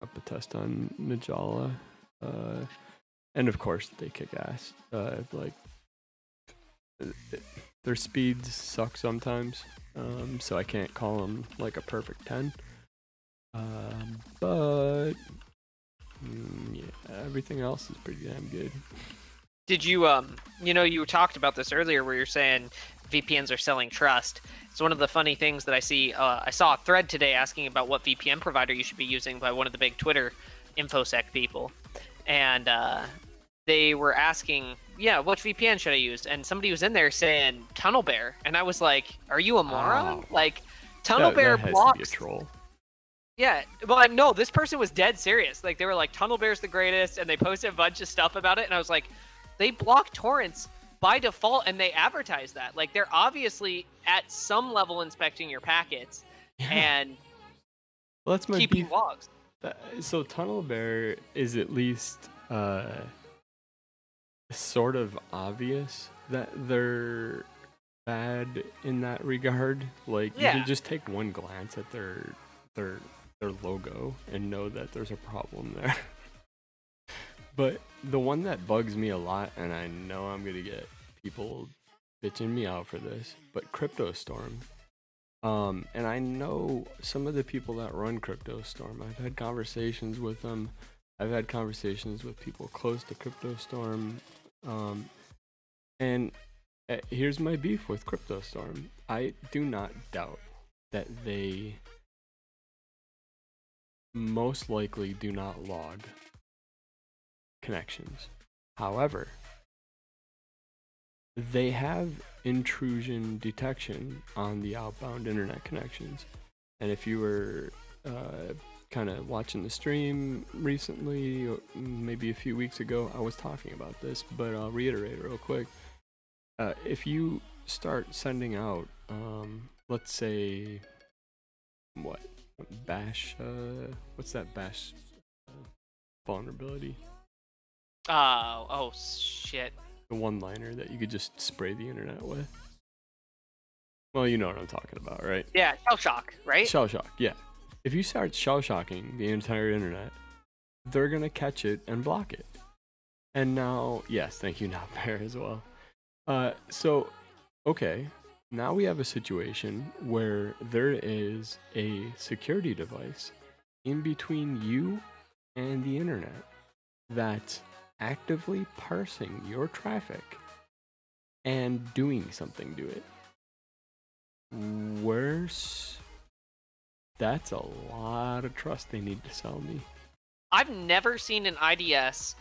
up a test on Najala, and of course they kick ass. Like their speeds suck sometimes, so I can't call them like a perfect 10. But yeah, everything else is pretty damn good. Did you you talked about this earlier where you're saying VPNs are selling trust. It's one of the funny things that I see. I saw a thread today asking about what VPN provider you should be using by one of the big Twitter infosec people, and they were asking, yeah, which VPN should I use? And somebody was in there saying Tunnel Bear, and I was like, are you a moron? Like, Tunnel Bear that has blocks. To be a troll. Yeah, well, no, this person was dead serious. Like, they were like, Tunnel Bear's the greatest, and they posted a bunch of stuff about it, and I was like, they block torrents by default, and they advertise that. Like, they're obviously at some level inspecting your packets and well, that's my keeping beef. logs. So Tunnel Bear is at least sort of obvious that they're bad in that regard. Like, you can just take one glance at their logo and know that there's a problem there. But the one that bugs me a lot, and I know I'm gonna get people bitching me out for this, but CryptoStorm. And I know some of the people that run CryptoStorm. I've had conversations with them. I've had conversations with people close to CryptoStorm. And here's my beef with CryptoStorm. I do not doubt that they most likely do not log connections. However, they have intrusion detection on the outbound internet connections. And if you were kind of watching the stream recently, or maybe a few weeks ago, I was talking about this, but I'll reiterate real quick. If you start sending out, let's say, bash, what's that bash vulnerability? Oh shit. The one-liner that you could just spray the internet with. Well, you know what I'm talking about, right? Yeah, shell shock, right? Shell shock, yeah. If you start shell shocking the entire internet, they're gonna catch it and block it. And now, yes, thank you, NotBear, as well. So, okay, now we have a situation where there is a security device in between you and the internet that's actively parsing your traffic and doing something to it. That's a lot of trust they need to sell me. I've never seen an IDS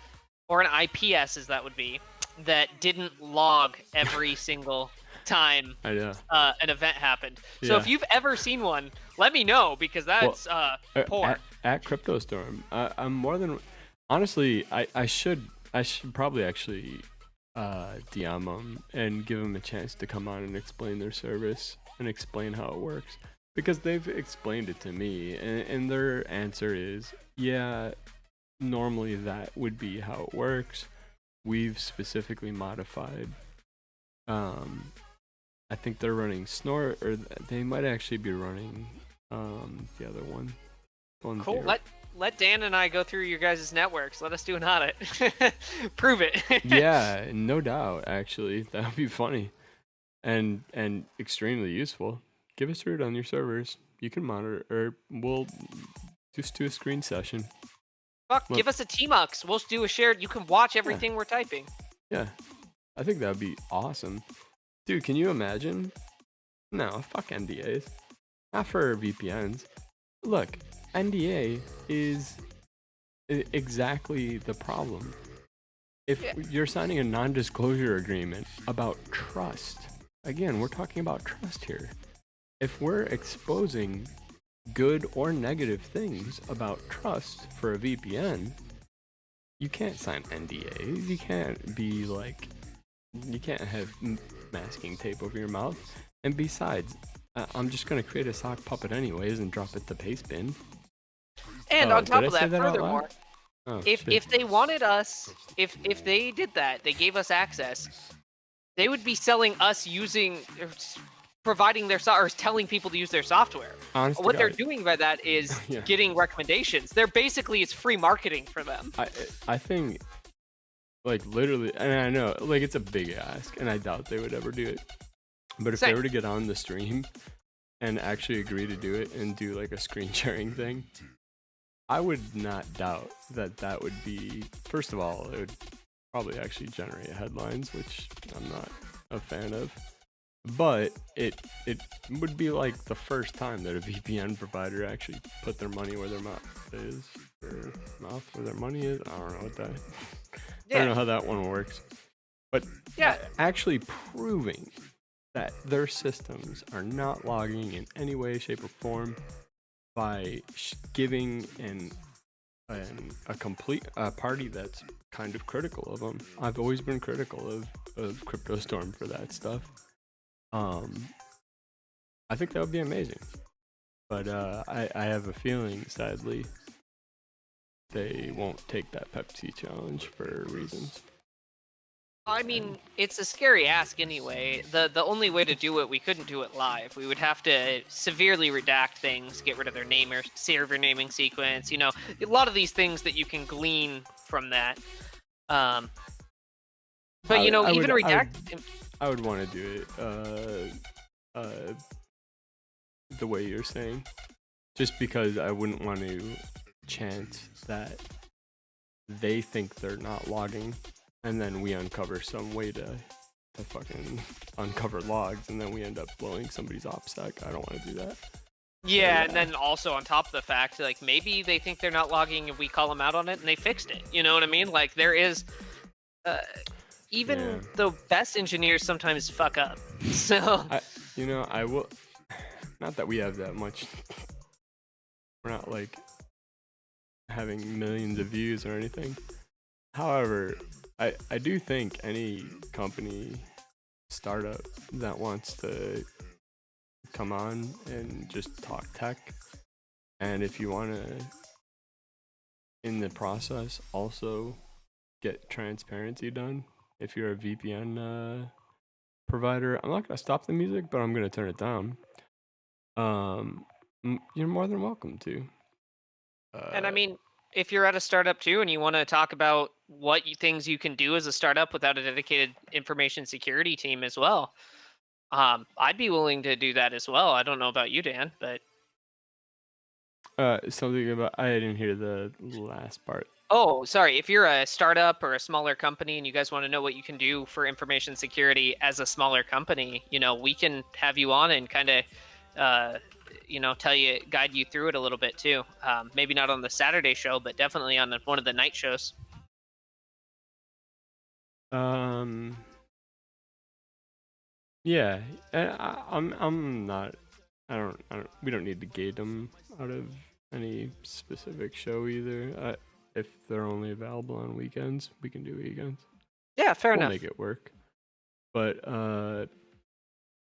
or an IPS, as that would be, that didn't log every single time an event happened. So if you've ever seen one, let me know, because that's poor. At CryptoStorm, I'm more than honestly. I should probably actually DM them and give them a chance to come on and explain their service and explain how it works, because they've explained it to me, and their answer is, yeah, normally that would be how it works. We've specifically modified. I think they're running Snort, or they might actually be running the other one. Cool. Let Dan and I go through your guys' networks. Let us do an audit. Prove it. Yeah, no doubt. Actually, that would be funny, and extremely useful. Give us root on your servers. You can monitor, or we'll just do a screen session. Fuck, give us a TMUX. We'll do a shared. You can watch everything we're typing. Yeah, I think that would be awesome. Dude, can you imagine? No, fuck NDAs. Not for VPNs. Look, NDA is exactly the problem. If you're signing a non-disclosure agreement about trust, again, we're talking about trust here. If we're exposing good or negative things about trust for a VPN, you can't sign NDAs. You can't be like, you can't have masking tape over your mouth. And besides, I'm just going to create a sock puppet anyways and drop it to paste bin. And on top of that, furthermore, Oh, if they wanted us, if they did that, they gave us access, they would be selling us using, providing their or telling people to use their software. Honest What to they're God. doing by that is Yeah. getting recommendations. They're basically, it's free marketing for them. I think, like, literally, and I know, like, it's a big ask, and I doubt they would ever do it. But if they were to get on the stream and actually agree to do it and do like a screen sharing thing, I would not doubt that that would be, first of all, it would probably actually generate headlines, which I'm not a fan of. But it would be like the first time that a VPN provider actually put their money where their mouth is, or mouth where their money is. I don't know what that. I don't know how that one works. But actually proving that their systems are not logging in any way, shape, or form by giving a complete party that's kind of critical of them. I've always been critical of CryptoStorm for that stuff. I think that would be amazing, but I have a feeling, sadly, they won't take that Pepsi challenge for reasons. I mean, it's a scary ask anyway. The only way to do it, we couldn't do it live. We would have to severely redact things, get rid of their name or server naming sequence. You know, a lot of these things that you can glean from that. But you know, even redact. I would want to do it the way you're saying, just because I wouldn't want to chance that they think they're not logging, and then we uncover some way to fucking uncover logs, and then we end up blowing somebody's OPSEC. I don't want to do that. Yeah, and then also on top of the fact, like, maybe they think they're not logging and we call them out on it and they fixed it. You know what I mean? Like, there is... even the best engineers sometimes fuck up. So... I will... Not that we have that much... We're not, like, having millions of views or anything. However... I do think any company, startup that wants to come on and just talk tech, and if you want to, in the process, also get transparency done, if you're a VPN provider, I'm not going to stop the music, but I'm going to turn it down. You're more than welcome to. And I mean, if you're at a startup too and you want to talk about what things you can do as a startup without a dedicated information security team as well, I'd be willing to do that as well. I don't know about you, Dan, but something about, I didn't hear the last part. Oh, sorry. If you're a startup or a smaller company and you guys want to know what you can do for information security as a smaller company, you know, we can have you on and kind of you know, guide you through it a little bit too. Maybe not on the Saturday show, but definitely on one of the night shows. Yeah, I'm not. I don't. We don't need to gate them out of any specific show either. If they're only available on weekends, we can do weekends. Yeah, fair enough. Make it work. But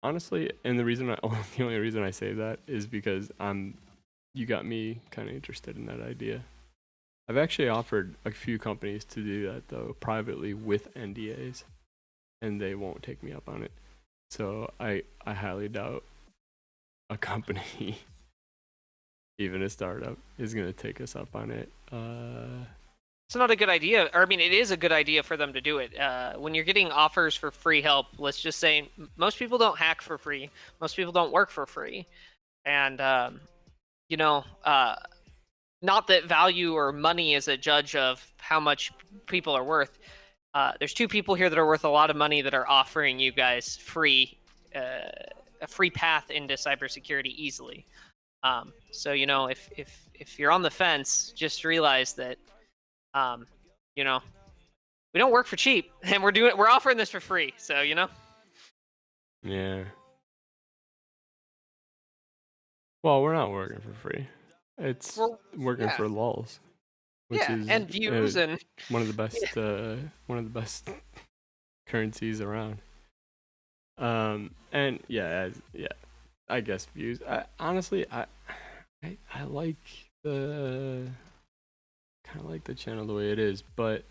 honestly, and the only reason I say that is because you got me kind of interested in that idea. I've actually offered a few companies to do that though, privately with NDAs, and they won't take me up on it. So I highly doubt a company, even a startup, is gonna take us up on it. It's not a good idea. Or, I mean, it is a good idea for them to do it. When you're getting offers for free help, let's just say most people don't hack for free. Most people don't work for free. And, you know, not that value or money is a judge of how much people are worth. There's two people here that are worth a lot of money that are offering you guys a free path into cybersecurity easily. So, you know, if you're on the fence, just realize that, you know, we don't work for cheap, and we're offering this for free. So, you know. Yeah. Well, we're not working for free. It's working for lulz, which is and views and one of the best currencies around. And I guess views. Honestly, I like the kind of like the channel the way it is, but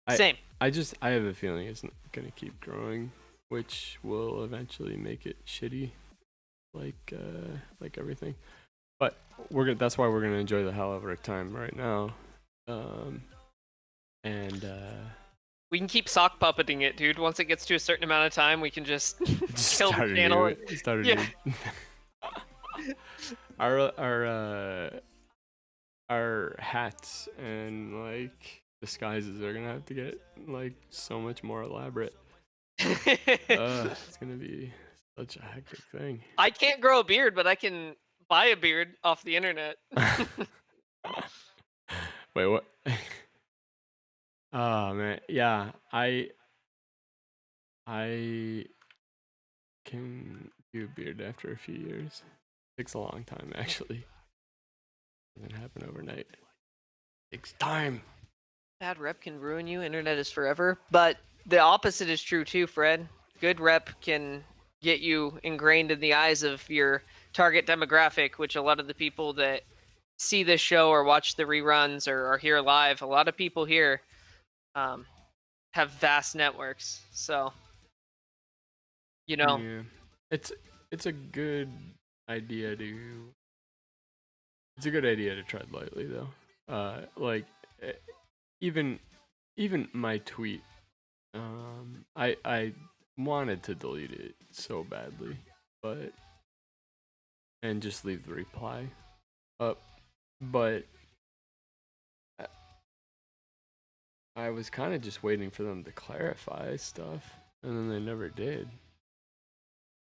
same. I have a feeling it's gonna keep growing, which will eventually make it shitty. like everything. But that's why we're gonna enjoy the hell out of our time right now. And we can keep sock puppeting it, dude. Once it gets to a certain amount of time, we can just kill the channel. Our hats and like disguises are gonna have to get like so much more elaborate. It's gonna be such a hectic thing. I can't grow a beard, but I can buy a beard off the internet. Wait, what? Oh man, yeah, I can do a beard after a few years. Takes a long time actually. Doesn't happen overnight. Takes time. Bad rep can ruin you. Internet is forever. But the opposite is true too, Fred. Good rep can get you ingrained in the eyes of your target demographic, which a lot of the people that see this show or watch the reruns or are here live, a lot of people here have vast networks. So, you know. Yeah. It's a good idea to tread lightly though. Like even my tweet, I wanted to delete it so badly, and just leave the reply up, but I was kind of just waiting for them to clarify stuff, and then they never did,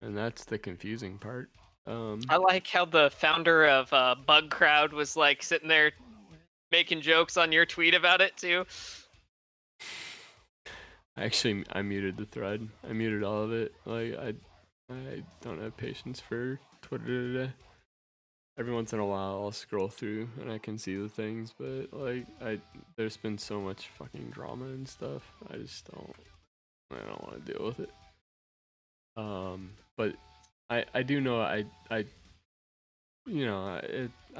and that's the confusing part. I like how the founder of Bug Crowd was like sitting there making jokes on your tweet about it too. Actually, I muted the thread. I muted all of it. Like I don't have patience for Twitter today. Every once in a while, I'll scroll through and I can see the things, but like there's been so much fucking drama and stuff. I don't want to deal with it. But I do know I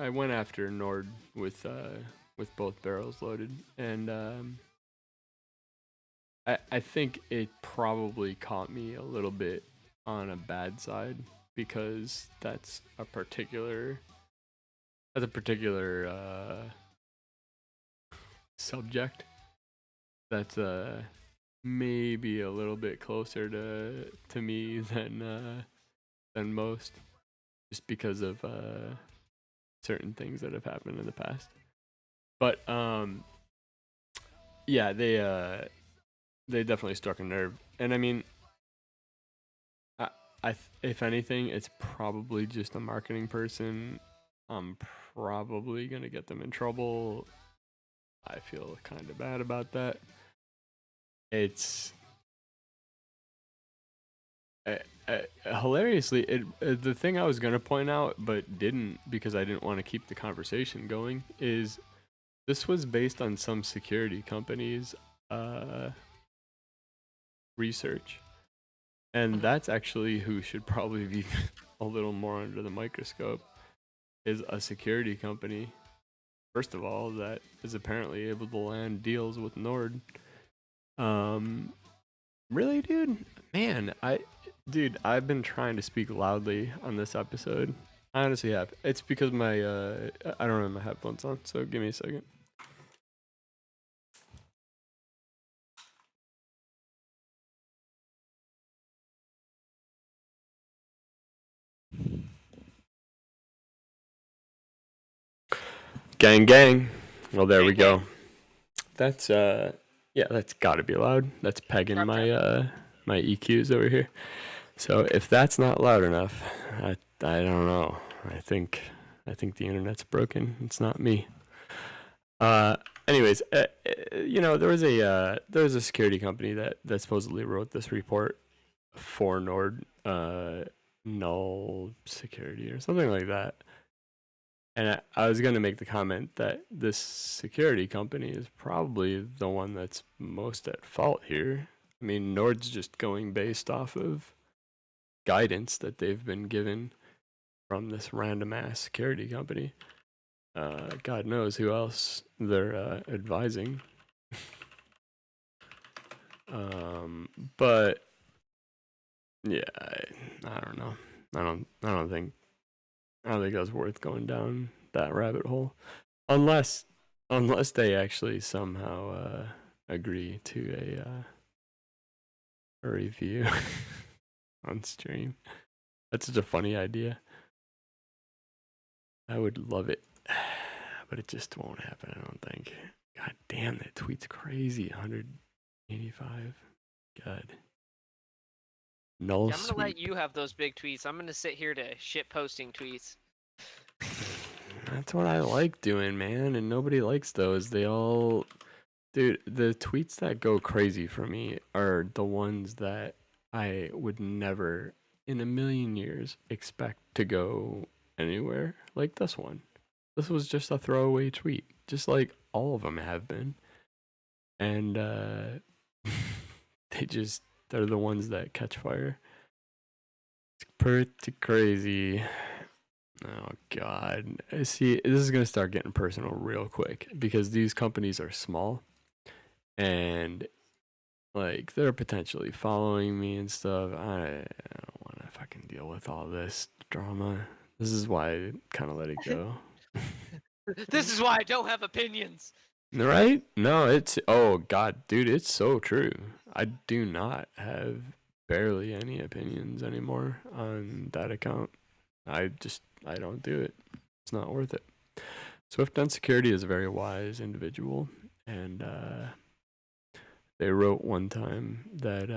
went after Nord with both barrels loaded, and I think it probably caught me a little bit on a bad side because that's a particular subject that's maybe a little bit closer to me than most, just because of certain things that have happened in the past. But yeah, they definitely struck a nerve, and I mean, if anything, it's probably just a marketing person. I'm probably gonna get them in trouble. I feel kind of bad about that. It's hilariously, the thing I was gonna point out but didn't because I didn't want to keep the conversation going is this was based on some security company's research, and that's actually who should probably be a little more under the microscope, is a security company, first of all, that is apparently able to land deals with Nord. Really, dude? Man, I've been trying to speak loudly on this episode. I honestly have. It's because my I don't have my headphones on, so give me a second. Gang gang. Well, there we go. That's yeah, that's got to be loud. That's pegging my my EQs over here. So if that's not loud enough, I don't know. I think the internet's broken. It's not me. Anyways, there was a security company that supposedly wrote this report for Nord, Null Security or something like that. And I was going to make the comment that this security company is probably the one that's most at fault here. I mean, Nord's just going based off of guidance that they've been given from this random ass security company. God knows who else they're advising. But yeah, I don't know. I don't think that's worth going down that rabbit hole, unless they actually somehow agree to a review on stream. That's such a funny idea. I would love it, but it just won't happen, I don't think. God damn, that tweet's crazy. 185. God. Null Yeah, I'm gonna let sweep. you have those big tweets. I'm gonna sit here to shit posting tweets. That's what I like doing, man, and nobody likes those. They all, dude, the tweets that go crazy for me are the ones that I would never in a million years expect to go anywhere. Like this one. This was just a throwaway tweet, just like all of them have been. And they're the ones that catch fire. It's pretty crazy. Oh God. See, this is gonna start getting personal real quick because these companies are small and like they're potentially following me and stuff. I don't want to fucking deal with all this drama. This is why I kind of let it go. This is why I don't have opinions. Right? No, it's oh God, dude, it's so true. I do not have barely any opinions anymore on that account. I don't do it. It's not worth it. Swift on Security is a very wise individual, and they wrote one time that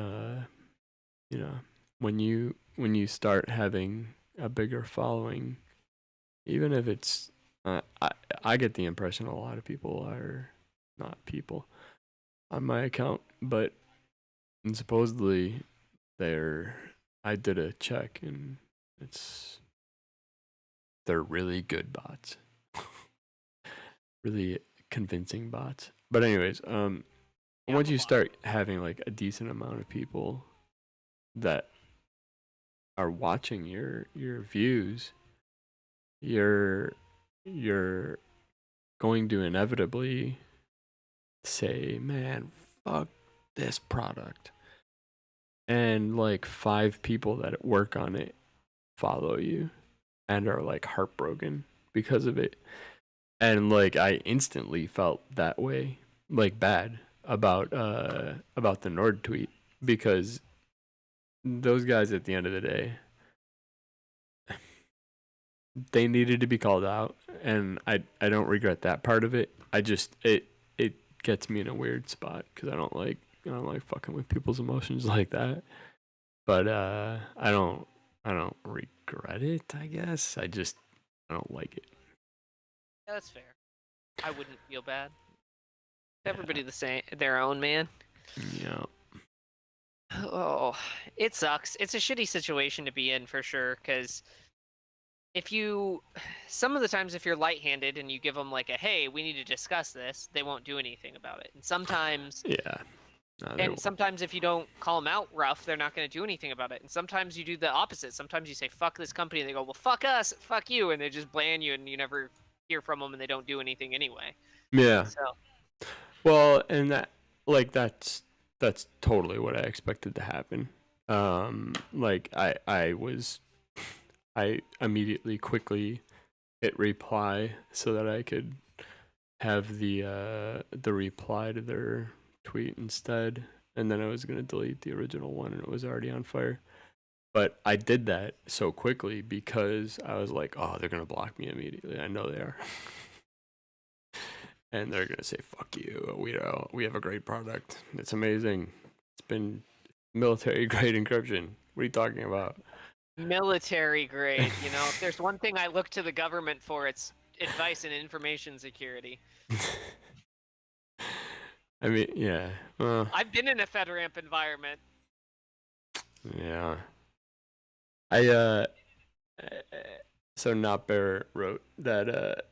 you know, when you start having a bigger following, even if it's I get the impression a lot of people are not people on my account, but and supposedly they're I did a check and they're really good bots. Really convincing bots. But anyways, once you start having like a decent amount of people that are watching your views, you're going to inevitably say, "Man, fuck this product." And like 5 people that work on it follow you and are like heartbroken because of it. And like I instantly felt that way, like bad about the Nord tweet because those guys at the end of the day they needed to be called out, and I don't regret that part of it. I just it gets me in a weird spot because I don't like fucking with people's emotions like that. But I don't regret it. I guess I don't like it. Yeah, that's fair. I wouldn't feel bad. Everybody the same, their own, man. Yeah. Oh, it sucks. It's a shitty situation to be in for sure. Because some of the times if you're light-handed and you give them like a, hey, we need to discuss this, they won't do anything about it. And sometimes, Yeah. Sometimes if you don't call them out rough, they're not going to do anything about it. And sometimes you do the opposite. Sometimes you say, fuck this company, and they go, well, fuck us, fuck you, and they just ban you, and you never hear from them, and they don't do anything anyway. Yeah. So. Well, and that's totally what I expected to happen. Like I immediately quickly hit reply so that I could have the reply to their tweet instead, and then I was gonna delete the original one, and it was already on fire. But I did that so quickly because I was like, oh, they're gonna block me immediately. I know they are. And they're gonna say, "Fuck you. We have a great product. It's amazing. It's been military grade encryption. What are you talking about?" Military grade, if there's one thing I look to the government for, it's advice in information security. I mean, yeah. I've been in a FedRAMP environment. Yeah. So Not Bear wrote that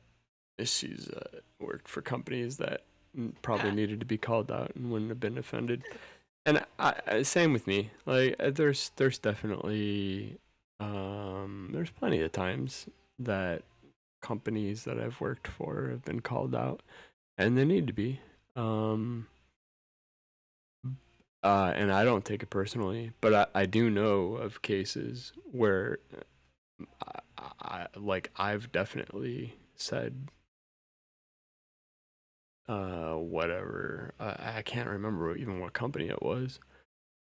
she's worked for companies that probably needed to be called out and wouldn't have been offended. And same with me. Like there's definitely there's plenty of times that companies that I've worked for have been called out, and they need to be. And I don't take it personally, but I do know of cases where I've definitely said whatever. I can't remember even what company it was.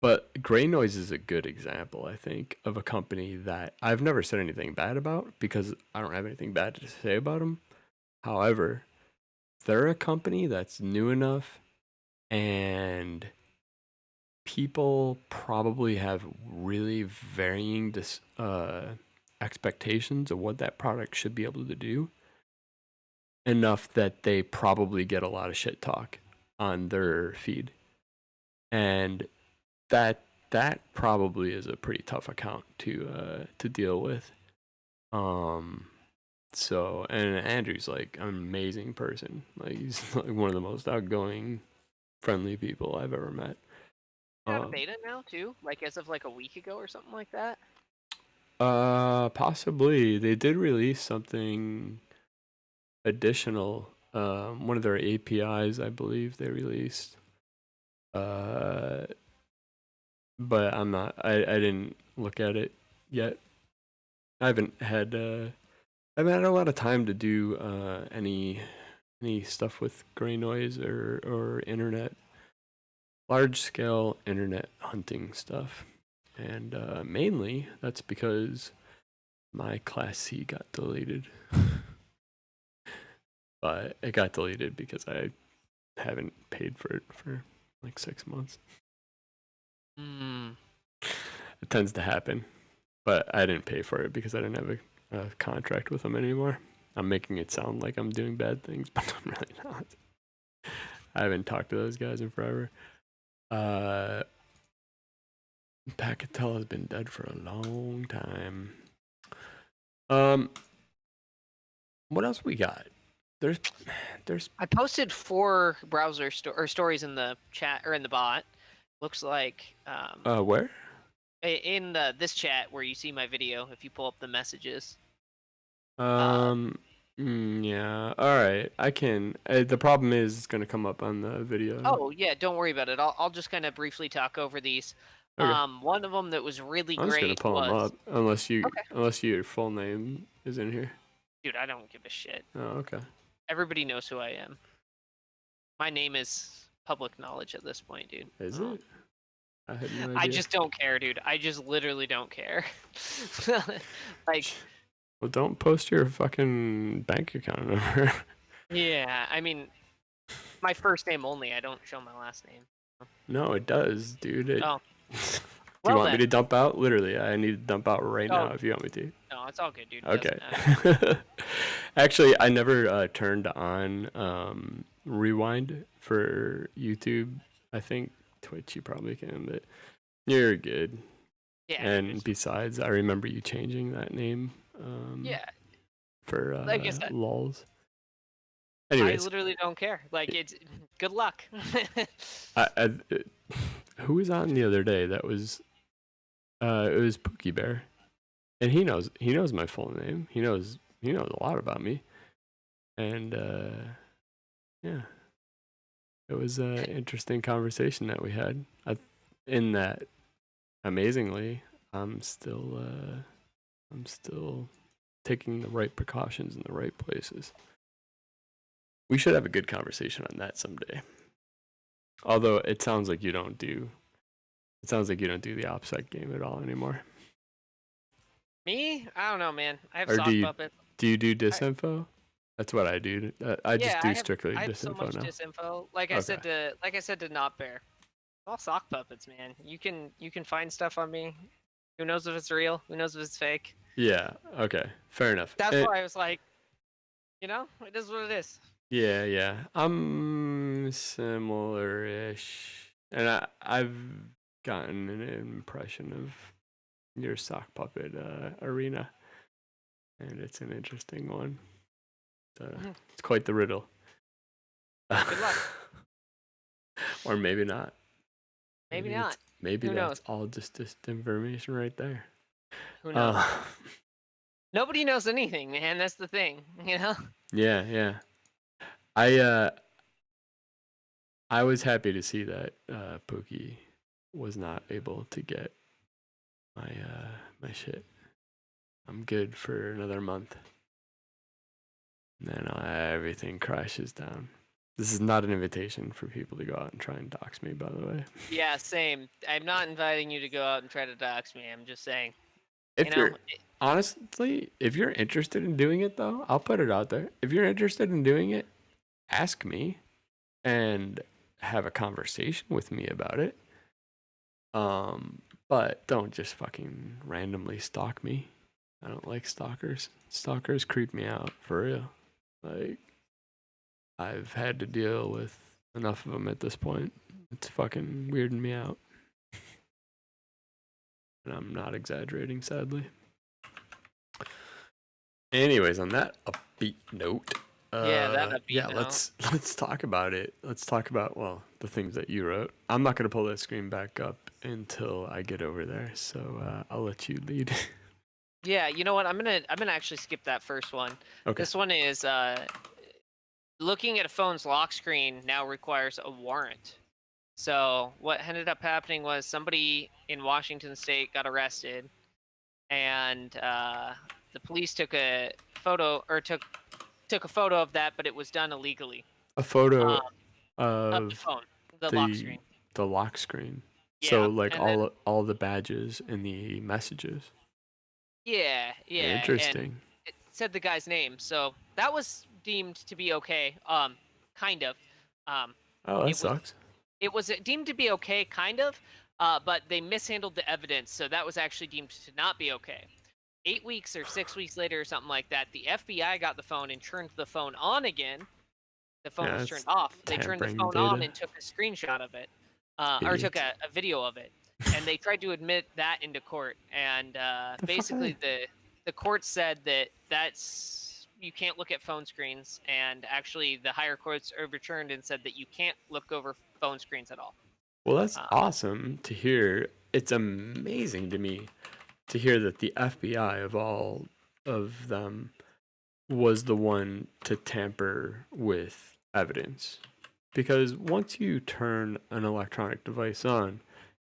But Gray Noise is a good example, I think, of a company that I've never said anything bad about because I don't have anything bad to say about them. However, they're a company that's new enough and people probably have really varying expectations of what that product should be able to do, enough that they probably get a lot of shit talk on their feed. And that probably is a pretty tough account to deal with. So, and Andrew's like an amazing person. Like he's like one of the most outgoing, friendly people I've ever met. Out of beta now too, like as of like a week ago or something like that. Possibly they did release something additional. One of their APIs, I believe they released. But I'm not. I didn't look at it yet. I haven't had a lot of time to do any stuff with gray noise or internet, large scale internet hunting stuff, and mainly that's because my Class C got deleted. But it got deleted because I haven't paid for it for like 6 months. It tends to happen, but I didn't pay for it because I didn't have a contract with them anymore. I'm making it sound like I'm doing bad things, but I'm really not. I haven't talked to those guys in forever. Packetel has been dead for a long time. What else we got? There's. I posted 4 browser stories in the chat or in the bot. Looks like. Where? In this chat where you see my video, if you pull up the messages. Yeah. All right. I can. The problem is it's gonna come up on the video. Oh yeah, don't worry about it. I'll just kind of briefly talk over these. Okay. One of them that was really I'm great just gonna pull them up unless your full name is in here. Dude, I don't give a shit. Oh, okay. Everybody knows who I am. My name is public knowledge at this point, dude. Is it? I had no idea. I just don't care, dude. I just literally don't care. Like. Well, don't post your fucking bank account number. Yeah, I mean, my first name only. I don't show my last name. No, it does, dude. Oh. Do you want me to dump out? Literally, I need to dump out right now if you want me to. No, it's all good, dude. Okay. Actually, I never turned on rewind for YouTube. I think Twitch you probably can, but you're good. Yeah. And besides, I remember you changing that name. Yeah. For like I said, lulz. Anyways, I literally don't care. Like it's good luck. Who was on the other day? That was it was Pookie Bear, and he knows my full name. He knows a lot about me, and yeah, it was an interesting conversation that we had. In that, amazingly, I'm still taking the right precautions in the right places. We should have a good conversation on that someday. Although it sounds like you don't do the OPSEC game at all anymore. Me? I don't know, man. I have sock puppet. Do you do disinfo? That's what I do. I just do strictly disinfo now. I have so much disinfo. Like I said to Not Bear. All sock puppets, man. You can find stuff on me. Who knows if it's real? Who knows if it's fake? Yeah. Okay. Fair enough. That's why I was like, it is what it is. Yeah. I'm similar-ish, and I've gotten an impression of your sock puppet arena, and it's an interesting one. It's quite the riddle. Good luck. Or maybe not. Maybe not. Maybe that's all just information right there. Who knows? Nobody knows anything, man. That's the thing, Yeah. I was happy to see that Pookie was not able to get my shit. I'm good for another month. And then everything crashes down. This is not an invitation for people to go out and try and dox me, by the way. Yeah, same. I'm not inviting you to go out and try to dox me. I'm just saying. If you're honestly, if you're interested in doing it, though, I'll put it out there. If you're interested in doing it, ask me and have a conversation with me about it. But don't just fucking randomly stalk me. I don't like stalkers. Stalkers creep me out, for real. Like, I've had to deal with enough of them at this point. It's fucking weirding me out. And I'm not exaggerating, sadly. Anyways, on that upbeat note, let's talk about it. Let's talk about the things that you wrote. I'm not gonna pull that screen back up until I get over there, so I'll let you lead. Yeah, you know what? I'm gonna actually skip that first one. Okay. This one is looking at a phone's lock screen now requires a warrant. So what ended up happening was somebody in Washington State got arrested, and the police took a photo took a photo of that, but it was done illegally. A photo of the phone, the lock screen. The lock screen. Yeah, so like all the badges and the messages. Yeah. Interesting. And it said the guy's name, so that was deemed to be okay. Kind of. Oh, that sucks. It was deemed to be okay, kind of, but they mishandled the evidence, so that was actually deemed to not be okay. 8 weeks or 6 weeks later or something like that, the FBI got the phone and turned the phone on again. The phone was turned off. They turned the phone on and took a screenshot of it, or took a video of it. And they tried to admit that into court. And basically the court said that you can't look at phone screens. And actually the higher courts overturned and said that you can't look over phone screens at all. Well, that's awesome to hear. It's amazing to me to hear that the FBI, of all of them, was the one to tamper with evidence. Because once you turn an electronic device on,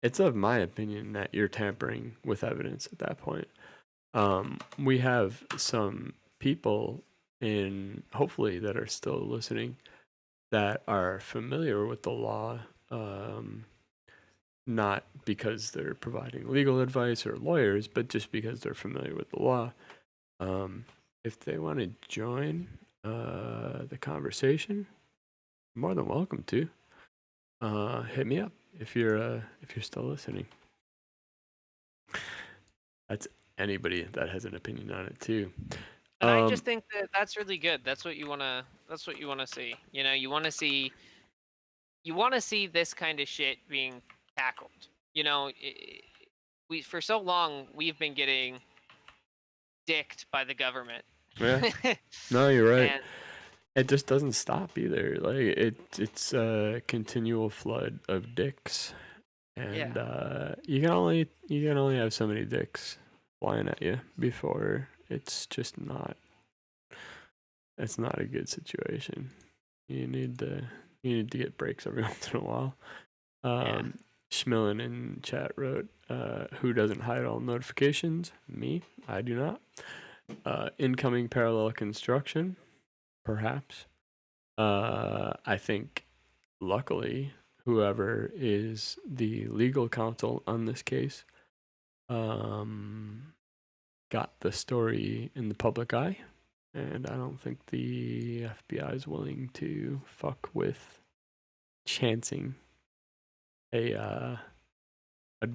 it's of my opinion that you're tampering with evidence at that point. We have some people hopefully that are still listening, that are familiar with the law, not because they're providing legal advice or lawyers, but just because they're familiar with the law. If they want to join the conversation, more than welcome to. Hit me up if you're still listening. That's anybody that has an opinion on it too. And I just think that's really good. That's what you wanna see. You know, you wanna see this kind of shit being tackled. You know, we for so long we've been getting dicked by the government. Yeah. No, you're right. And it just doesn't stop either. Like it's a continual flood of dicks, and you can only have so many dicks flying at you before it's just not. It's not a good situation. You need to get breaks every once in a while. Schmillen in chat wrote, "Who doesn't hide all notifications? Me. I do not. Incoming parallel construction, perhaps. I think, luckily, whoever is the legal counsel on this case, got the story in the public eye, and I don't think the FBI is willing to fuck with chancing a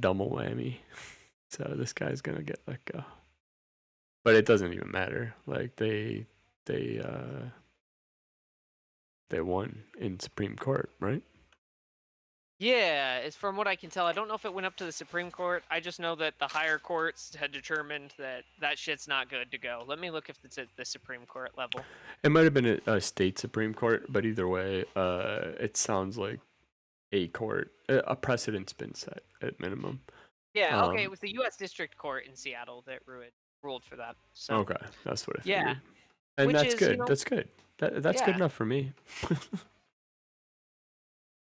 double whammy. So this guy's gonna get let go. But it doesn't even matter. Like they won in Supreme Court, right? Yeah, it's from what I can tell. I don't know if it went up to the Supreme Court. I just know that the higher courts had determined that shit's not good to go. Let me look if it's at the Supreme Court level. It might have been a state Supreme Court, but either way, it sounds like a court. A precedent's been set at minimum. Yeah, okay, it was the U.S. District Court in Seattle that ruled for that. So. Okay, that's what I figured. And that's good. You know, that's good. That's good enough for me.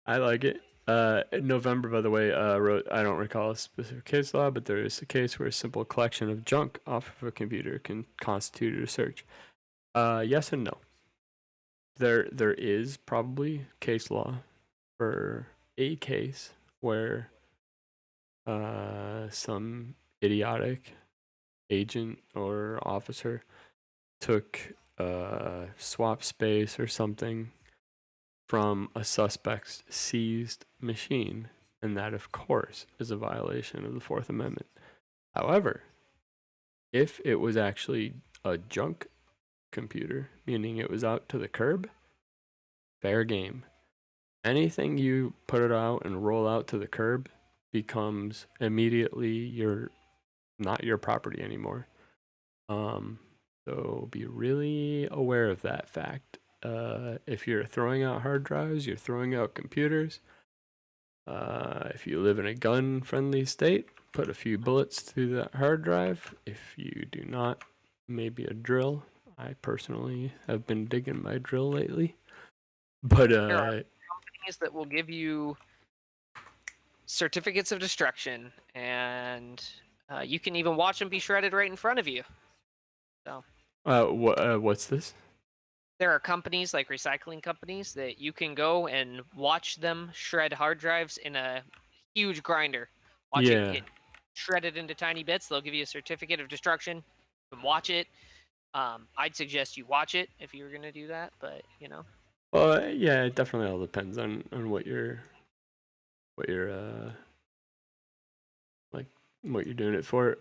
I like it. In November, by the way, wrote, I don't recall a specific case law, but there is a case where a simple collection of junk off of a computer can constitute a search. Yes and no. There is probably case law for a case where some idiotic agent or officer took swap space or something from a suspect's seized machine, and that, of course, is a violation of the Fourth Amendment. However, if it was actually a junk computer, meaning it was out to the curb, fair game. Anything you put it out and roll out to the curb becomes immediately not your property anymore. So be really aware of that fact. If you're throwing out hard drives, you're throwing out computers. If you live in a gun-friendly state, put a few bullets through that hard drive. If you do not, maybe a drill. I personally have been digging my drill lately. But there are companies that will give you certificates of destruction, and you can even watch them be shredded right in front of you. So. What's this? There are companies like recycling companies that you can go and watch them shred hard drives in a huge grinder. Watch it get shredded into tiny bits. They'll give you a certificate of destruction. You can watch it. I'd suggest you watch it if you were going to do that, but you know. Well, yeah, it definitely all depends on what you're doing it for.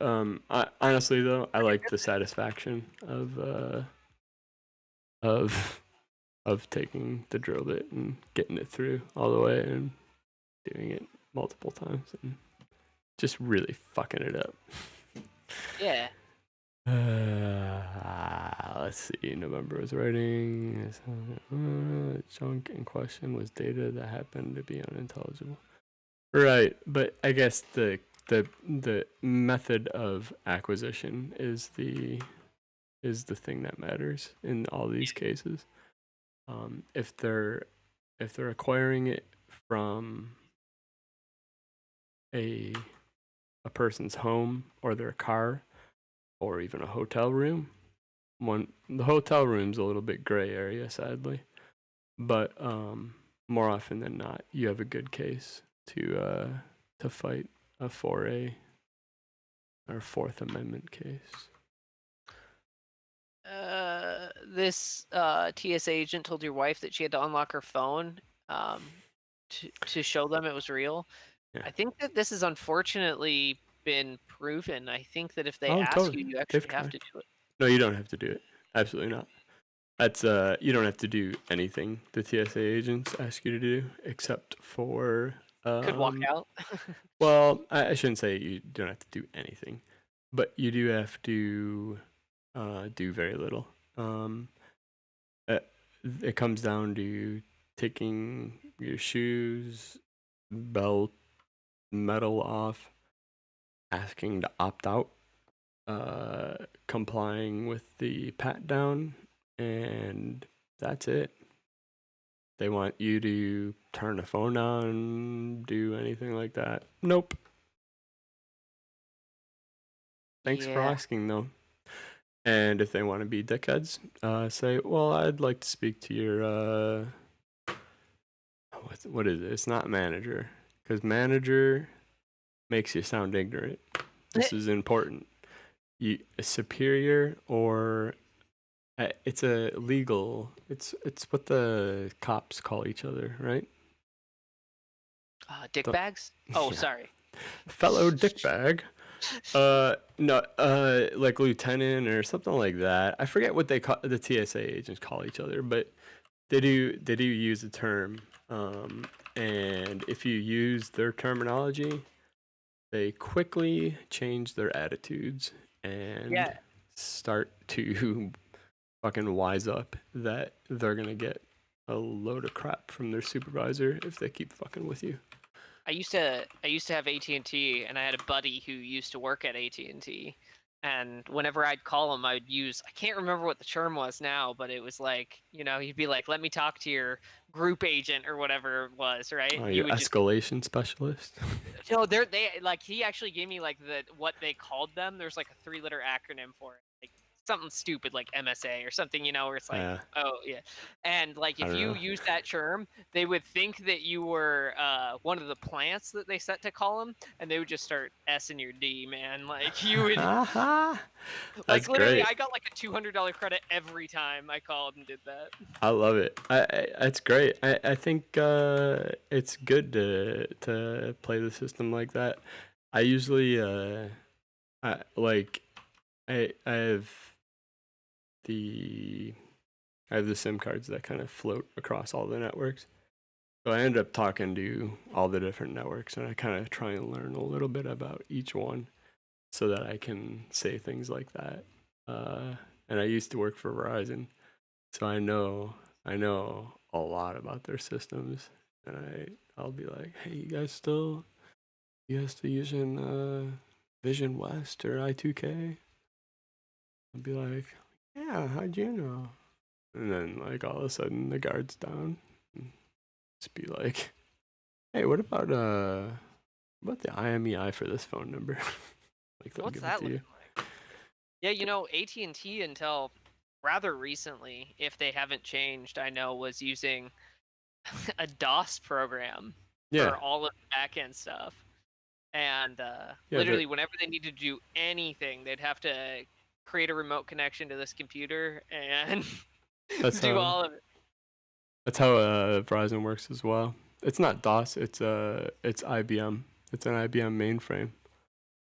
Honestly though, I like the satisfaction of taking the drill bit and getting it through all the way and doing it multiple times and just really fucking it up. Yeah. Let's see. November was writing. Junk in question was data that happened to be unintelligible. Right, but I guess the method of acquisition is the thing that matters in all these cases. If they're acquiring it from a person's home or their car or even a hotel room, the hotel room's a little bit gray area, sadly, but more often than not, you have a good case to fight a 4A or Fourth Amendment case. This TSA agent told your wife that she had to unlock her phone to show them it was real. Yeah. I think that this has unfortunately been proven. I think that if they ask totally. You actually have to do it. No, you don't have to do it. Absolutely not. That's you don't have to do anything the TSA agents ask you to do except for could walk out. Well, I shouldn't say you don't have to do anything, but you do have to do very little. It comes down to taking your shoes, belt, metal off, asking to opt out, complying with the pat down, and that's it. They want you to turn the phone on, do anything like that. Nope. Thanks for asking, though. And if they want to be dickheads, say, well, I'd like to speak to your, what is it? It's not manager, because manager makes you sound ignorant. This is important. A superior or it's a legal. It's what the cops call each other, right? Dick bags. Oh, yeah. Sorry. Fellow dickbag. No, like lieutenant or something like that. I forget what they call the TSA agents call each other, but they do use a term. And if you use their terminology, they quickly change their attitudes and start to fucking wise up that they're gonna get a load of crap from their supervisor if they keep fucking with you. I used to have AT&T, and I had a buddy who used to work at AT&T, and whenever I'd call him, I would use, I can't remember what the term was now, but it was like, you know, he'd be like, let me talk to your group agent or whatever it was, right? Oh, You your would just escalation specialist. no, they like he actually gave me like what they called them. There's like a 3-letter acronym for it, like something stupid like MSA or something, where it's like, Yeah, oh yeah, and like I if don't you know. use that term, they would think that you were one of the plants that they set to call them, and they would just start S-ing your D, man. Like you would, like That's literally, great. I got like a $200 credit every time I called and did that. I love it. That's great. I think it's good to play the system like that. I usually I like I have the I have the SIM cards that kind of float across all the networks. So I end up talking to all the different networks, and I kind of try and learn a little bit about each one so that I can say things like that. And I used to work for Verizon, so I know a lot about their systems, and I'll be like, hey, you guys still using Vision West or I2K? I'll be like, yeah, how'd you know? And then like all of a sudden the guard's down. And just be like, hey, what about the IMEI for this phone number? Like they'll What's give it that to you. looking like? Yeah, AT&T until rather recently, if they haven't changed, I know was using a DOS program Yeah, for all of the backend stuff. And yeah, literally, whenever they needed to do anything, they'd have to create a remote connection to this computer and that's do how all of it. that's how Verizon works as well. It's not DOS. It's IBM. It's an IBM mainframe.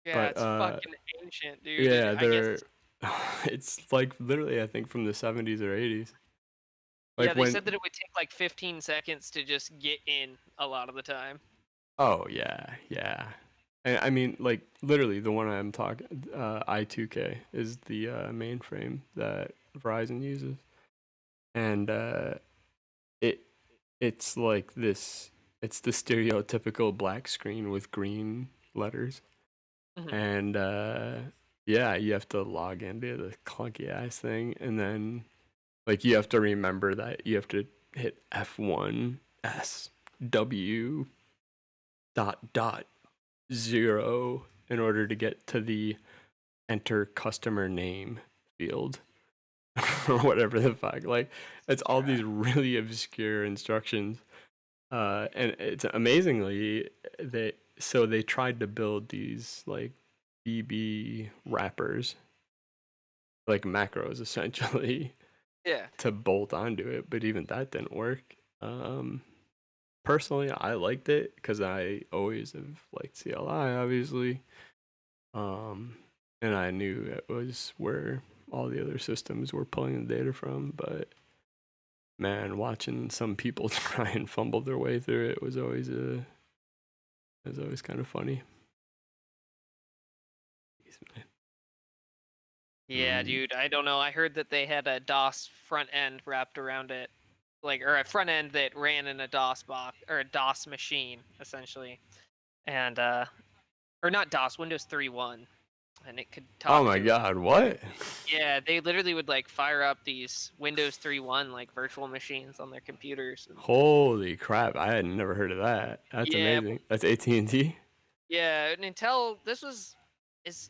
Yeah, But it's fucking ancient, dude. yeah, I guess. they're it's like literally I think from the 70s or 80s. Yeah, Like they when said that it would take like 15 seconds to just get in a lot of the time. oh yeah, yeah. And I mean like literally the one I'm talking I2K is the mainframe that Verizon uses. And it it's like this it's the stereotypical black screen with green letters. Mhm. And yeah, you have to log into the clunky ass thing, and then like you have to remember that you have to hit F1 S W dot 0 in order to get to the enter customer name field or whatever the fuck. Like it's all these really obscure instructions. And it's amazingly they tried to build these like BB wrappers, like macros essentially, Yeah. to bolt onto it, but even that didn't work. Personally, I liked it because I always have liked CLI, obviously, and I knew it was where all the other systems were pulling the data from. But man, watching some people try and fumble their way through it was always kind of funny. Yeah, dude. I don't know. I heard that they had a DOS front end wrapped around it, like, or a front end that ran in a DOS box or a DOS machine, essentially, and or not DOS, Windows 3.1, and it could Oh talk my to it. god, what? Yeah, they literally would like fire up these Windows 3.1 like virtual machines on their computers. And... Holy crap! I had never heard of that. That's Yeah, amazing. That's AT&T. yeah. And until this was as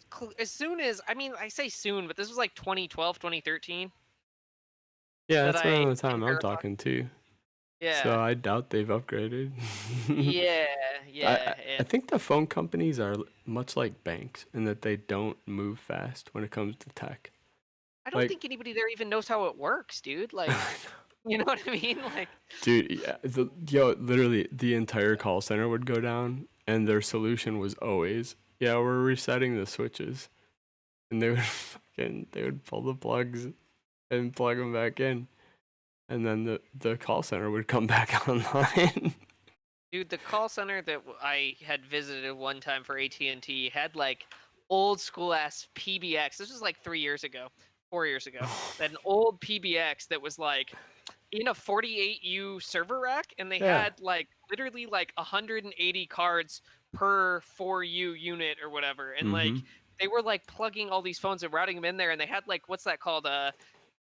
soon as I say soon, but this was like 2012, 2013 Yeah, that that's I around the can time I'm verify. talking too. So Yeah, I doubt they've upgraded. yeah, I yeah. I think the phone companies are much like banks in that they don't move fast when it comes to tech. I don't Like, think anybody there even knows how it works, dude. Like, you know what I mean? Like, dude, yeah, literally the entire call center would go down, and their solution was always, yeah, we're resetting the switches, and they would pull the plugs and plug them back in, and then the call center would come back online. dude, the call center that I had visited one time for AT&T had like old school ass PBX. This was like 3 years ago, 4 years ago. That an old PBX that was like in a 48U server rack, and they Yeah. had like literally like 180 cards per 4U unit or whatever, and like Mm-hmm. they were like plugging all these phones and routing them in there, and they had like what's that called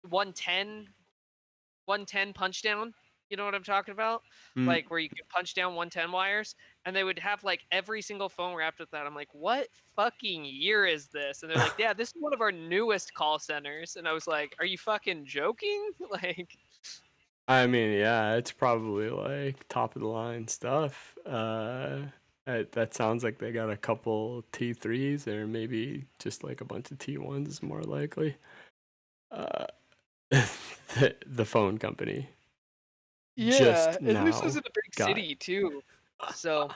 110 punch down, You know what I'm talking about? Mm, Like where you could punch down 110 wires, and they would have like every single phone wrapped with that. I'm like, what fucking year is this? And they're like, yeah, this is one of our newest call centers. And I was like, are you fucking joking? Like, I mean, yeah, it's probably like top of the line stuff. That sounds like they got a couple T3s or maybe just like a bunch of T1s more likely. Uh, the phone company yeah, just and this is now in a big got city too. So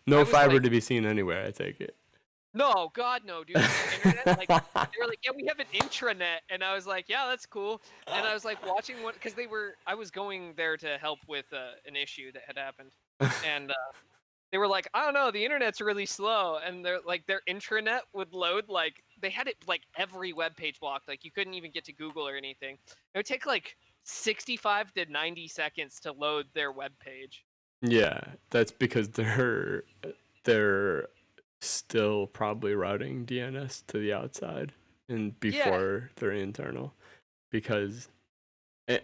no I was fiber like, to be seen anywhere, I take it. no, God, no, dude. Their internet, like, they were like, yeah, we have an intranet, and I was like, yeah, that's cool. And I was like watching one because I was going there to help with an issue that had happened, and they were like, I don't know, the internet's really slow, and they're like, their intranet would load like they had it like every web page blocked, like you couldn't even get to Google or anything. It would take like 65 to 90 seconds to load their web page. Yeah, that's because they're still probably routing DNS to the outside and Yeah, before their internal because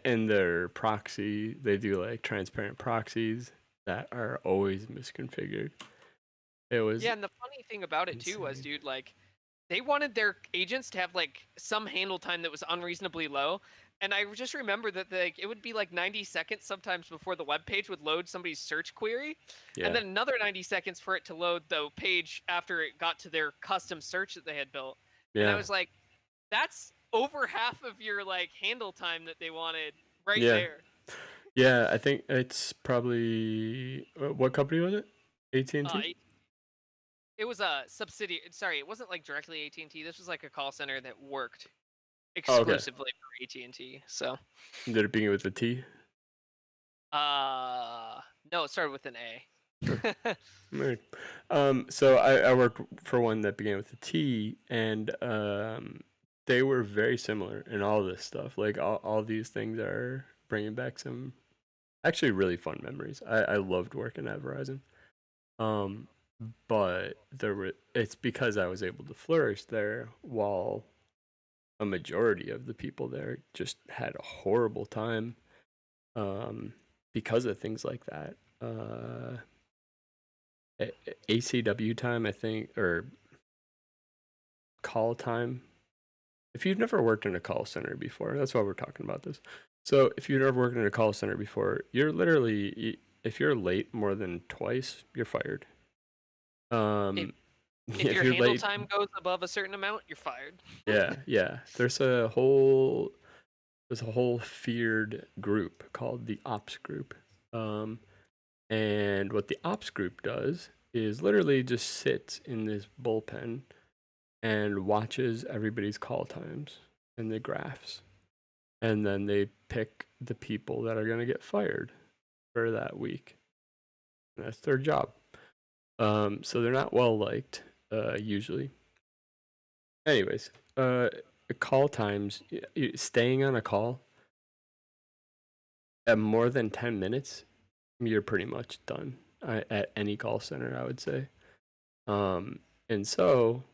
in their proxy they do like transparent proxies that are always misconfigured. It was yeah, and the funny thing about it too was, insane. dude, like they wanted their agents to have like some handle time that was unreasonably low. And I just remember that like it would be like 90 seconds sometimes before the web page would load somebody's search query, and Yeah. then another 90 seconds for it to load the page after it got to their custom search that they had built. And I Yeah. was like, that's over half of your like handle time that they wanted right Yeah. there. Yeah, I think it's probably what company was it? Uh, AT&T? it, it was a subsidiary. Sorry, it wasn't like directly AT&T. This was like a call center that worked Oh, okay. exclusively for AT&T. So. Did it begin with a T? No, it started with an Huh. A. Right. So I worked for one that began with a T, and they were very similar in all this stuff. Like all these things are bringing back some actually really fun memories. I loved working at Verizon. Um, but it's because I was able to flourish there while a majority of the people there just had a horrible time because of things like that. ACW time, I think, or call time. If you've never worked in a call center before, that's why we're talking about this. So, if you've never worked in a call center before, you're literally, if you're late more than twice, you're fired. if Um, if if your you're handle late, time goes above a certain amount, you're fired. yeah. There's a whole feared group called the ops group. Um, and what the ops group does is literally just sits in this bullpen and watches everybody's call times and the graphs. And then they pick the people that are going to get fired for that week. And that's their job. So they're not well liked, usually. Anyways, call times, staying on a call at more than 10 minutes, you're pretty much done at any call center, I would say. And so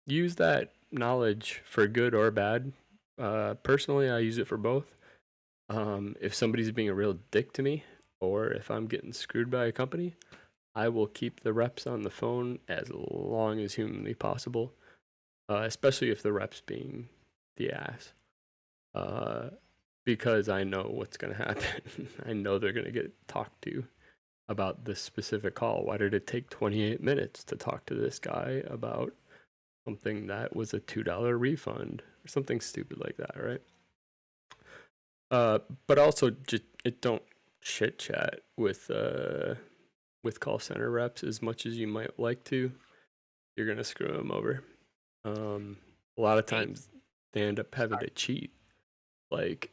use that knowledge for good or bad. Personally, I use it for both. If somebody's being a real dick to me, or if I'm getting screwed by a company, I will keep the reps on the phone as long as humanly possible, especially if the rep's being the ass. Uh, because I know what's going to happen. I know they're going to get talked to about this specific call. Why did it take 28 minutes to talk to this guy about something that was a $2 refund or something stupid like that, right? But also just it don't chit chat with call center reps as much as you might like to. You're gonna screw them over. A lot of Hey, times they end up having sorry. to cheat. Like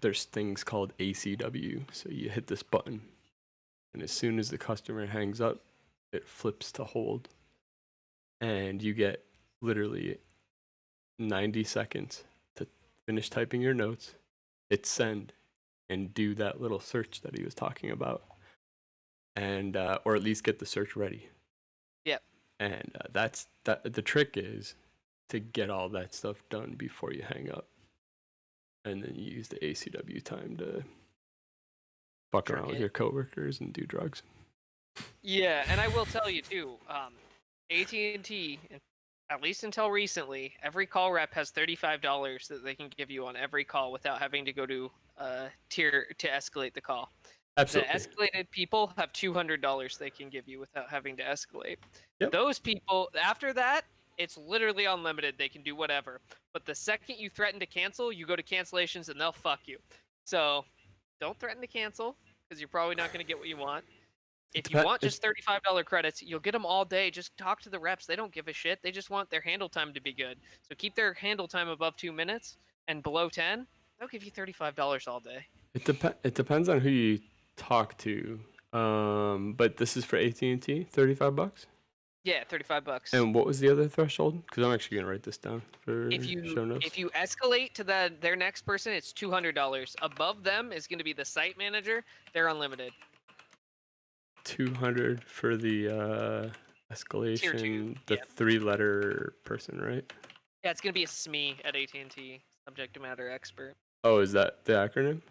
there's things called ACW, so you hit this button, and as soon as the customer hangs up, it flips to hold, and you get literally 90 seconds to finish typing your notes, hit send, and do that little search that he was talking about, and or at least get the search ready. Yep. And that's that. The trick is to get all that stuff done before you hang up, and then you use the ACW time fuck around with your coworkers and do drugs. Yeah, and I will tell you too, AT&T, at least until recently, every call rep has $35 that they can give you on every call without having to go to tier to escalate the call. Absolutely. The escalated people have $200 they can give you without having to escalate. Yep. Those people, after that, it's literally unlimited. They can do whatever. But the second you threaten to cancel, you go to cancellations and they'll fuck you. So don't threaten to cancel because you're probably not going to get what you want. If you want just $35 credits, you'll get them all day. Just talk to the reps. They don't give a shit. They just want their handle time to be good. So keep their handle time above 2 minutes and below 10. They'll give you $35 all day. It depends on who you talk to. But this is for AT&T, $35. Yeah, $35. And what was the other threshold? Because I'm actually gonna write this down for show notes. If you escalate to their next person, it's $200. Above them is going to be the site manager. They're unlimited. 200 for the escalation, the 3-letter person, right? Yeah, it's gonna be a SME at AT&T, subject matter expert. Oh, is that the acronym?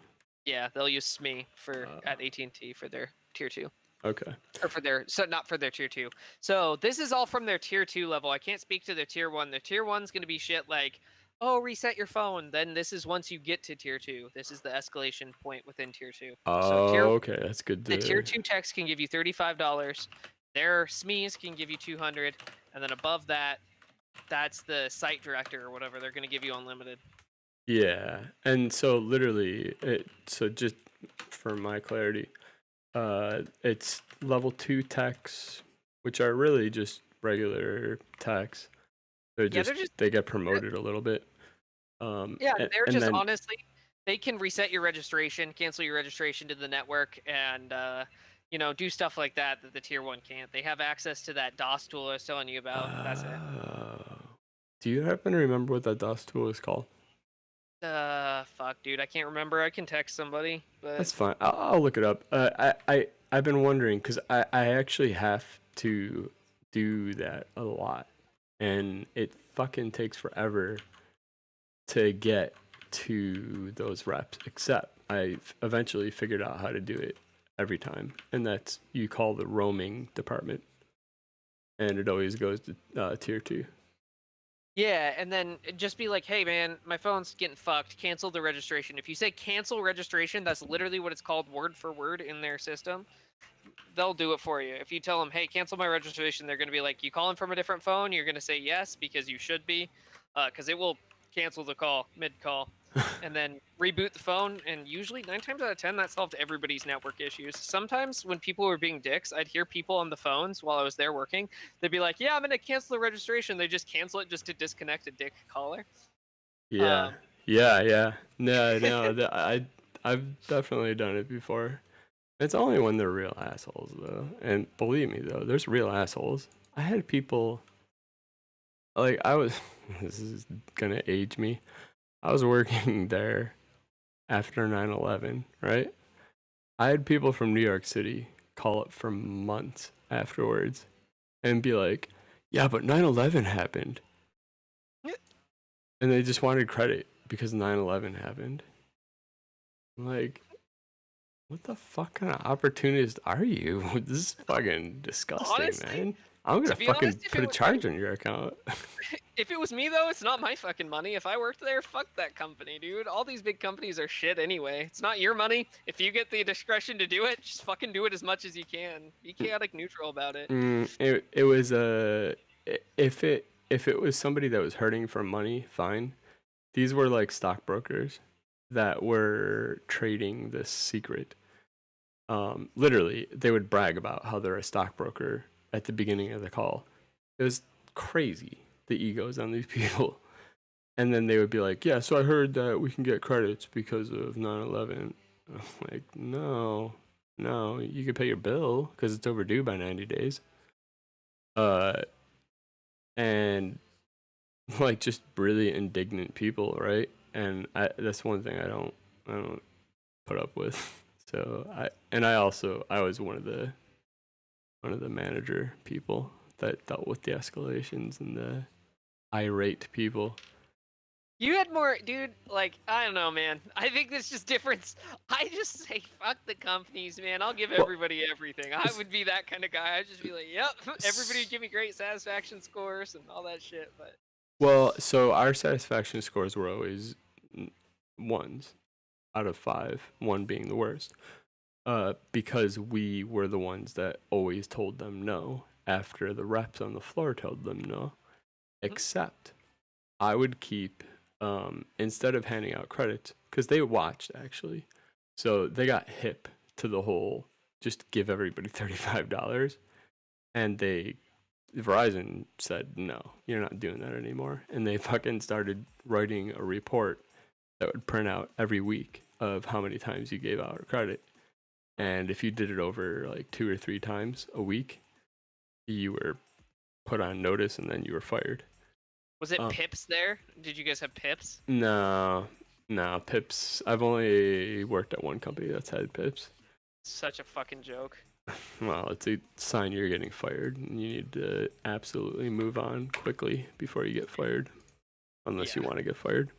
Yeah, they'll use SME for at AT&T for their tier 2. Okay. Or for their not for their tier 2. So this is all from their tier 2 level. I can't speak to their tier 1. Their tier 1's gonna be shit like, oh, reset your phone. Then this is once you get to tier 2. This is the escalation point within tier 2. Oh, okay, that's good. The tier 2 techs can give you $35. Their SMEs can give you $200, and then above that, that's the site director or whatever. They're going to give you unlimited. Yeah, and so literally, so just for my clarity, it's level 2 techs, which are really just regular techs. They're just they get promoted a little bit. They're just honestly, they can reset your registration, cancel your registration to the network, and do stuff like that the tier 1 can't. They have access to that DOS tool I was telling you about. That's it. Do you happen to remember what that DOS tool is called? Fuck, dude, I can't remember. I can text somebody, but that's fine. I'll look it up. I've been wondering because I actually have to do that a lot, and it fucking takes forever to get to those reps. Except I've eventually figured out how to do it every time, and that's you call the roaming department, and it always goes to tier 2. Yeah, and then just be like, hey man, my phone's getting fucked. Cancel the registration. If you say cancel registration, that's literally what it's called word for word in their system. They'll do it for you. If you tell them, hey, cancel my registration, they're going to be like, you calling from a different phone? You're going to say yes, because you should be, because it will cancel the call mid-call. And then reboot the phone, and usually 9 times out of 10 that solved everybody's network issues. Sometimes when people were being dicks, I'd hear people on the phones while I was there working. They'd be like, yeah, I'm gonna cancel the registration. They just cancel it just to disconnect a dick caller. Yeah. No, I've definitely done it before. It's only when they're real assholes though, and believe me though, there's real assholes. I had people like this is gonna age me. I was working there after 9/11, right? I had people from New York City call up for months afterwards and be like, yeah, but 9/11 happened. And they just wanted credit because 9/11 happened. I'm like, what the fuck kind of opportunist are you? This is fucking disgusting, honestly, man. I'm gonna fucking put a charge on your account. If it was me though, it's not my fucking money. If I worked there, fuck that company, dude. All these big companies are shit anyway. It's not your money. If you get the discretion to do it, just fucking do it as much as you can. Be chaotic neutral about it. It was if it was somebody that was hurting for money, fine. These were like stockbrokers that were trading this secret. Literally, they would brag about how they're a stockbroker at the beginning of the call. It was crazy, the egos on these people. And then they would be like, yeah, so I heard that we can get credits because of 9/11. I'm like, no, you can pay your bill because it's overdue by 90 days. And like just really indignant people, right? And that's one thing I don't put up with. So I was one of the manager people that dealt with the escalations and the irate people. You had more, dude. Like, I don't know, man. I think there's just difference. I just say fuck the companies, man. I'll give Well, everybody everything. I would be that kind of guy. I'd just be like, yep, everybody would give me great satisfaction scores and all that shit. But well, so our satisfaction scores were always ones out of 5, one being the worst. Because we were the ones that always told them no after the reps on the floor told them no. Except I would keep, instead of handing out credits, because they watched actually. So they got hip to the whole just give everybody $35. And Verizon said, no, you're not doing that anymore. And they fucking started writing a report that would print out every week of how many times you gave out credit. And if you did it over like 2 or 3 times a week, you were put on notice and then you were fired. was it pips there? Did you guys have pips? No, pips. I've only worked at one company that's had pips. Such a fucking joke. Well, it's a sign you're getting fired, and you need to absolutely move on quickly before you get fired, unless you want to get fired.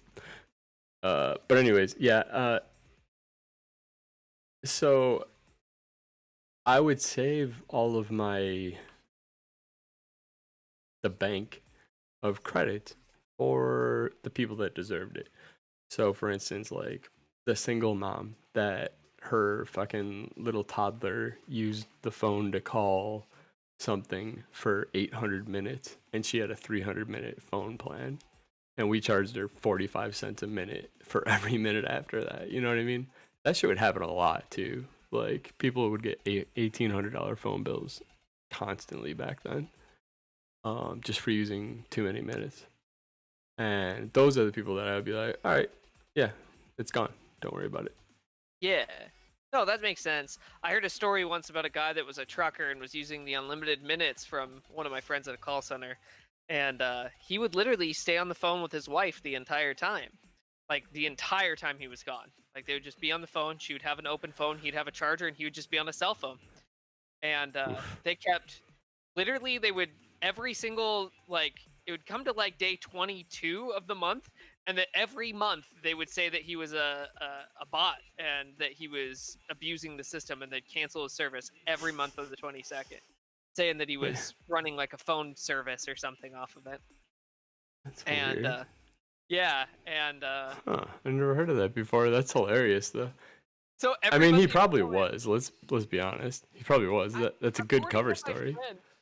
But anyways, yeah. So I would save all of the bank of credit for the people that deserved it. So, for instance, like the single mom that her fucking little toddler used the phone to call something for 800 minutes, and she had a 300-minute phone plan, and we charged her 45 cents a minute for every minute after that. You know what I mean? That shit would happen a lot too. Like, people would get $1,800 phone bills constantly back then, just for using too many minutes. And those are the people that I would be like, all right, yeah, it's gone. Don't worry about it. Yeah. No, that makes sense. I heard a story once about a guy that was a trucker and was using the unlimited minutes from one of my friends at a call center. And he would literally stay on the phone with his wife the entire time. Like, the entire time he was gone. Like, they would just be on the phone. She would have an open phone. He'd have a charger, and he would just be on a cell phone. And they kept... Literally, they would... Every single, like... It would come to, like, day 22 of the month, and that every month they would say that he was a bot and that he was abusing the system, and they'd cancel his service every month of the 22nd, saying that he was running like a phone service or something off of it. That's and weird. yeah, and I never heard of that before. That's hilarious, though. So I mean, he probably was. Let's be honest. He probably was. That's a good cover story.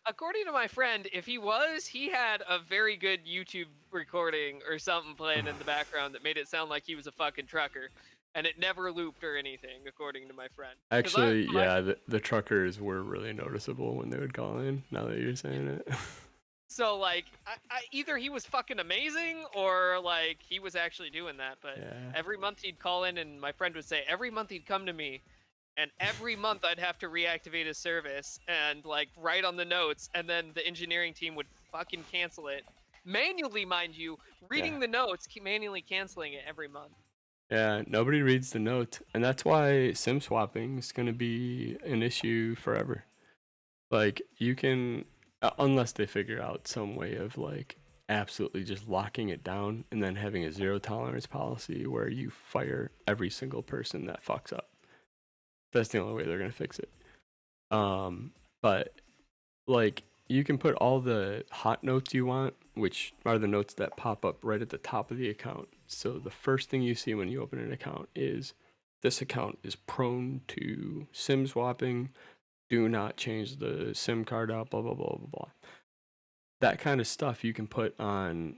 According to my friend, if he was, he had a very good YouTube recording or something playing in the background that made it sound like he was a fucking trucker, and it never looped or anything, according to my friend. Actually, the truckers were really noticeable when they would call in, now that you're saying it. So, like, either he was fucking amazing or, like, he was actually doing that. But every month he'd call in, and my friend would say, every month he'd come to me, and every month I'd have to reactivate his service and, like, write on the notes, and then the engineering team would fucking cancel it. Manually, mind you, reading the notes, manually canceling it every month. Yeah, nobody reads the notes, and that's why SIM swapping is going to be an issue forever. Like, you can... unless they figure out some way of, like, absolutely just locking it down and then having a zero tolerance policy where you fire every single person that fucks up. That's the only way they're going to fix it. But, like, you can put all the hot notes you want, which are the notes that pop up right at the top of the account. So the first thing you see when you open an account is, this account is prone to SIM swapping. Do not change the SIM card out, blah, blah, blah, blah, blah. That kind of stuff you can put on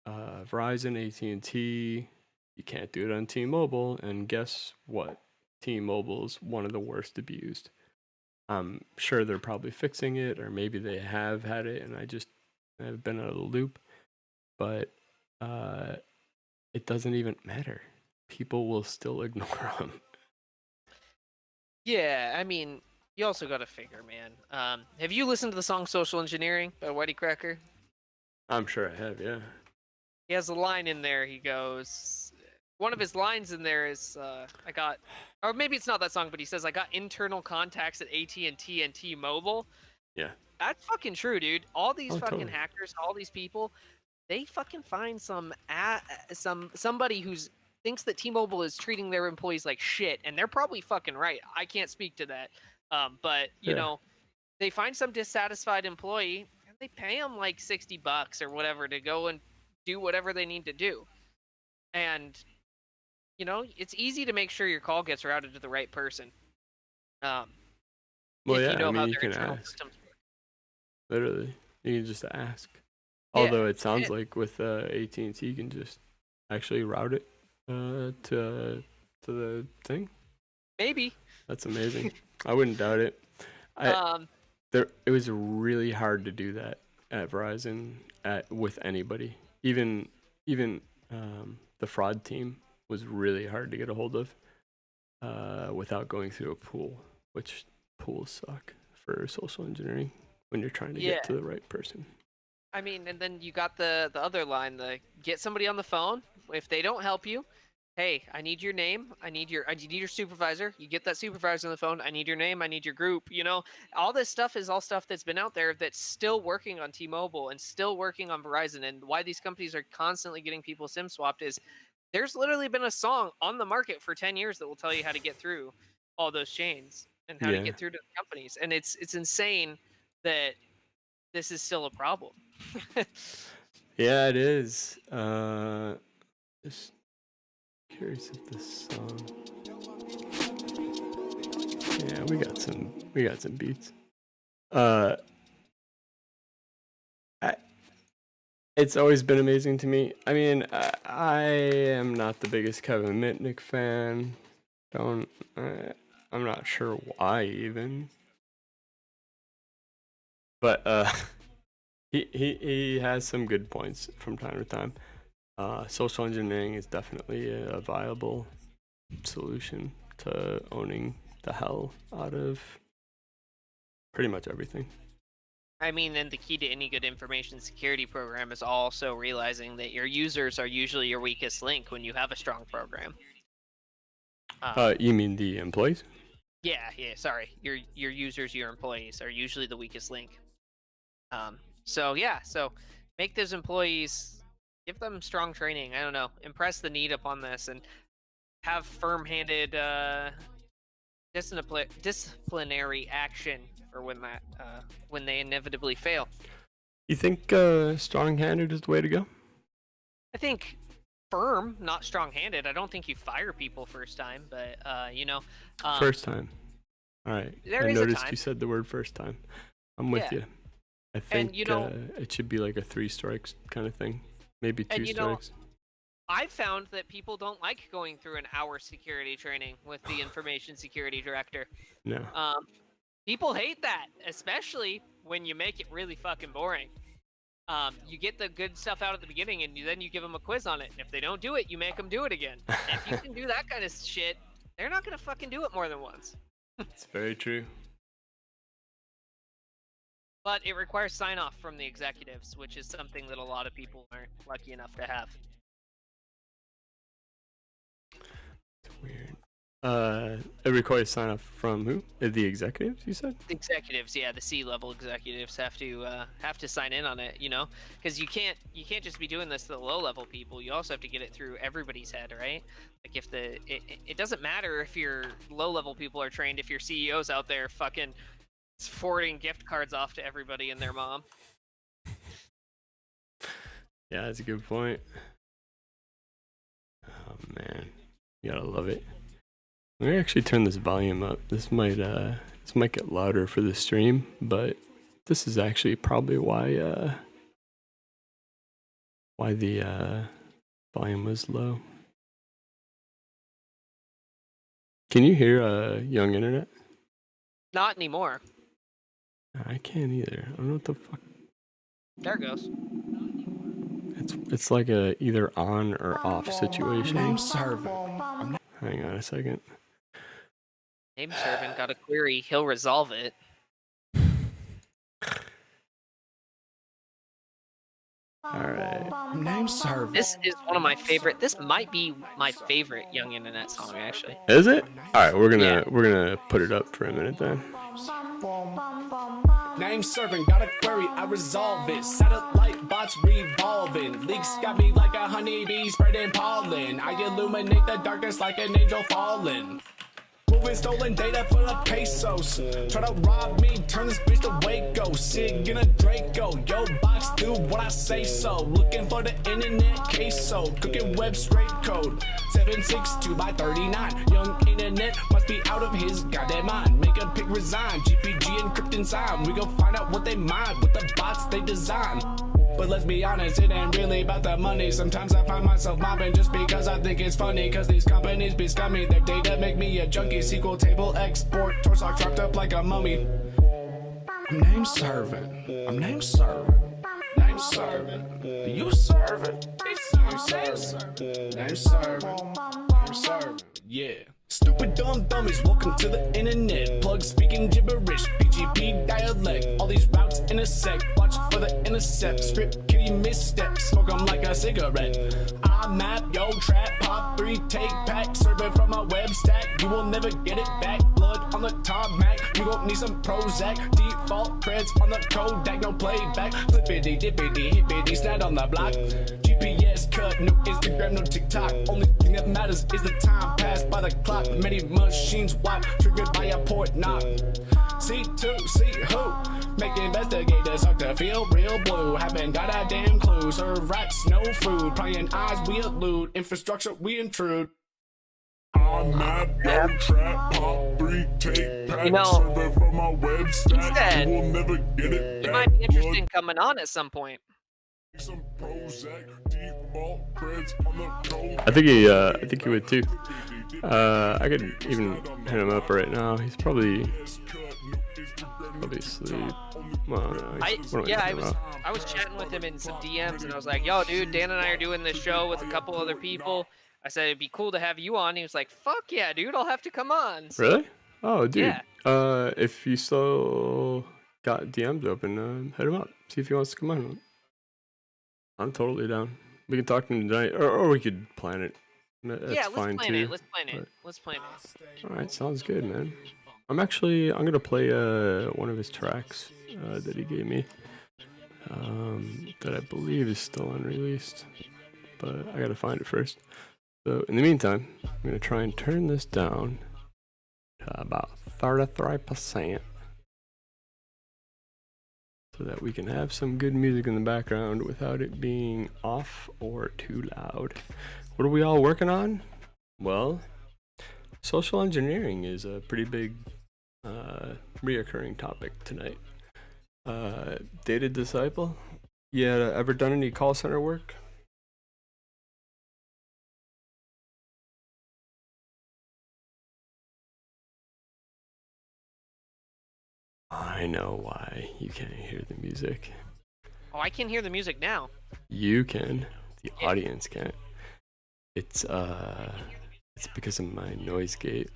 Verizon, AT&T. You can't do it on T-Mobile. And guess what? T-Mobile's one of the worst abused. I'm sure they're probably fixing it, or maybe they have had it, and I just have been out of the loop. But it doesn't even matter. People will still ignore them. Yeah, I mean... You also got to figure, man. Have you listened to the song Social Engineering by Whitey Cracker? I'm sure I have, yeah. He has a line in there. He goes... One of his lines in there is, I got... Or maybe it's not that song, but he says, I got internal contacts at AT&T and T-Mobile. Yeah. That's fucking true, dude. All these fucking hackers, all these people, they fucking find somebody who's thinks that T-Mobile is treating their employees like shit, and they're probably fucking right. I can't speak to that, but Yeah. they find some dissatisfied employee and they pay them like $60 or whatever to go and do whatever they need to do, and it's easy to make sure your call gets routed to the right person. Um, Well, if you yeah. I know how mean, you their can internal ask. systems work. Literally, you can just ask. Yeah, Although it sounds and like with AT&T, you can just actually route it to the thing. maybe. That's amazing. I wouldn't doubt it. It was really hard to do that at Verizon with anybody. Even the fraud team was really hard to get a hold of without going through a pool, which pools suck for social engineering when you're trying to get to the right person. I mean, and then you got the other line, the get somebody on the phone. If they don't help you, hey, I need your name. I need your supervisor. You get that supervisor on the phone. I need your name. I need your group. All this stuff is all stuff that's been out there that's still working on T-Mobile and still working on Verizon. And why these companies are constantly getting people SIM swapped is there's literally been a song on the market for 10 years that will tell you how to get through all those chains and how to Yeah. get through to the companies. And it's insane that this is still a problem. Yeah, it is. Just curious if this song. Yeah, we got some beats. It's always been amazing to me. I mean, I am not the biggest Kevin Mitnick fan. I'm not sure why even. But he has some good points from time to time. Social engineering is definitely a viable solution to owning the hell out of pretty much everything. I mean, and the key to any good information security program is also realizing that your users are usually your weakest link when you have a strong program. You mean the employees? Yeah, sorry. Your users, your employees are usually the weakest link. So make those employees, give them strong training. I don't know, impress the need upon this, and have firm-handed disciplinary action for when they inevitably fail. You think strong-handed is the way to go? I think firm, not strong-handed. I don't think you fire people first time, but first time. All right. I noticed you said the word first time. I'm with you. I think it should be like a 3 strikes kind of thing, maybe 2 strikes. I've found that people don't like going through an hour security training with the information security director. No. People hate that, especially when you make it really fucking boring. You get the good stuff out at the beginning, and then you give them a quiz on it. And if they don't do it, you make them do it again. And if you can do that kind of shit, they're not gonna fucking do it more than once. It's very true. But it requires sign-off from the executives, which is something that a lot of people aren't lucky enough to have. It's weird. It requires sign-off from who? The executives, you said? The executives, yeah, the C-level executives have to sign in on it, because you can't just be doing this to the low-level people. You also have to get it through everybody's head, right? Like if it doesn't matter if your low-level people are trained, if your CEO's out there fucking forwarding gift cards off to everybody and their mom. Yeah, that's a good point. Oh man, you gotta love it. Let me actually turn this volume up. This might get louder for the stream, but this is actually probably why the volume was low. Can you hear Young Internet? Not anymore. I can't either. I don't know what the fuck. There it goes. It's like a either on or off situation. Name server. Hang on a second. Name servant got a query. He'll resolve it. Alright. Name server. This is one of my favorite. This might be my favorite Young Internet song, actually. Is it? Alright, we're gonna put it up for a minute then. Name name's Servant, got a query, I resolve it. Satellite bots revolving. Leaks got me like a honeybee spreading pollen. I illuminate the darkness like an angel fallen. Moving stolen data for the pesos. Try to rob me, turn this bitch to Waco. Sig in a Draco. Yo, box, do what I say so. Looking for the internet queso. Cooking web straight code. 762 by 39. Young internet must be out of his goddamn mind. Make a pick resign. GPG encrypting sign. We go find out what they mind with the bots they design. But let's be honest, it ain't really about the money. Sometimes I find myself mobbing just because I think it's funny. Cause these companies be scummy. Their data make me a junkie. SQL table export. Torsock chopped up like a mummy. I'm named Servant. I'm named Servant. Named Servant. You Servant. I'm Servant. Named Servant. I'm Servant. Yeah. Stupid dumb dummies, welcome to the internet. Plug speaking gibberish, PGP dialect. All these routes intersect, watch for the intercept. Strip kitty missteps, smoke them like a cigarette. I map, yo, trap, pop 3, take pack. Serving from a web stack, you will never get it back. Blood on the tarmac, you gon' need some Prozac. Default creds on the Kodak, no playback. Flippity, dippity, hippity, snap on the block. GPS cut, no Instagram, no TikTok. Only thing that matters is the time passed by the clock. Many machines wipe, triggered by a port knock. C2, see who? Make investigators start to feel real blue. Haven't got a damn clue. Serve rats, no food. Prying eyes, we elude. Infrastructure, we intrude. On that yo trap, pop 3, take pack. Server from my web stack. You will never get it back. You might be interested in coming on at some point. Some Prozac, default creds on the code. I think he would too. I could even hit him up right now. He's probably asleep. Well, no, I was chatting with him in some DMs, and I was like, "Yo, dude, Dan and I are doing this show with a couple other people." I said it'd be cool to have you on. He was like, "Fuck yeah, dude, I'll have to come on." So, really? Oh, dude. Yeah. If you still got DMs open, hit him up. See if he wants to come on. I'm totally down. We can talk to him tonight, or we could plan it. That's yeah, fine let's plan too. it. Let's plan it. All right, sounds good, man. I'm gonna play one of his tracks that he gave me, that I believe is still unreleased, but I gotta find it first. So in the meantime, I'm gonna try and turn this down to about 33%, so that we can have some good music in the background without it being off or too loud. What are we all working on? Well, social engineering is a pretty big reoccurring topic tonight. Data Disciple, yeah, ever done any call center work? I know why you can't hear the music. Oh, I can hear the music now. You can. The audience can't. It's because of my noise gate.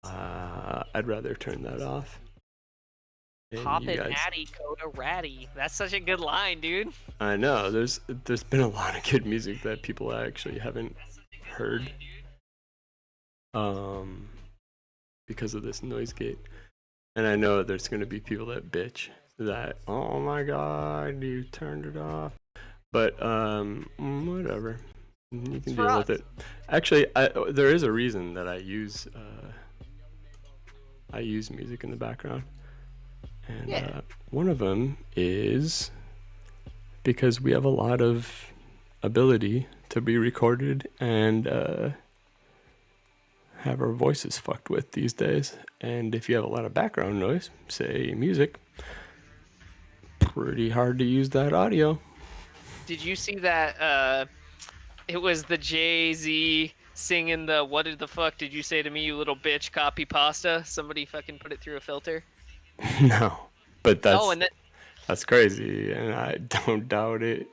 I'd rather turn that off. Poppin' Hattie, Coda Ratty. That's such a good line, dude. I know. There's been a lot of good music that people actually haven't heard. Because of this noise gate. And I know there's gonna be people that bitch that, oh my god, you turned it off. But whatever. You can deal with it. Actually, there is a reason that I use music in the background. And one of them is because we have a lot of ability to be recorded and have our voices fucked with these days. And if you have a lot of background noise, say music, pretty hard to use that audio. Did you see that it was the Jay-Z singing the "What the fuck did you say to me, you little bitch" copy pasta? Somebody fucking put it through a filter. No, but that's crazy, and I don't doubt it.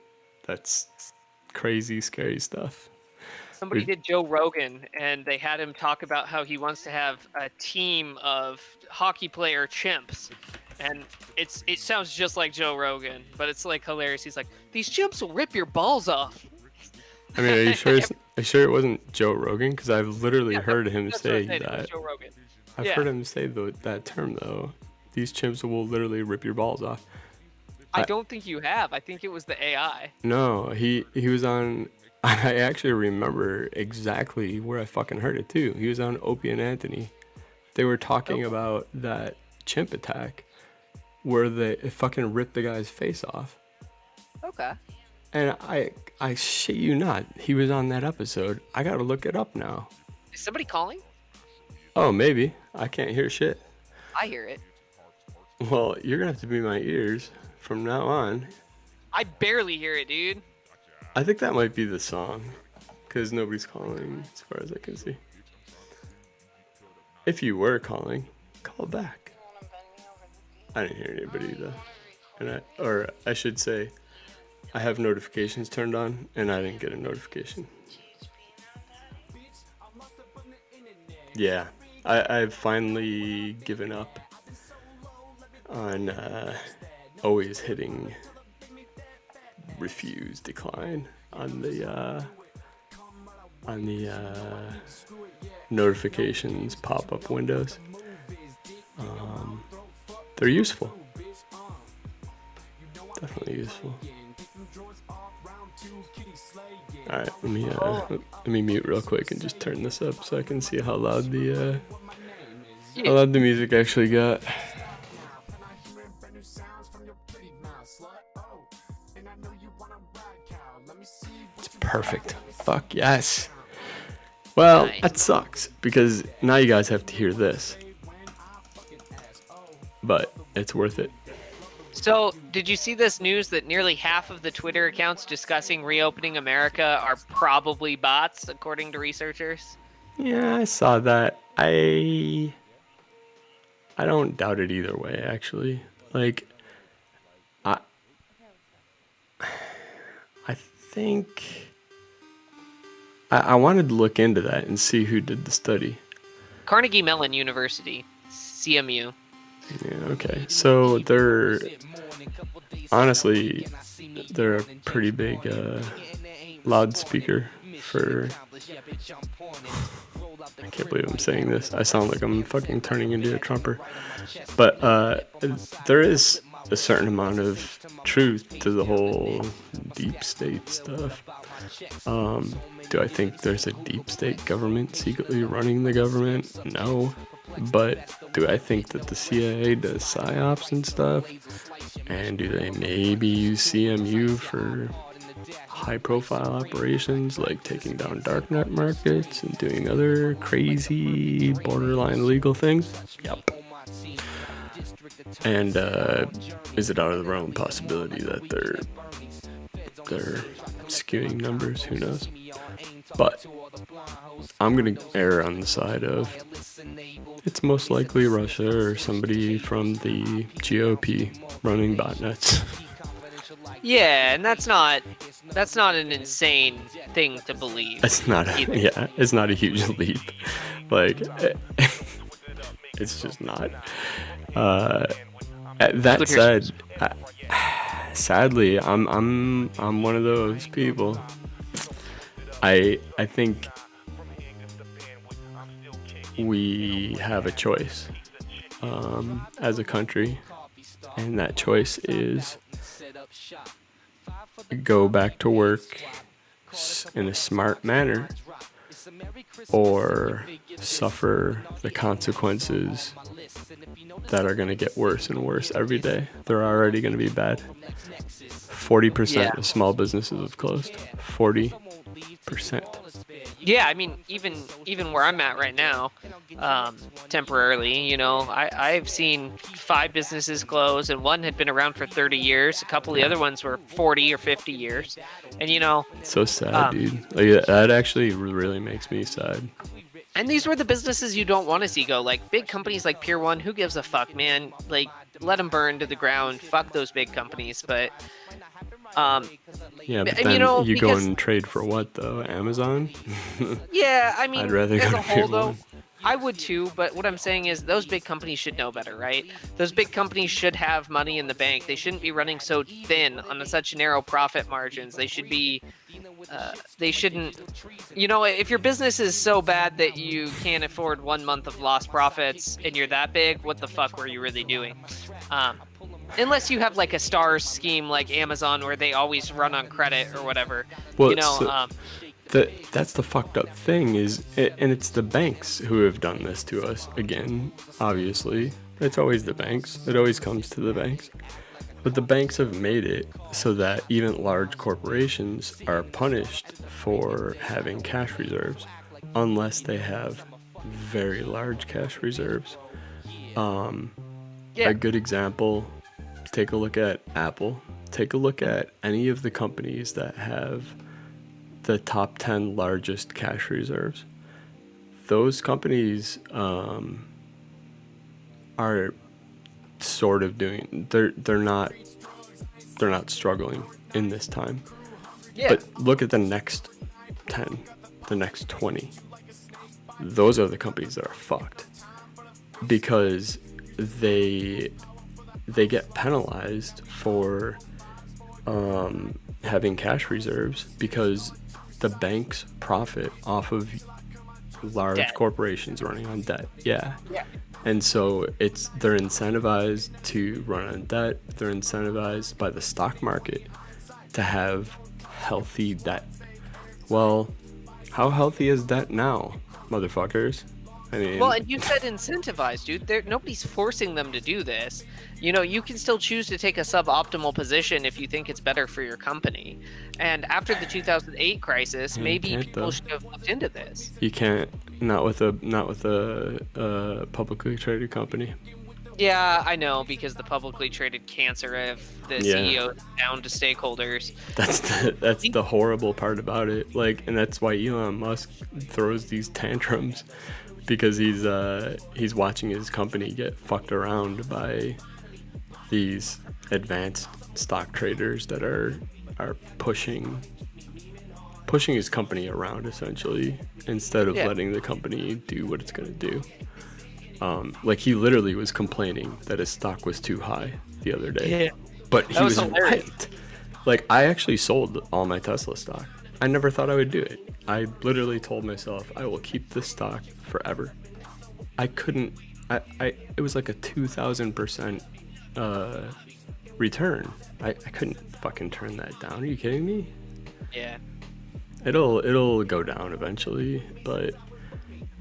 That's crazy, scary stuff. Somebody did Joe Rogan, and they had him talk about how he wants to have a team of hockey player chimps, and it sounds just like Joe Rogan, but it's like hilarious. He's like, "These chimps will rip your balls off." I mean, are you sure it wasn't Joe Rogan? Because I've literally heard him say that. Joe Rogan. I've heard him say that term though. These chimps will literally rip your balls off. I don't think you have. I think it was the AI. No, he was on. I actually remember exactly where I fucking heard it too. He was on Opie and Anthony. They were talking about that chimp attack where it fucking ripped the guy's face off. Okay. And I shit you not, he was on that episode. I gotta look it up now. Is somebody calling? Oh, maybe. I can't hear shit. I hear it. Well, you're gonna have to be my ears from now on. I barely hear it, dude. I think that might be the song, because nobody's calling as far as I can see. If you were calling, call back. I didn't hear anybody though. And I should say, I have notifications turned on, and I didn't get a notification. Yeah, I've finally given up on always hitting refuse decline on the notifications pop-up windows. They're useful. Definitely useful. Alright, let me mute real quick and just turn this up so I can see how loud the music actually got. It's perfect. Fuck yes. Well, Nice. that sucks because now you guys have to hear this. But it's worth it. So, did you see this news that nearly half of the Twitter accounts discussing reopening America are probably bots, according to researchers? Yeah, I saw that. I don't doubt it either way, actually. Like, I think I wanted to look into that and see who did the study. Carnegie Mellon University, CMU. Yeah, okay. So they're honestly a pretty big loudspeaker for. I can't believe I'm saying this. I sound like I'm fucking turning into a Trumper. But there is a certain amount of truth to the whole deep state stuff. Do I think there's a deep state government secretly running the government? No. But do I think that the CIA does psyops and stuff? And do they maybe use CMU for high-profile operations like taking down darknet markets and doing other crazy borderline illegal things? Yep. And is it out of the realm possibility that they're skewing numbers? Who knows? But I'm gonna err on the side of it's most likely Russia or somebody from the GOP running botnets. Yeah, and that's not an insane thing to believe. It's not a huge leap. Like it's just not. That said, sadly, I'm one of those people. I think we have a choice as a country, and that choice is go back to work in a smart manner or suffer the consequences that are going to get worse and worse every day. They're already going to be bad. 40% of small businesses have closed. 40%. Yeah, I mean, even where I'm at right now, temporarily, you know, I've seen 5 businesses close, and one had been around for 30 years. A couple of the other ones were 40 or 50 years, and you know. So sad, dude. Like, that actually really makes me sad. And these were the businesses you don't want to see go. Like big companies like Pier 1, who gives a fuck, man? Like, let them burn to the ground. Fuck those big companies, but. Yeah, but then you know, go and trade for what though? Amazon? Yeah, I mean, I'd rather as go a to whole Pier though, 1. I would too, but what I'm saying is those big companies should know better, right? Those big companies should have money in the bank. They shouldn't be running so thin on such narrow profit margins. They should be, they shouldn't, if your business is so bad that you can't afford 1 month of lost profits and you're that big, what the fuck were you really doing? Unless you have like a stars scheme like Amazon where they always run on credit or whatever, Well, that's the fucked up thing and it's the banks who have done this to us again. Obviously, it's always the banks. It always comes to the banks. But the banks have made it so that even large corporations are punished for having cash reserves unless they have very large cash reserves. A good example, take a look at Apple. Take a look at any of the companies that have the top 10 largest cash reserves. Those companies are sort of doing, they're not struggling in this time. Yeah. But look at the next 10, the next 20. Those are the companies that are fucked because they get penalized for having cash reserves because the banks profit off of large debt. Corporations running on debt. Yeah. Yeah. And so they're incentivized to run on debt. They're incentivized by the stock market to have healthy debt. Well, how healthy is debt now, motherfuckers? I mean, well, and you said incentivized, dude. Nobody's forcing them to do this. You can still choose to take a suboptimal position if you think it's better for your company. And after the 2008 crisis, maybe people should have looked into this. You can't, not with a publicly traded company. Yeah, I know, because the publicly traded cancer of the CEO is down to stakeholders. That's the horrible part about it. Like, and that's why Elon Musk throws these tantrums, because he's watching his company get fucked around by these advanced stock traders that are pushing his company around essentially instead of letting the company do what it's gonna do. Like he literally was complaining that his stock was too high the other day. Yeah. But he was hilarious. right. Like I actually sold all my Tesla stock. I never thought I would do it. I literally told myself I will keep this stock forever. I couldn't. It was like a 2,000% return. I couldn't fucking turn that down. Are you kidding me? Yeah. It'll go down eventually, but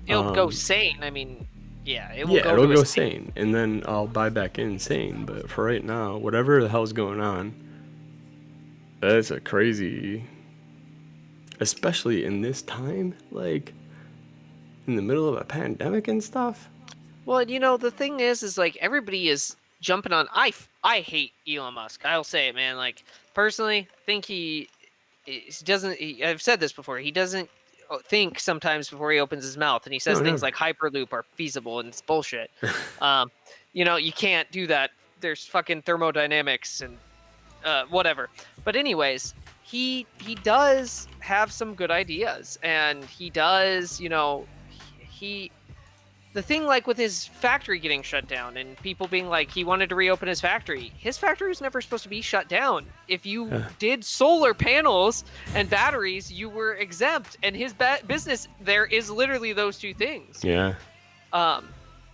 it'll go sane. I mean, yeah, it'll go sane, and then I'll buy back in sane. But for right now, whatever the hell's going on, that's a crazy. Especially in this time, like in the middle of a pandemic and stuff. Well, the thing is like everybody is jumping on. I hate Elon Musk. I'll say it, man. Like personally, think he doesn't. I've said this before. He doesn't think sometimes before he opens his mouth, and he says things like Hyperloop are feasible, and it's bullshit. You can't do that. There's fucking thermodynamics and whatever. But anyways. He does have some good ideas, and he does, the thing like with his factory getting shut down and people being like he wanted to reopen his factory was never supposed to be shut down. If you did solar panels and batteries, you were exempt, and his business there is literally those two things. Yeah. And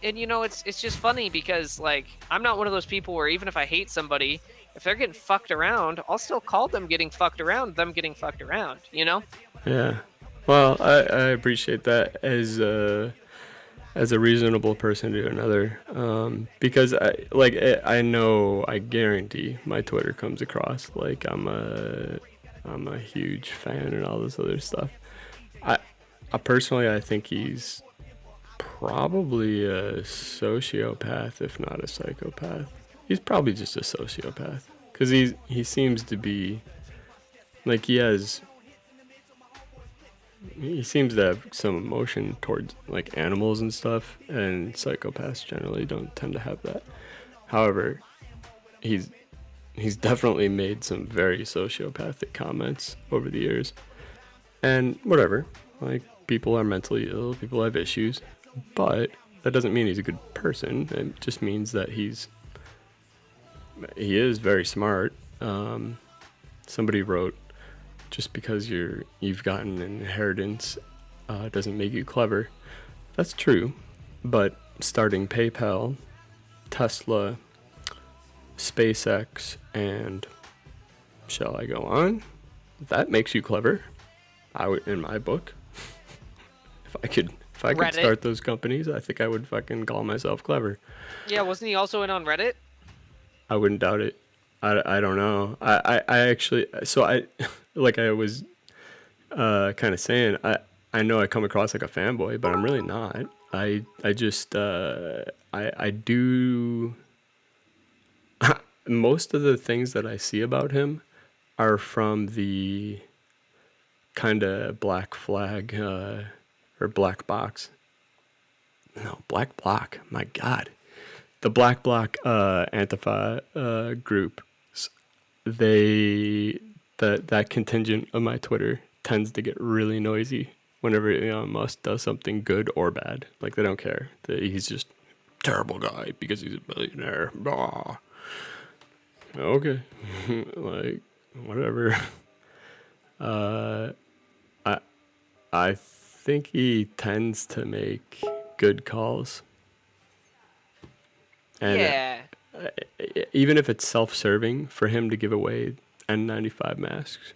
it's just funny because like I'm not one of those people where even if I hate somebody, if they're getting fucked around, I'll still call them getting fucked around, Yeah. Well, I appreciate that as a reasonable person to another, because I know, I guarantee my Twitter comes across like I'm a huge fan and all this other stuff. I personally, I think he's probably a sociopath, if not a psychopath. He's probably just a sociopath, because he seems to be like he seems to have some emotion towards like animals and stuff, and psychopaths generally don't tend to have that. However, he's definitely made some very sociopathic comments over the years, and whatever, like people are mentally ill, people have issues, but that doesn't mean he's a good person. It just means that he is very smart. Somebody wrote, just because you've gotten an inheritance doesn't make you clever. That's true, but starting PayPal, Tesla, SpaceX, and shall I go on? That makes you clever. I would, in my book. if I could start those companies, I think I would fucking call myself clever. Yeah, wasn't he also in on Reddit? I wouldn't doubt it. I don't know. I actually, so I, like I was kind of saying, I know I come across like a fanboy, but I'm really not. I just, I do, most of the things that I see about him are from the kind of black flag, or black box. No, black bloc. My God. The black bloc Antifa group. That contingent of my Twitter tends to get really noisy whenever Elon Musk does something good or bad. Like, they don't care. He's just a terrible guy because he's a billionaire. Blah. Okay. Like, whatever. I think he tends to make good calls. And yeah. Even if it's self-serving for him to give away N95 masks,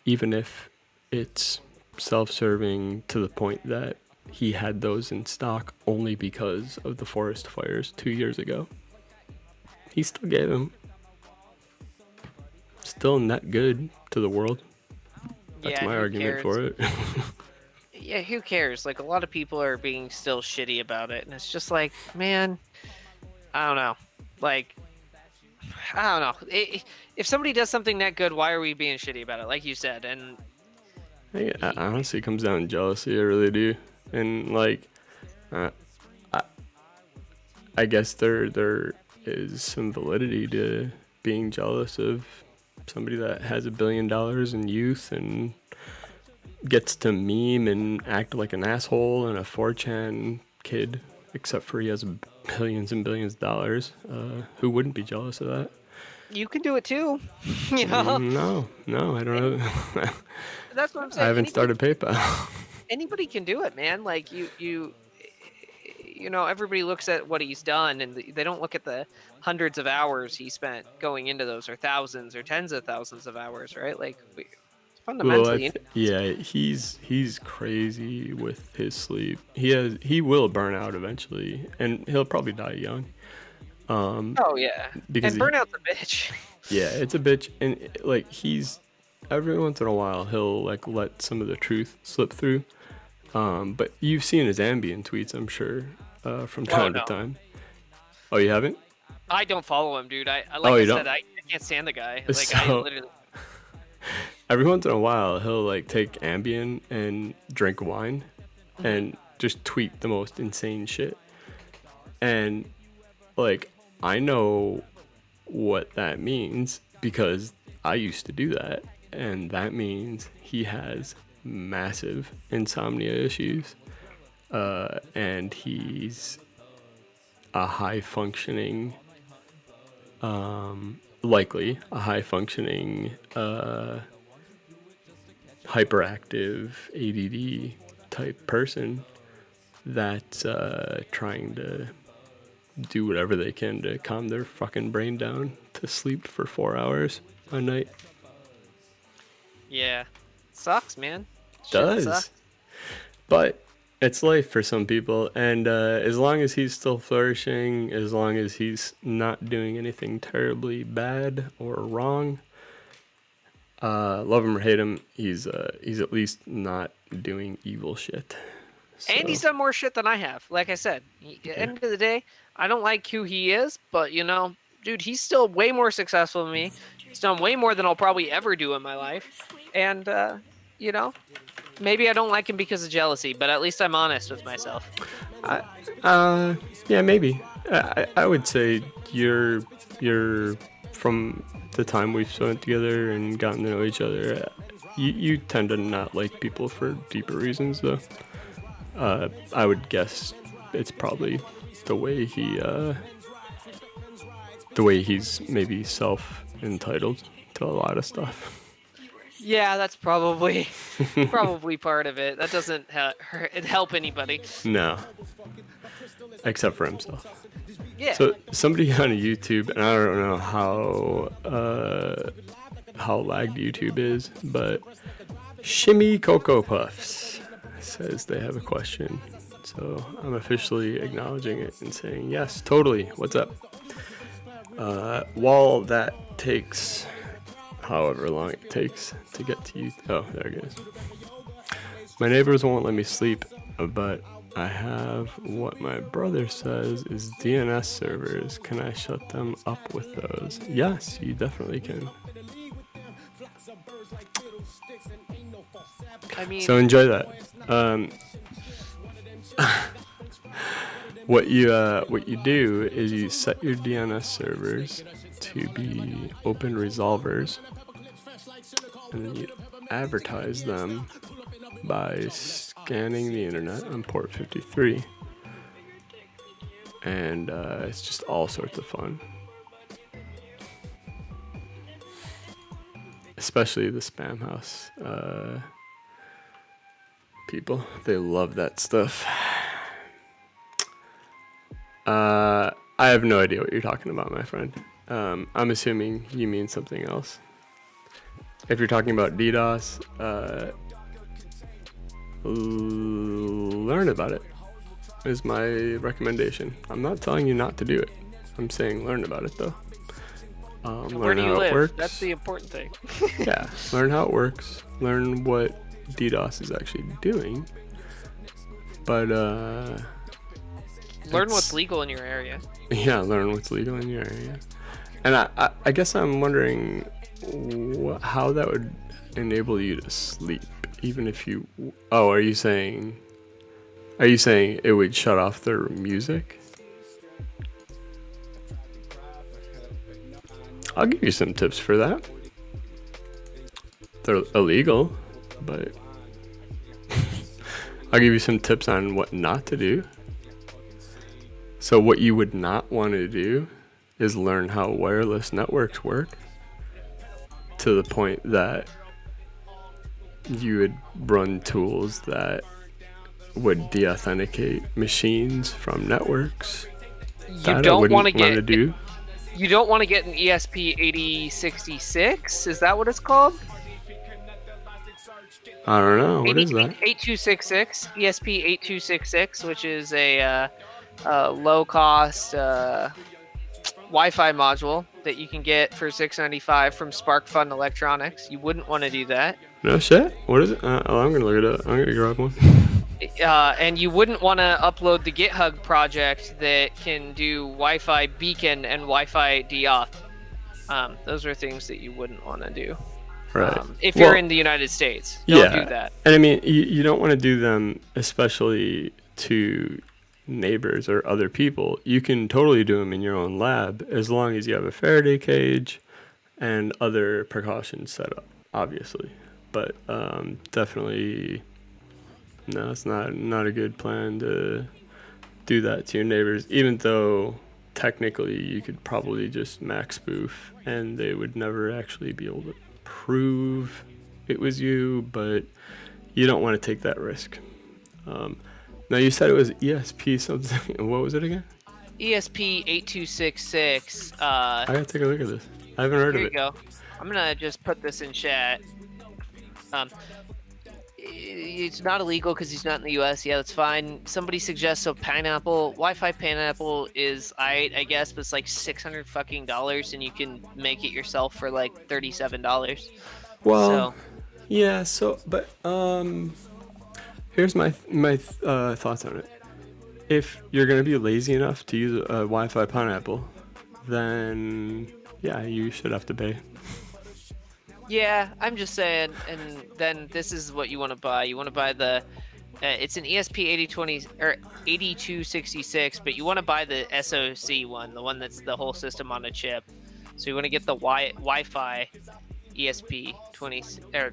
even if it's self-serving to the point that he had those in stock only because of the forest fires 2 years ago, he still gave them. Still net good to the world. That's my argument for it. Yeah, who cares? Like, a lot of people are being still shitty about it, and it's just like, man, I don't know. Like, I don't know. If somebody does something that good, why are we being shitty about it? Like you said, and it honestly comes down to jealousy. I really do, and like, I guess there is some validity to being jealous of somebody that has $1 billion in youth and gets to meme and act like an asshole and a 4chan kid, except for he has billions and billions of dollars. Who wouldn't be jealous of that? You can do it too. You know? No, I don't know. That's what I'm saying. I haven't started PayPal. Anybody can do it, man. Like, you know, everybody looks at what he's done, and they don't look at the hundreds of hours he spent going into those, or thousands or tens of thousands of hours, right? Like, fundamentally. Yeah, he's crazy with his sleep. He will burn out eventually, and he'll probably die young. Oh yeah, because and burnout's a bitch. Yeah, it's a bitch, and like he's every once in a while he'll like let some of the truth slip through. But you've seen his ambient tweets, I'm sure, from time to time. Oh, you haven't? I don't follow him, dude. I can't stand the guy. Like, so, I literally. Every once in a while, he'll like take Ambien and drink wine, and just tweet the most insane shit. And like, I know what that means because I used to do that, and that means he has massive insomnia issues, and he's a high functioning, likely a high functioning, hyperactive ADD type person that's trying to do whatever they can to calm their fucking brain down to sleep for 4 hours a night. Yeah, sucks, man. Does. Sucks. But it's life for some people, and as long as he's still flourishing, as long as he's not doing anything terribly bad or wrong, love him or hate him, he's at least not doing evil shit. So. And he's done more shit than I have. Like I said, at the end of the day, I don't like who he is, but, you know, dude, he's still way more successful than me. He's done way more than I'll probably ever do in my life. And, you know, maybe I don't like him because of jealousy, but at least I'm honest with myself. Yeah, maybe. I would say you're from the time we've spent together and gotten to know each other, you tend to not like people for deeper reasons, though. I would guess it's probably the way he's maybe self-entitled to a lot of stuff. Yeah, that's probably part of it. That doesn't help anybody. No, except for himself. Yeah. So somebody on YouTube, and I don't know how lagged YouTube is, but Shimmy Cocoa Puffs says they have a question. So I'm officially acknowledging it and saying yes, totally. What's up? While that takes however long it takes to get to you. Oh, there it is. My neighbors won't let me sleep, but I have what my brother says is DNS servers. Can I shut them up with those? Yes, you definitely can. I mean, so enjoy that. What you do is you set your DNS servers to be open resolvers, and then you advertise them by scanning the internet on port 53, and it's just all sorts of fun, especially the spam house people. They love that stuff. I have no idea what you're talking about, my friend. I'm assuming you mean something else. If you're talking about DDoS, learn about it is my recommendation. I'm not telling you not to do it. I'm saying learn about it, though. Where do learn you how live? it works. That's the important thing. Yeah, learn how it works. Learn what DDoS is actually doing. But learn what's legal in your area. Yeah, learn what's legal in your area. And I guess I'm wondering how that would enable you to sleep, even if you. Oh, are you saying it would shut off their music? I'll give you some tips for that. They're illegal, but I'll give you some tips on what not to do. So what you would not want to do is learn how wireless networks work to the point that you would run tools that would de-authenticate machines from networks. You don't want to get You don't want to get an ESP8066? Is that what it's called? I don't know. What is that? 8266, ESP8266, which is a low-cost Wi-Fi module that you can get for $695 from SparkFun Electronics. You wouldn't want to do that. No shit. What is it? I'm gonna look it up. I'm gonna grab one. And you wouldn't want to upload the GitHub project that can do Wi-Fi beacon and Wi-Fi deauth. Those are things that you wouldn't want to do. Right. If you're in the United States, don't do that. And I mean, you don't want to do them, especially to neighbors or other people. You can totally do them in your own lab as long as you have a Faraday cage and other precautions set up, obviously. But definitely, no, it's not a good plan to do that to your neighbors, even though technically you could probably just max spoof and they would never actually be able to prove it was you, but you don't want to take that risk. Now you said it was ESP something. What was it again? ESP8266. I gotta take a look at this. I haven't heard of it. Here you go. I'm gonna just put this in chat. It's not illegal because he's not in the U.S. Yeah, that's fine. Somebody suggests Wi-Fi Pineapple is I guess, but it's like $600 and you can make it yourself for like $37. Well, yeah. So, but here's my thoughts on it. If you're gonna be lazy enough to use a Wi-Fi Pineapple, then yeah, you should have to pay. Yeah, I'm just saying, and then this is what you want to buy. You want to buy the, it's an ESP8020 or 8266, but you want to buy the SoC one, the one that's the whole system on a chip. So you want to get the Wi-Fi ESP20 or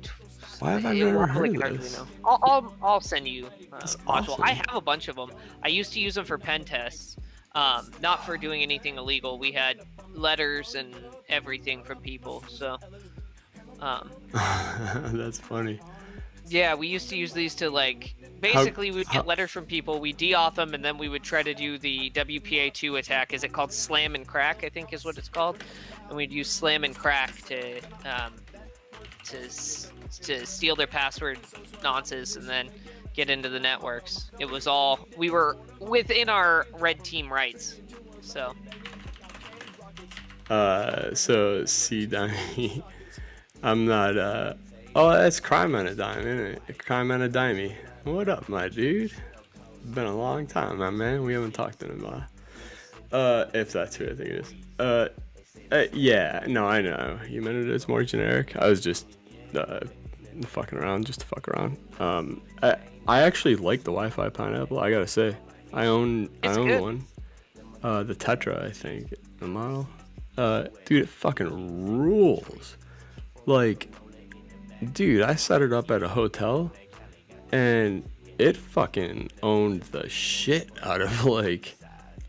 Why have I It never will look heard like of an this? Arduino. I'll send you That's module. awesome. I have a bunch of them. I used to use them for pen tests, not for doing anything illegal. We had letters and everything from people, so That's funny. yeah, we used to use these to basically we'd get letters from people, we de-auth them, and then we would try to do the WPA2 attack. Is it called slam and crack? I think is what it's called, and we'd use slam and crack to steal their password nonces and then get into the networks. It was all, we were within our red team rights. So C Dimey. I'm not oh, that's Crime on a Dime, isn't it? Crime on a Dimey. What up, my dude? Been a long time, my man. We haven't talked in a while. If that's who I think it is. Yeah, no, I know. You meant it as more generic. I was just fucking around just to fuck around. I actually like the Wi-Fi Pineapple. I gotta say, I own good. one. The Tetra, I think, the model. Dude, it fucking rules. Like, dude, I set it up at a hotel, and it fucking owned the shit out of like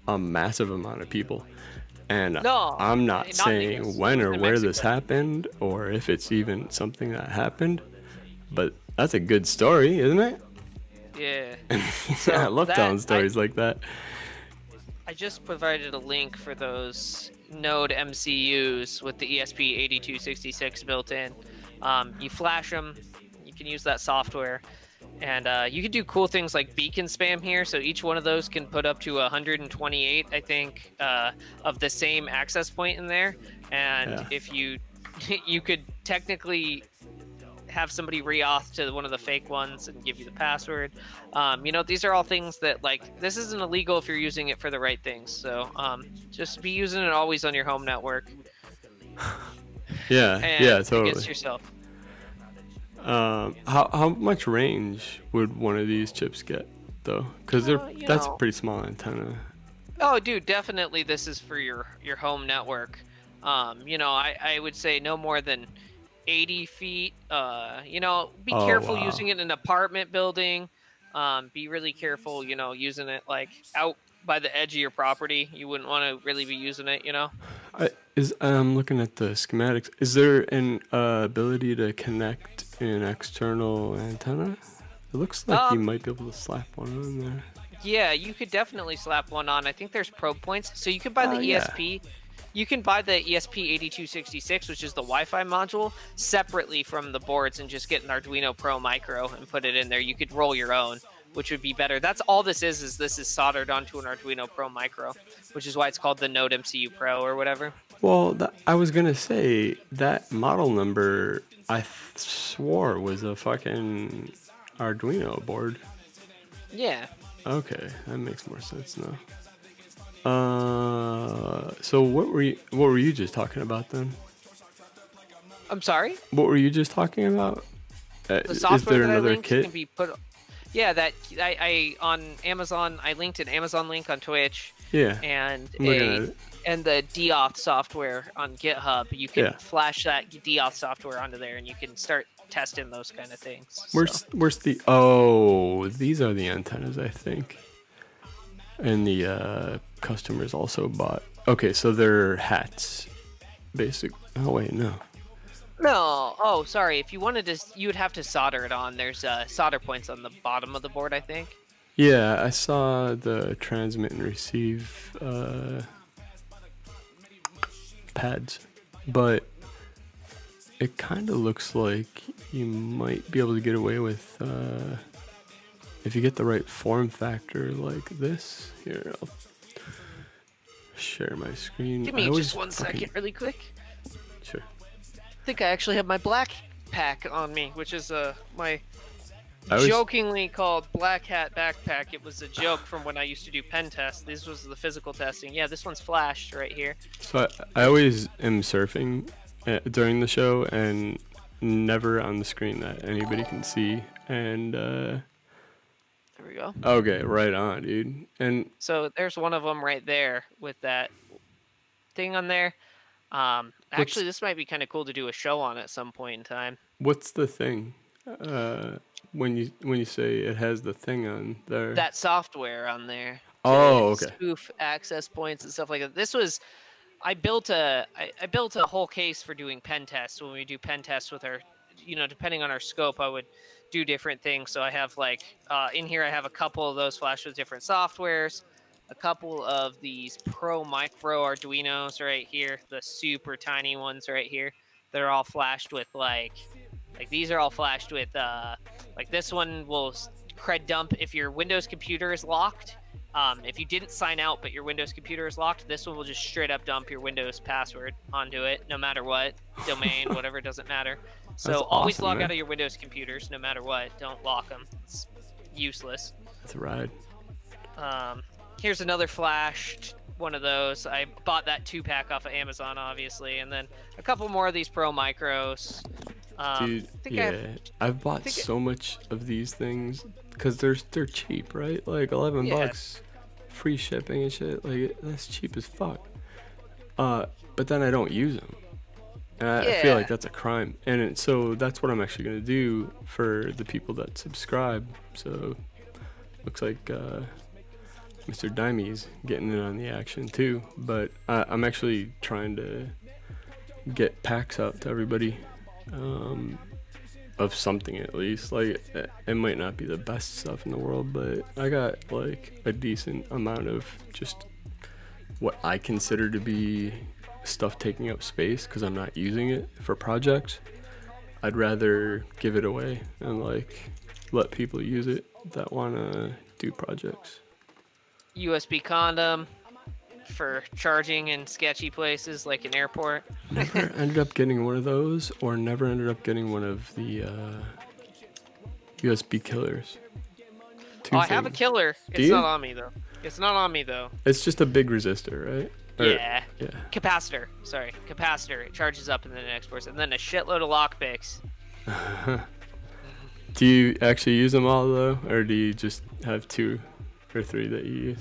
a massive amount of people. And no, I'm not saying Vegas. when or In where Mexico. this happened, or if it's even something that happened, but that's a good story, isn't it? Yeah. I love telling stories like that. I just provided a link for those Node MCUs with the ESP8266 built in. You flash them, you can use that software, and you can do cool things like beacon spam here. So each one of those can put up to 128, I think, of the same access point in there. And if you could technically have somebody re-auth to one of the fake ones and give you the password. These are all things that, this isn't illegal if you're using it for the right things. So just be using it always on your home network. Yeah, totally. Against yourself. How much range would one of these chips get, though? Because that's a pretty small antenna. Oh, dude, definitely this is for your home network. I would say no more than 80 feet. Be careful using it in an apartment building. Be really careful, using it out by the edge of your property. You wouldn't want to really be using it, I'm looking at the schematics. Is there an ability to connect an external antenna? It looks like you might be able to slap one on there. Yeah, you could definitely slap one on. I think there's probe points. So you can buy the ESP. You can buy the ESP8266, which is the Wi-Fi module, separately from the boards and just get an Arduino Pro Micro and put it in there. You could roll your own, which would be better. That's all this is this is soldered onto an Arduino Pro Micro, which is why it's called the Node MCU Pro or whatever. Well, I was going to say that model number, I swore was a fucking Arduino board. Yeah. Okay, that makes more sense now. So what were you just talking about then? I'm sorry? What were you just talking about? The software is there that another I linked kit? can be put. Yeah, that I on Amazon. I linked an Amazon link on Twitch. Yeah. And I'm looking at it. And the de-auth software on GitHub. You can flash that de-auth software onto there, and you can start testing those kind of things. Where's the? Oh, these are the antennas, I think. And the customers also bought. Okay, so they're hats, basic. Oh wait, no. No. Oh, sorry. If you wanted to, you would have to solder it on. There's solder points on the bottom of the board, I think. Yeah, I saw the transmit and receive pads, but it kind of looks like you might be able to get away with if you get the right form factor like this. Here, I'll share my screen. Give me just 1 second really quick. Sure. I think I actually have my black pack on me, which is my jokingly called Black Hat backpack. It was a joke from when I used to do pen tests. This was the physical testing. Yeah, this one's flashed right here. So I always am surfing during the show and never on the screen that anybody can see. And there we go. Okay, right on, dude. And so there's one of them right there with that thing on there. Actually, this might be kind of cool to do a show on at some point in time. What's the thing? When you say it has the thing on there. That software on there Oh, to okay. spoof access points and stuff like that. I built a whole case for doing pen tests. When we do pen tests with our, depending on our scope, I would do different things. So I have in here, I have a couple of those flashed with different softwares, a couple of these Pro Micro Arduinos right here, the super tiny ones right here. They're all flashed with these are all flashed with this one will cred dump if your Windows computer is locked. If you didn't sign out but your Windows computer is locked, this one will just straight up dump your Windows password onto it, no matter what, domain, whatever, doesn't matter. So always awesome, log man. out of your Windows computers, no matter what. Don't lock them. It's useless. That's a ride. Here's another flashed one of those. I bought that 2-pack off of Amazon, obviously, and then a couple more of these Pro Micros. Dude, I've bought so much of these things because they're cheap, right? Like $11, free shipping and shit. Like that's cheap as fuck. But then I don't use them, and I feel like that's a crime. And so that's what I'm actually gonna do for the people that subscribe. So looks like Mr. Dimey's getting in on the action too. But I'm actually trying to get packs out to everybody. Of something at least. Like it might not be the best stuff in the world, but I got like a decent amount of just what I consider to be stuff taking up space because I'm not using it for projects. I'd rather give it away and like let people use it that want to do projects. USB condom for charging in sketchy places like an airport. Never ended up getting one of those, or never ended up getting one of the USB killers. I have a killer. It's not on me though. It's not on me though. It's just a big resistor, right? Yeah. Capacitor. Sorry, capacitor. It charges up and then it exports, and then a shitload of lockpicks. Do you actually use them all though, or do you just have 2 or 3 that you use?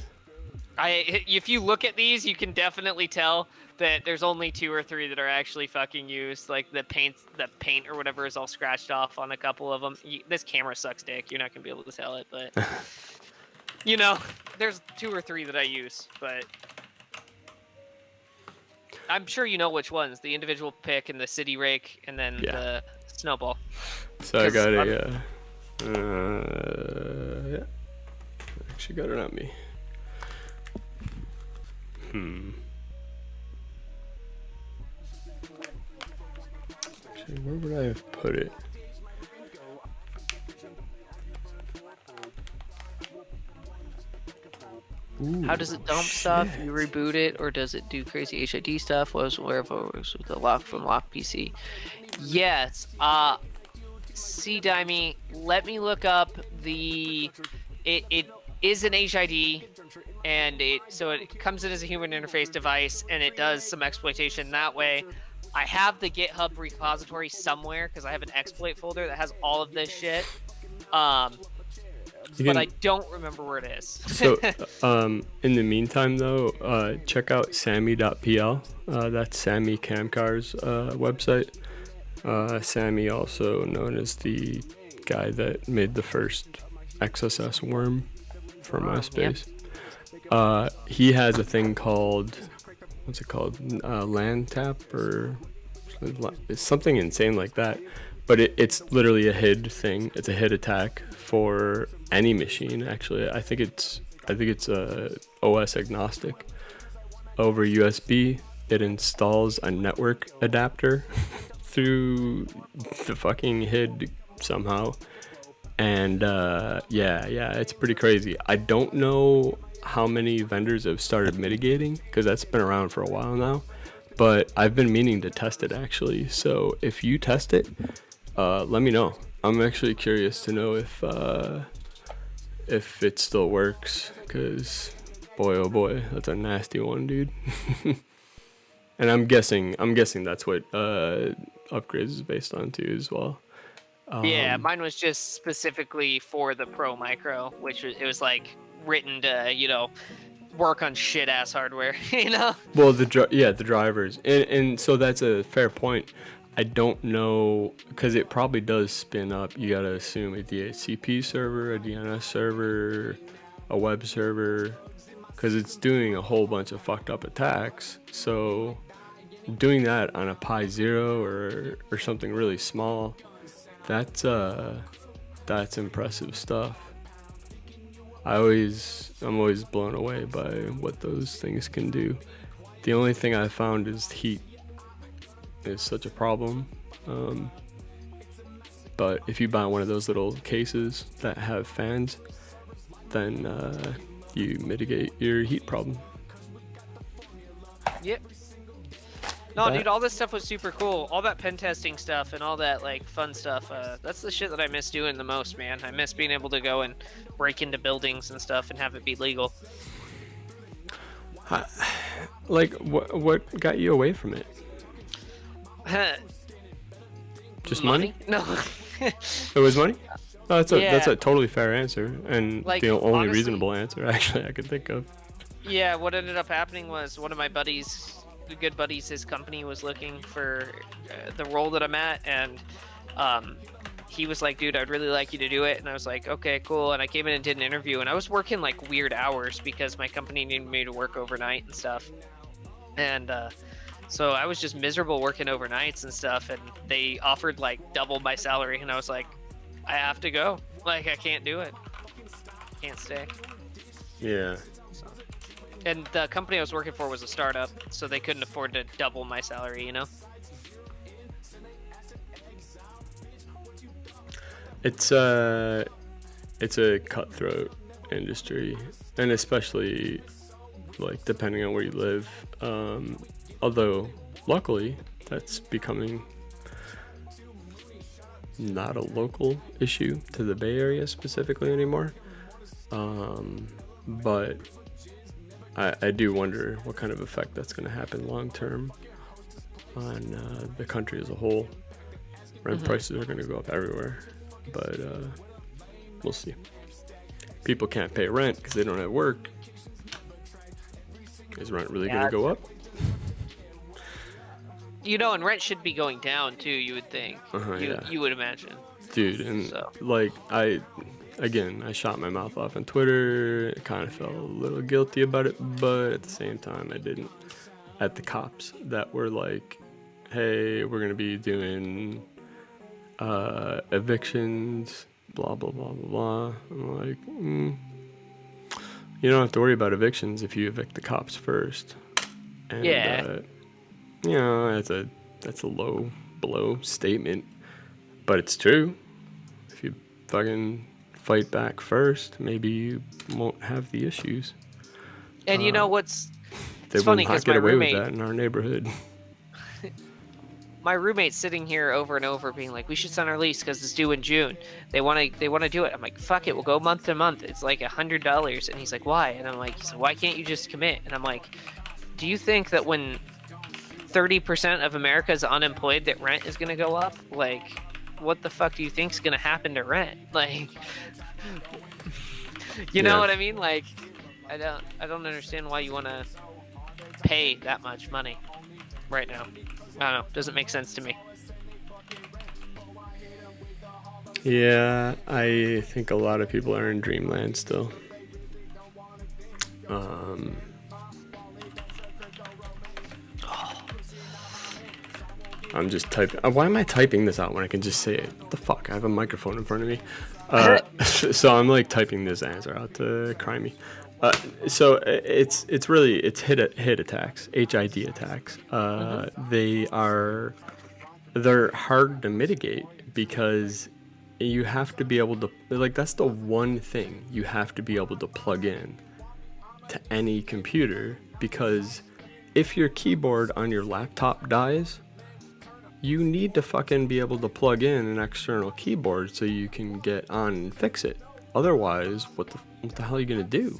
If you look at these, you can definitely tell that there's only 2 or 3 that are actually fucking used. Like the paint or whatever is all scratched off on a couple of them. This camera sucks dick. You're not gonna be able to tell it, but there's 2 or 3 that I use. But I'm sure you know which ones: the individual pick and the city rake, and then the snowball. So I got a actually got it on me. Actually, where would I have put it? Ooh, how does it dump stuff? You reboot it, or does it do crazy HID stuff? Wherever it works with the lock from Lock PC. Yes. See, Dimey, let me look up the. It is an HID. And it comes in as a human interface device, and it does some exploitation that way. I have the GitHub repository somewhere because I have an exploit folder that has all of this shit. But I don't remember where it is. So, in the meantime, though, check out Sammy.pl. That's Sammy Camcar's website. Sammy, also known as the guy that made the first XSS worm for MySpace. He has a thing called, what's it called? LAN tap, or it's something insane like that. But it's literally a HID thing. It's a HID attack for any machine. Actually, I think it's OS agnostic. Over USB, it installs a network adapter through the fucking HID somehow. And it's pretty crazy. I don't know how many vendors have started mitigating because that's been around for a while now, but I've been meaning to test it actually. So if you test it, let me know. I'm actually curious to know if it still works, because boy oh boy, that's a nasty one, dude. And I'm guessing that's what upgrades is based on too as well. Yeah, mine was just specifically for the Pro Micro, which it was like written to, work on shit ass hardware, Well, the drivers, and so that's a fair point. I don't know, because it probably does spin up. You gotta assume a DHCP server, a DNS server, a web server, because it's doing a whole bunch of fucked up attacks. So doing that on a Pi 0 or something really small, that's impressive stuff. I'm always blown away by what those things can do. The only thing I found is heat is such a problem. But if you buy one of those little cases that have fans, then you mitigate your heat problem. Yep. No, dude, all this stuff was super cool. All that pen testing stuff and all that like fun stuff. That's the shit that I miss doing the most, man. I miss being able to go and break into buildings and stuff and have it be legal. Like, what got you away from it? Just money? No. It was money? Oh, that's a totally fair answer, and like, the only honestly, reasonable answer actually I could think of. Yeah, what ended up happening was one of my buddies, good buddies, his company was looking for the role that I'm at, and he was like, dude, I'd really like you to do it. And I was like, okay, cool. And I came in and did an interview, and I was working like weird hours because my company needed me to work overnight and stuff. And so I was just miserable working overnights and stuff, and they offered like double my salary, and I was like, I have to go. Like, I can't do it. Can't stay. Yeah. So, and the company I was working for was a startup, so they couldn't afford to double my salary, you know? It's a cutthroat industry, and especially like depending on where you live. Although luckily that's becoming not a local issue to the Bay Area specifically anymore. But I do wonder what kind of effect that's going to happen long term on the country as a whole. Rent prices are going to go up everywhere, but we'll see. People can't pay rent because they don't have work. Is rent really going to go up? You know, and rent should be going down too, you would think. You would imagine. Dude, and like I shot my mouth off on Twitter. I kind of felt a little guilty about it, but at the same time I didn't. At the cops that were like, hey, we're going to be doing evictions, blah, blah, blah, blah, blah. I'm like, you don't have to worry about evictions if you evict the cops first. And, you know, that's a low blow statement, but it's true. If you fucking fight back first, maybe you won't have the issues. And you know what's they it's funny will not get away with that in our neighborhood. My roommate's sitting here over and over being like, we should sign our lease because it's due in June. They want to do it. I'm like, fuck it, we'll go month to month. It's like $100. And he's like, why? And I'm like, why can't you just commit? And I'm like, do you think that when 30% of America is unemployed that rent is going to go up? Like, what the fuck do you think is going to happen to rent? Like, you know what I mean? Like, I don't understand why you want to pay that much money right now. I don't know. Doesn't make sense to me. Yeah, I think a lot of people are in dreamland still. I'm just typing. Why am I typing this out when I can just say it? What the fuck? I have a microphone in front of me. So I'm like typing this answer out to Crimey. So it's hit attacks, HID attacks. They're hard to mitigate because you have to be able to, like, that's the one thing you have to be able to plug in to any computer, because if your keyboard on your laptop dies, you need to fucking be able to plug in an external keyboard so you can get on and fix it. Otherwise, what the hell are you gonna do?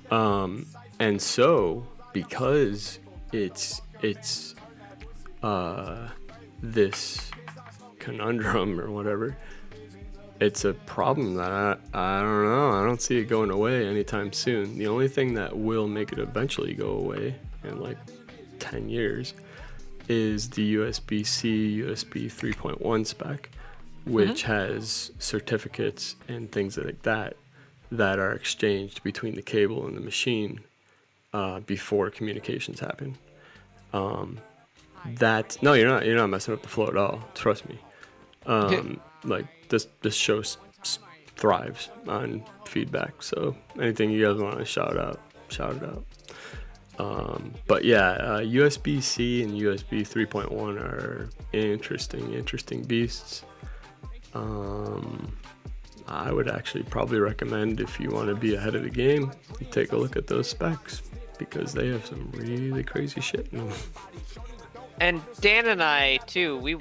And so because it's this conundrum or whatever, it's a problem that I don't know. I don't see it going away anytime soon. The only thing that will make it eventually go away in like 10 years is the USB-C, USB 3.1 spec, which has certificates and things like that are exchanged between the cable and the machine before communications happen. No, you're not messing up the flow at all. Trust me. Like this show thrives on feedback. So anything you guys want to shout it out. But yeah, USB-C and USB 3.1 are interesting beasts. I would actually probably recommend, if you want to be ahead of the game, take a look at those specs, because they have some really crazy shit in them. And Dan and I too,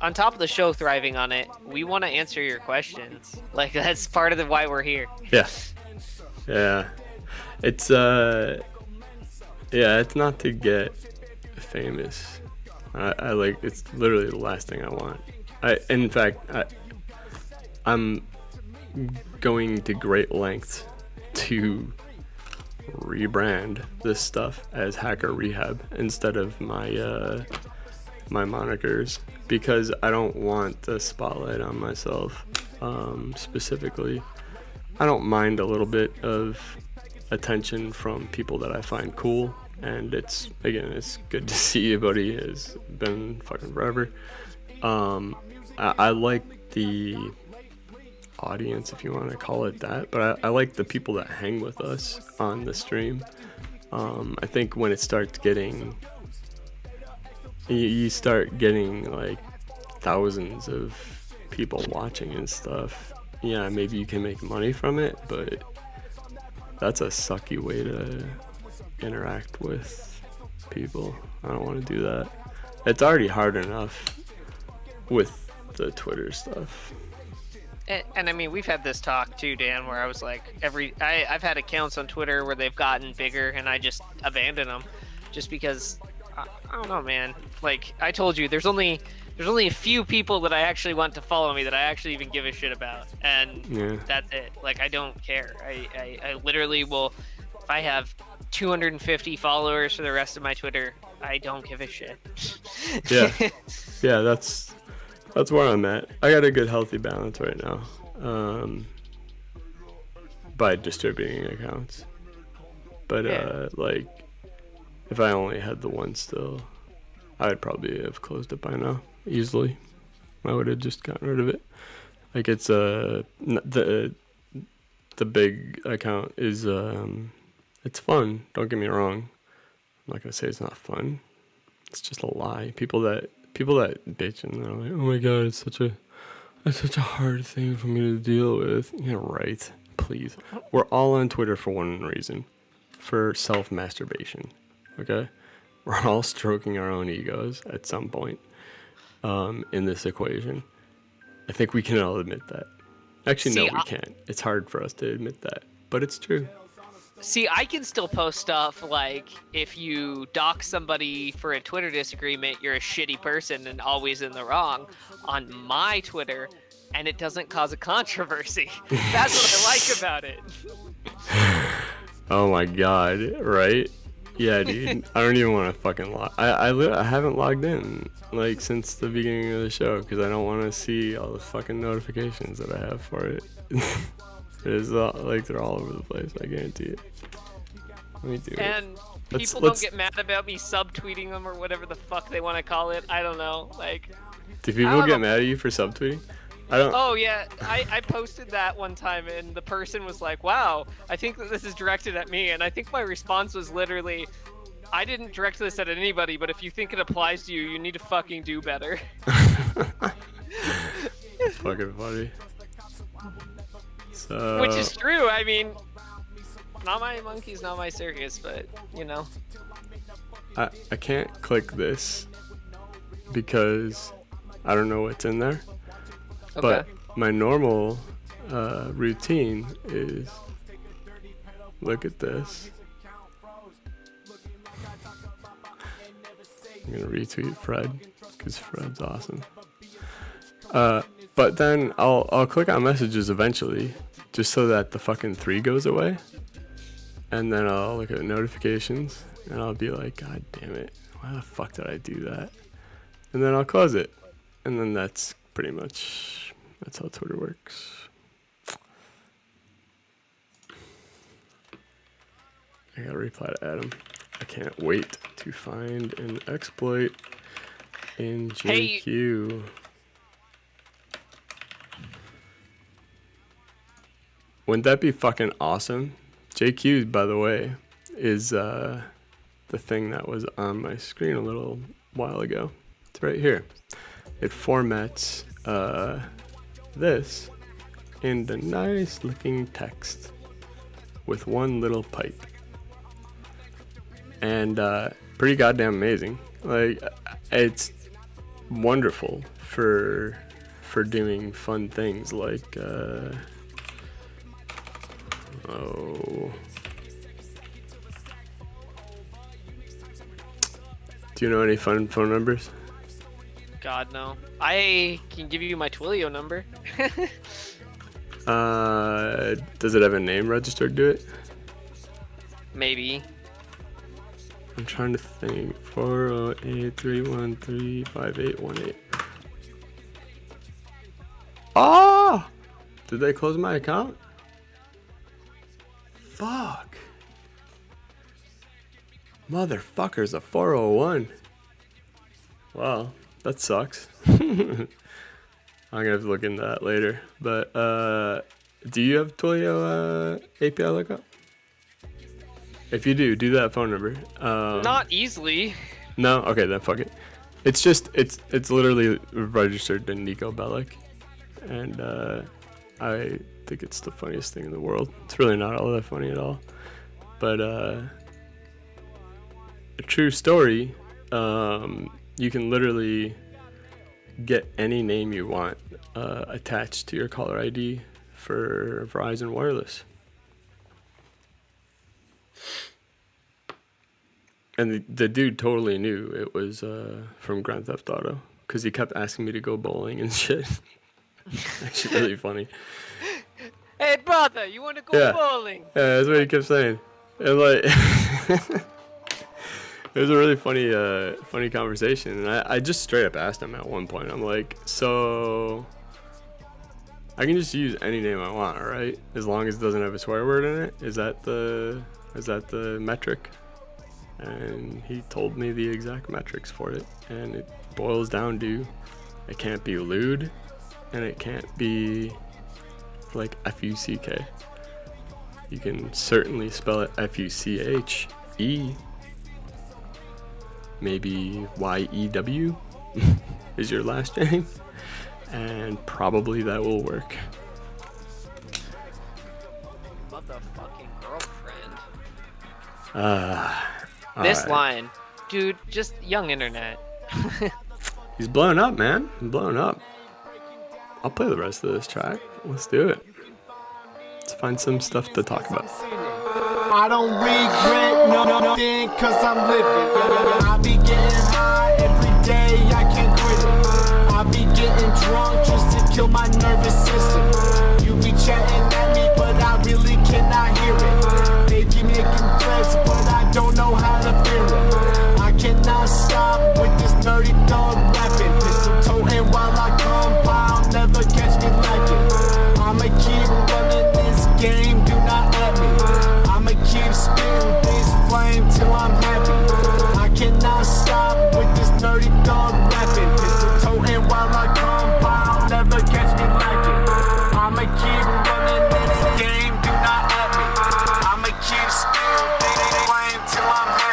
on top of the show thriving on it, we want to answer your questions. Like, that's part of why we're here. Yeah. It's it's not to get famous. I like, it's literally the last thing I want. In fact, I'm going to great lengths to rebrand this stuff as Hacker Rehab instead of my monikers, because I don't want the spotlight on myself. Specifically, I don't mind a little bit of attention from people that I find cool, and it's good to see you, buddy. It's been fucking forever. I like the audience, if you want to call it that, but I like the people that hang with us on the stream. I think when it starts getting, you start getting like thousands of people watching and stuff, yeah, maybe you can make money from it, but that's a sucky way to interact with people. I don't want to do that. It's already hard enough with the Twitter stuff. And I mean, we've had this talk too, Dan, where I was like, I've had accounts on Twitter where they've gotten bigger and I just abandon them, just because I don't know, man. Like I told you, there's only a few people that I actually want to follow me that I actually even give a shit about, and that's it. Like, I don't care. I literally will, if I have 250 followers for the rest of my Twitter, I don't give a shit. Yeah, that's where I'm at. I got a good healthy balance right now, by distributing accounts. But like, if I only had the one still, I would probably have closed it by now easily. I would have just gotten rid of it. Like, it's the big account is it's fun. Don't get me wrong. I'm not gonna say it's not fun. It's just a lie. People that bitch and they're like, oh my god, it's such a hard thing for me to deal with. Yeah, right. Please. We're all on Twitter for one reason. For self-masturbation. Okay? We're all stroking our own egos at some point in this equation. I think we can all admit that. Actually, no, we can't. It's hard for us to admit that. But it's true. See, I can still post stuff like, if you dock somebody for a Twitter disagreement, you're a shitty person and always in the wrong on my Twitter, and it doesn't cause a controversy. That's what I like about it. Oh my god, right? Yeah, dude. I don't even want to fucking log. I haven't logged in like since the beginning of the show because I don't want to see all the fucking notifications that I have for it. It's like they're all over the place. I guarantee it. Let me do it. And people don't get mad about me subtweeting them or whatever the fuck they want to call it. I don't know. Like, do people get mad at you for subtweeting? I don't. Oh yeah, I posted that one time and the person was like, "Wow, I think that this is directed at me." And I think my response was literally, "I didn't direct this at anybody, but if you think it applies to you, you need to fucking do better." It's fucking funny. So... Which is true. I mean, not my monkeys, not my circus, but you know. I can't click this because I don't know what's in there. Okay. But my normal routine is look at this. I'm gonna retweet Fred because Fred's awesome. But then I'll click on messages eventually, just so that the fucking 3 goes away. And then I'll look at notifications and I'll be like, God damn it, Why the fuck did I do that? And then I'll close it. And then that's pretty much, that's how Twitter works. I gotta reply to Adam. I can't wait to find an exploit in JQ. Hey. Wouldn't that be fucking awesome? JQ, by the way, is the thing that was on my screen a little while ago. It's right here. It formats this into nice looking text with one little pipe. And pretty goddamn amazing. Like, it's wonderful for doing fun things like do you know any fun phone numbers? God, no. I can give you my Twilio number. Does it have a name registered to it? Maybe. I'm trying to think. 408-313-5818. Oh! Did they close my account? Fuck. Motherfucker's a 401. Wow, that sucks. I'm gonna have to look into that later. But do you have Twilio API lookup? If you do that phone number. Not easily. No? Okay, then fuck it. It's just, it's literally registered to Nico Bellic. And I think it's the funniest thing in the world. It's really not all that funny at all. But a true story, you can literally get any name you want attached to your caller ID for Verizon Wireless. And the dude totally knew it was from Grand Theft Auto because he kept asking me to go bowling and shit. Actually, really funny. Hey, brother, you want to go bowling? Yeah, that's what he kept saying. And like, it was a really funny conversation. And I just straight up asked him at one point. I'm like, so I can just use any name I want, right? As long as it doesn't have a swear word in it. Is that the metric? And he told me the exact metrics for it. And it boils down to, it can't be lewd, and it can't be like F-U-C-K. You can certainly spell it F-U-C-H-E. Maybe Y-E-W is your last name. And probably that will work. Motherfucking girlfriend. This right. Line. Dude, just young internet. He's blowing up, man. He's blowing up. I'll play the rest of this track. Let's do it. Let's find some stuff to talk about. I don't regret nothing cause I'm living. I be getting high every day, I can't quit it. I be getting drunk just to kill my nervous system. You be chatting at me, but I really cannot hear it. They give me a compress, but I don't know how to feel it. I cannot stop with this nerdy dog rapping. Pistol toting while I compound, never catch me lacking. I'ma keep running this game, do not at me. I'ma keep spitting this flame till I'm happy. I cannot stop with this nerdy dog rapping. Pistol toting while I compound, never catch me lacking. I'ma keep running this game, do not at me. I'ma keep spitting this flame till I'm happy.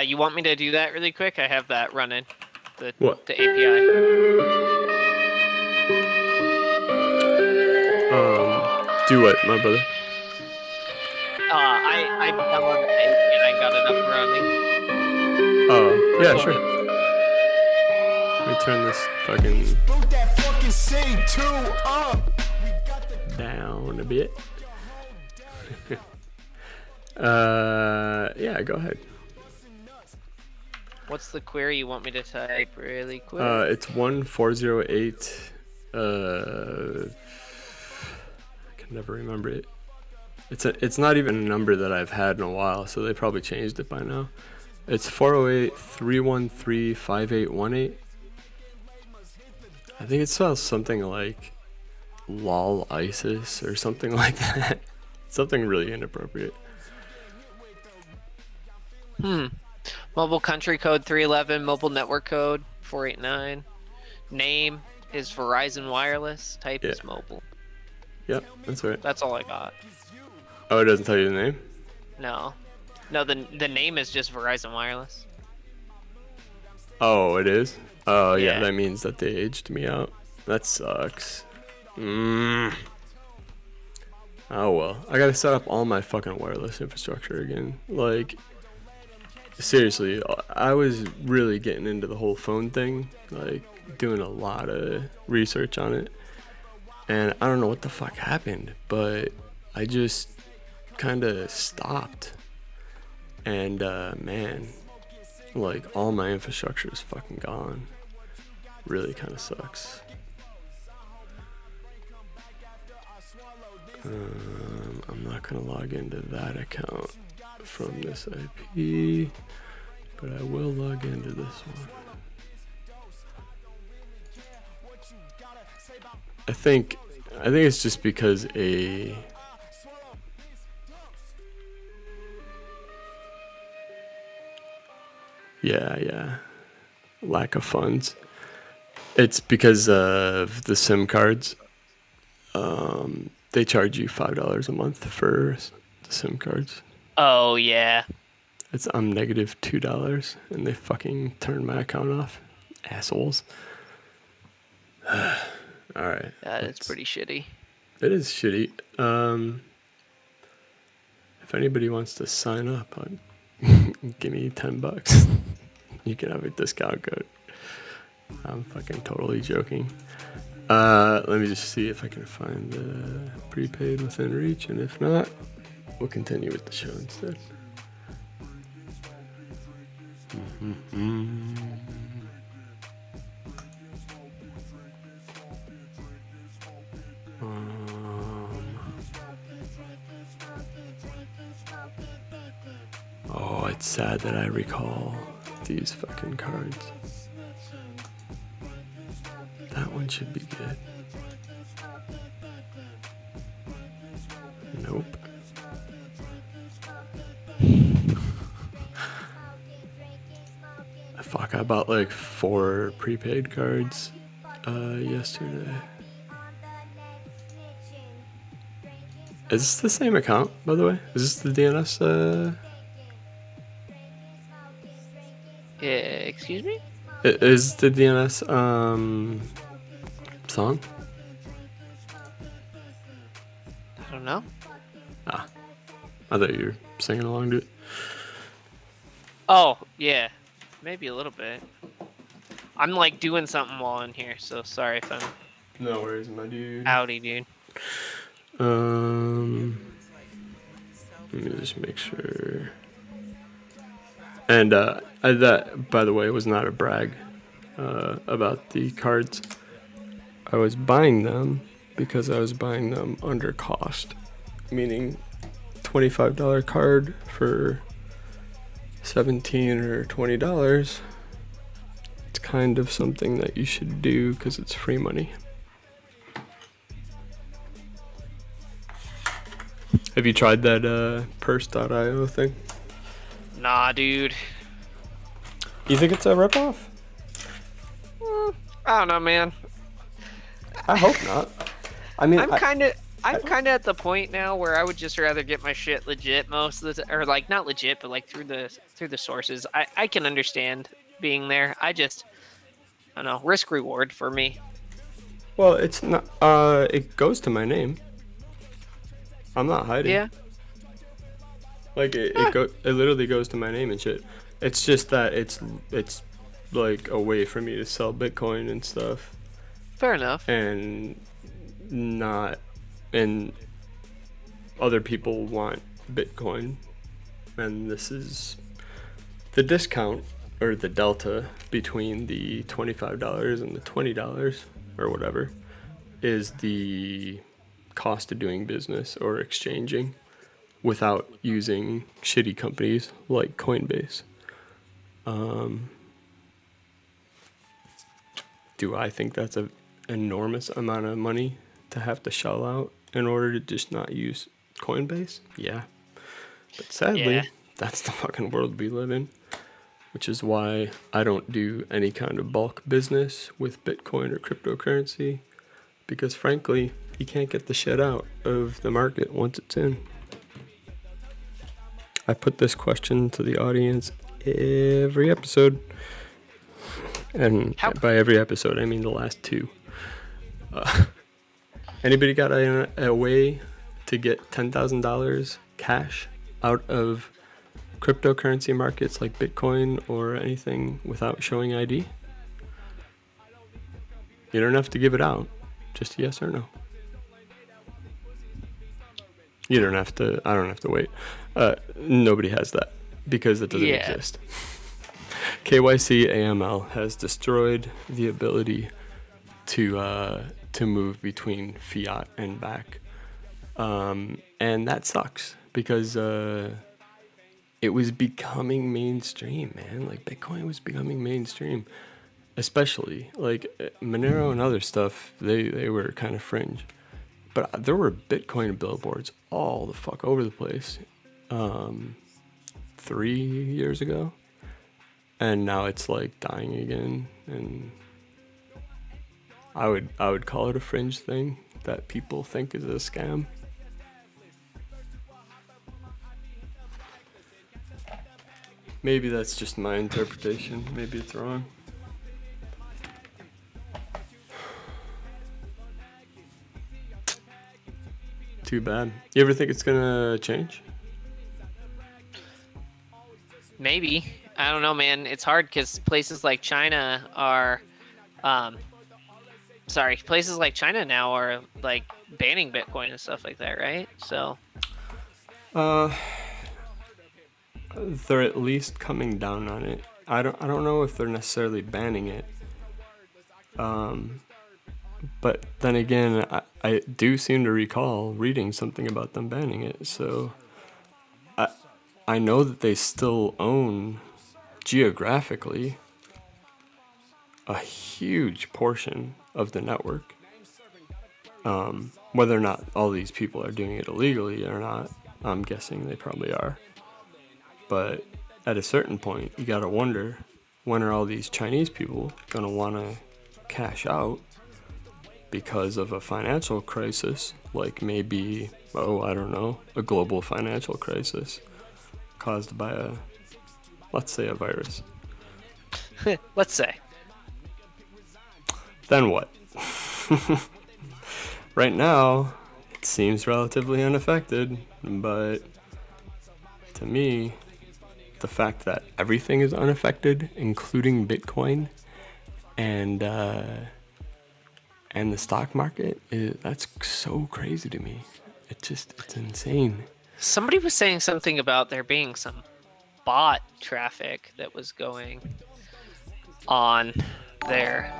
You want me to do that really quick? I have that running. The API. Do what, my brother? I downloaded the API and I got it up and running. Oh, yeah, sure. Let me turn this fucking down a bit. Yeah, go ahead. What's the query you want me to type really quick? It's 1408. I can never remember it. It's not even a number that I've had in a while, so they probably changed it by now. It's 408-313-5818. I think it spells something like lol ISIS or something like that. Something really inappropriate. Mobile country code 311, mobile network code 489. Name is Verizon Wireless. Type is mobile. Yep, that's right. That's all I got. Oh, it doesn't tell you the name? No, the name is just Verizon Wireless. Oh, it is? Oh, yeah, Yeah. that means that they aged me out. That sucks. Oh, well. I gotta set up all my fucking wireless infrastructure again. Like, seriously, I was really getting into the whole phone thing. Like, doing a lot of research on it. And I don't know what the fuck happened, but I just kind of stopped. And, man, like, all my infrastructure is fucking gone. Really kind of sucks. I'm not gonna log into that account from this IP, but I will log into this one. I think it's just because lack of funds. It's because of the SIM cards. They charge you $5 a month for the SIM cards. Oh yeah. I'm negative $2, and they fucking turned my account off. Assholes. All right. That is pretty shitty. It is shitty. If anybody wants to sign up, give me $10. You can have a discount code. I'm fucking totally joking. Let me just see if I can find the prepaid within reach, and if not, we'll continue with the show instead. Oh, it's sad that I recall these fucking cards. That one should be good. Nope. Fuck, I bought like 4 prepaid cards yesterday. Is this the same account, by the way? Is this the DNS? Excuse me? Is the DNS song? I don't know. Ah, I thought you were singing along to it. Oh, yeah. Maybe a little bit. I'm like doing something while in here, so sorry if I'm No worries, my dude. outy, dude. Let me just make sure. And that, by the way, was not a brag about the cards. I was buying them because I was buying them under cost, meaning $25 card for $17 or $20. It's kind of something that you should do because it's free money. Have you tried that purse.io thing? Nah, dude. You think it's a ripoff? I don't know, man. I hope not. I mean, I'm kind of at the point now where I would just rather get my shit legit most of the time, or like not legit, but like through the sources. I can understand being there. I don't know, risk reward for me. well, it's not. It goes to my name. I'm not hiding. Yeah. Like it literally goes to my name and shit. It's just that it's like a way for me to sell Bitcoin and stuff, Fair enough. and other people want Bitcoin, and this is the discount or the delta between the $25 and the $20 or whatever is the cost of doing business or exchanging without using shitty companies like Coinbase. Do I think that's an enormous amount of money to have to shell out in order to just not use Coinbase? Yeah. But sadly, that's the fucking world we live in, which is why I don't do any kind of bulk business with Bitcoin or cryptocurrency, because frankly, you can't get the shit out of the market once it's in. I put this question to the audience every episode. And by every episode, I mean the last two. Anybody got a way to get $10,000 cash out of cryptocurrency markets like Bitcoin or anything without showing ID? You don't have to give it out. Just yes or no. You don't have to. I don't have to wait. Nobody has that because it doesn't exist. KYC AML has destroyed the ability to move between fiat and back, and that sucks because it was becoming mainstream, man. Like Bitcoin was becoming mainstream, especially like Monero and other stuff. They were kind of fringe, but there were Bitcoin billboards all the fuck over the place 3 years ago. And now it's like dying again, and I would call it a fringe thing that people think is a scam. Maybe that's just my interpretation. Maybe it's wrong. Too bad. You ever think it's gonna change? Maybe. I don't know, man. It's hard because places like China are, places like China now are like banning Bitcoin and stuff like that, right? So, they're at least coming down on it. I don't know if they're necessarily banning it. But then again, I do seem to recall reading something about them banning it. So, I know that they still own geographically a huge portion of the network. Whether or not all these people are doing it illegally or not, I'm guessing they probably are. But at a certain point, you gotta wonder, when are all these Chinese people gonna wanna cash out because of a financial crisis, like maybe, I don't know, a global financial crisis caused by let's say a virus. let's say. Then what? Right now, it seems relatively unaffected, but to me, the fact that everything is unaffected, including Bitcoin and the stock market, that's so crazy to me. It's insane. Somebody was saying something about there being some bot traffic that was going on there.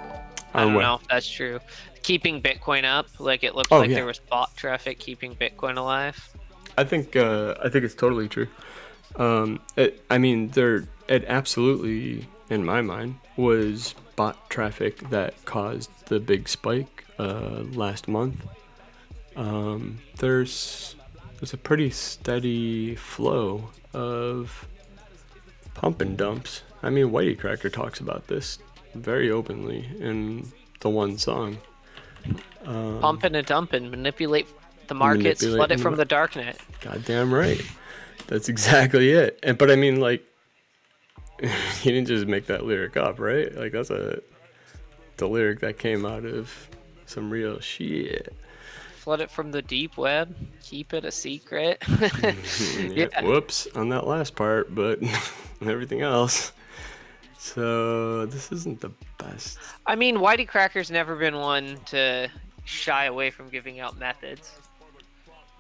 I don't know if that's true. Keeping Bitcoin up, like it looked like there was bot traffic keeping Bitcoin alive. I think it's totally true. It absolutely, in my mind, was bot traffic that caused the big spike last month. There's a pretty steady flow of pump and dumps. I mean, Whitey Cracker talks about this very openly in the one song. Pumping and dumping, manipulate the markets, flood it from the darknet. Goddamn right. That's exactly it. But I mean, like, he didn't just make that lyric up, right? Like, that's the lyric that came out of some real shit. Flood it from the deep web, keep it a secret. Yeah. Whoops on that last part, but everything else. So this isn't the best. I mean, Whitey Cracker's never been one to shy away from giving out methods.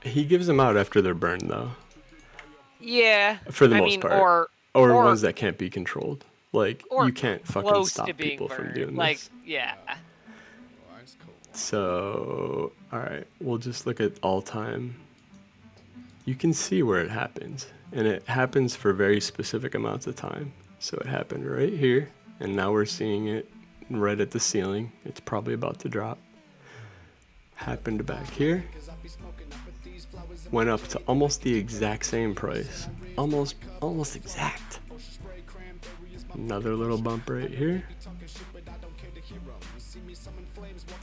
He gives them out after they're burned, though. Yeah. For the most part. Or ones that can't be controlled. Like, Or you can't fucking close to stop being people from burned. doing Like, this. yeah. So, alright, we'll just look at all time. You can see where it happens, and it happens for very specific amounts of time. So it happened right here, and now we're seeing it right at the ceiling. It's probably about to drop. Happened back here. Went up to almost the exact same price. Almost exact. Another little bump right here.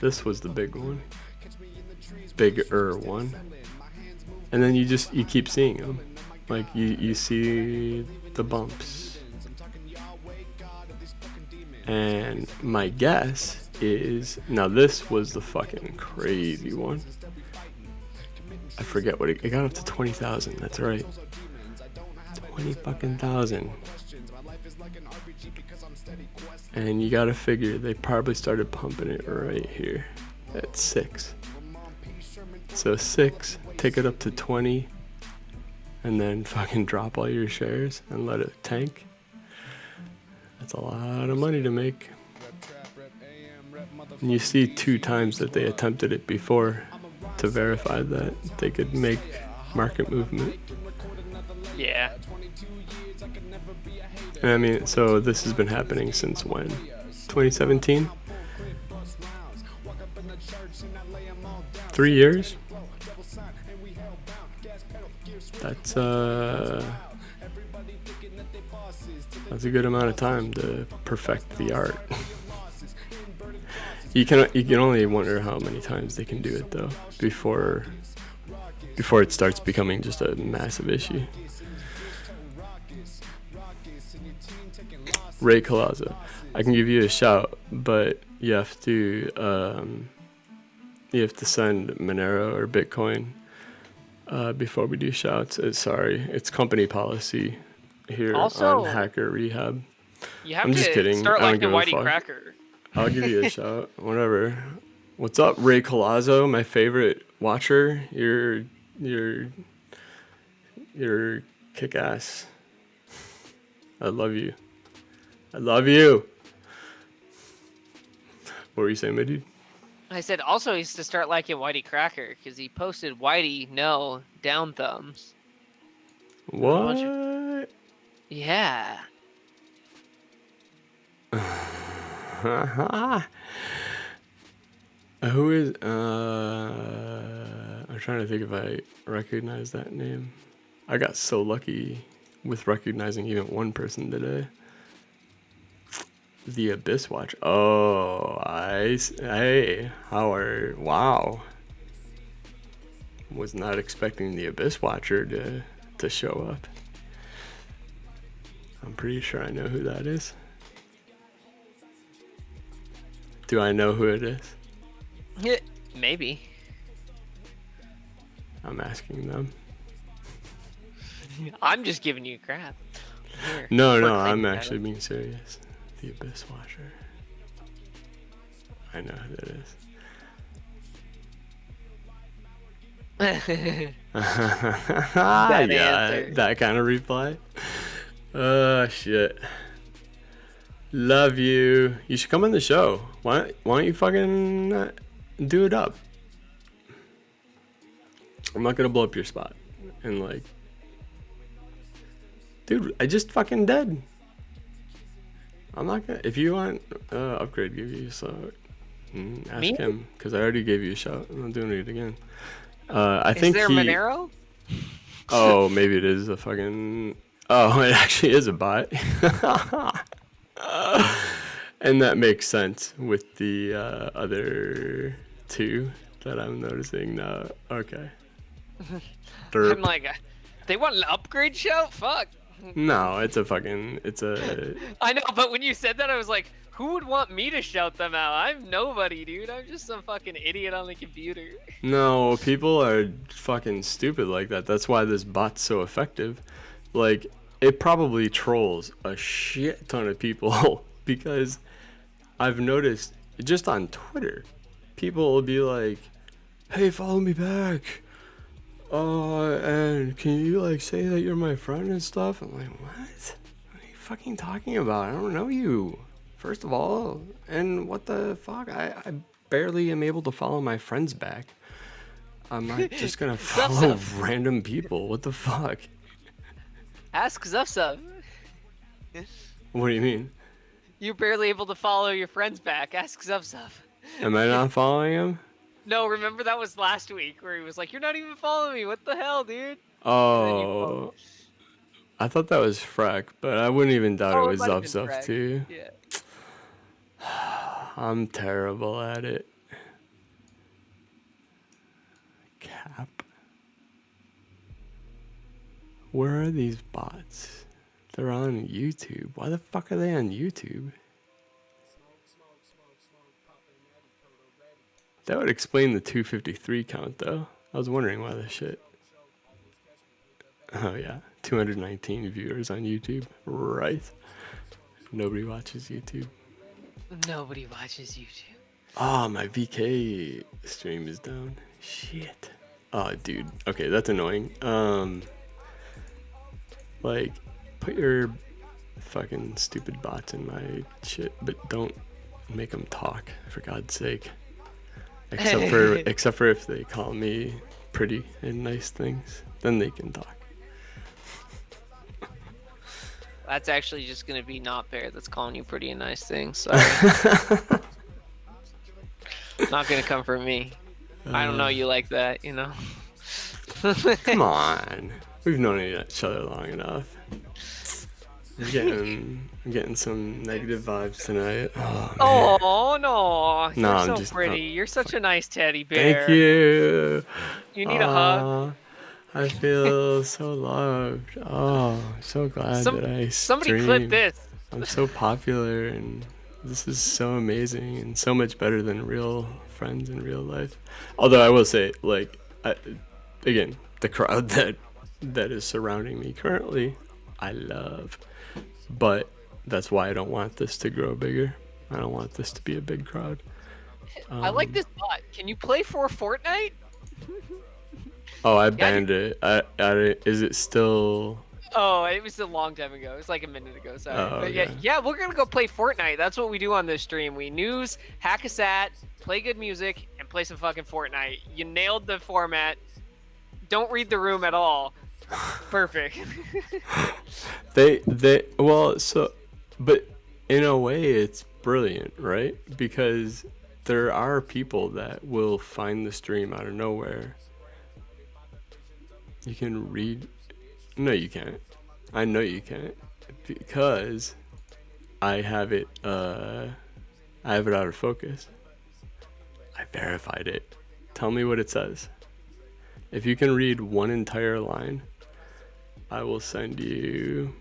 This was the big one. Bigger one. And then you keep seeing them. Like, you see the bumps. And my guess is, now this was the fucking crazy one. I forget what it got up to 20,000. That's right. 20 fucking thousand. And you gotta figure they probably started pumping it right here at 6. So 6, take it up to 20, and then fucking drop all your shares and let it tank. That's a lot of money to make. And you see 2 times that they attempted it before to verify that they could make market movement. Yeah. And I mean, so this has been happening since when? 2017? 3 years? That's a good amount of time to perfect the art. You can only wonder how many times they can do it though before it starts becoming just a massive issue. Ray Colazo, I can give you a shout, but you have to send Monero or Bitcoin before we do shouts. Sorry, it's company policy here Also, on Hacker Rehab. You have I'm to just kidding. start I don't like the give a Whitey fuck. Cracker. I'll give you a shout. Whatever. What's up, Ray Colazo, my favorite watcher? You're kick-ass. I love you. I love you. What were you saying, my dude? I said also he's to start liking Whitey Cracker because he posted Whitey no down thumbs. What? Yeah. Who is I'm trying to think if I recognize that name. I got so lucky with recognizing even one person today. The Abyss Watch. Oh, hey, wow. Was not expecting the Abyss Watcher to show up. I'm pretty sure I know who that is. Do I know who it is? Yeah, maybe. I'm asking them. I'm just giving you crap. Here, No, we're I'm claiming actually that. being serious. The Abyss Watcher. I know who that is. Answer. That kind of reply. Shit. Love you. You should come on the show. Why don't you fucking do it up? I'm not gonna blow up your spot. And like, dude, I just fucking did. I'm not gonna. If you want upgrade, give you a shout. Ask Me? him because I already gave you a shout. I'm not doing it again. I think Is there he. Monero? Oh, maybe it is a fucking. Oh, it actually is a bot. And that makes sense with the other 2 that I'm noticing now. Okay. Derp. I'm like, they want an upgrade shout? Fuck. No, it's a. I know, but when you said that, I was like, who would want me to shout them out? I'm nobody, dude. I'm just some fucking idiot on the computer. No, people are fucking stupid like that. That's why this bot's so effective. Like, it probably trolls a shit ton of people because I've noticed just on Twitter, people will be like, hey, follow me back. And can you like say that you're my friend and stuff? I'm like, what? What are you fucking talking about? I don't know you. First of all, and what the fuck? I barely am able to follow my friends back. I'm not just gonna follow random people. What the fuck? Ask Zuff. What do you mean? You're barely able to follow your friends back. Ask Zuff. Am I not following him? No, remember that was last week where he was like, "You're not even following me. What the hell, dude?" Oh, I thought that was Freck, but I wouldn't even doubt it was Zuff too. Yeah. I'm terrible at it. Cap. Where are these bots? They're on YouTube. Why the fuck are they on YouTube? That would explain the 253 count, though. I was wondering why this shit. Oh, yeah. 219 viewers on YouTube. Right. Nobody watches YouTube. Nobody watches YouTube. Oh, my VK stream is down. Shit. Oh, dude. Okay, that's annoying. Like, put your fucking stupid bots in my shit, but don't make them talk, for God's sake. Except for if they call me pretty and nice things, then they can talk. That's actually just gonna be not fair. That's calling you pretty and nice things. Sorry. Not gonna come from me. I don't know you like that, you know. Come on, we've known each other long enough. I'm getting some negative vibes tonight. Oh no, you're I'm so just pretty. You're such a nice teddy bear. Thank you. You need a hug. I feel so loved. Oh, I'm so glad that I Somebody stream. clip this. I'm so popular, and this is so amazing and so much better than real friends in real life. Although I will say, like, again, the crowd that is surrounding me currently, I love. But that's why I don't want this to grow bigger. I don't want this to be a big crowd. I like this bot. Can you play for Fortnite? Oh, I banned it. Is it still? Oh, it was a long time ago. It was like a minute ago. Sorry. Oh, But yeah, we're gonna go play Fortnite. That's what we do on this stream. We news, hack a sat, play good music, and play some fucking Fortnite. You nailed the format. Don't read the room at all. Perfect. But in a way it's brilliant, right? Because there are people that will find the stream out of nowhere. You can read. No, you can't. I know you can't, because I have it out of focus. I verified it. Tell me what it says. If you can read one entire line, I will send you.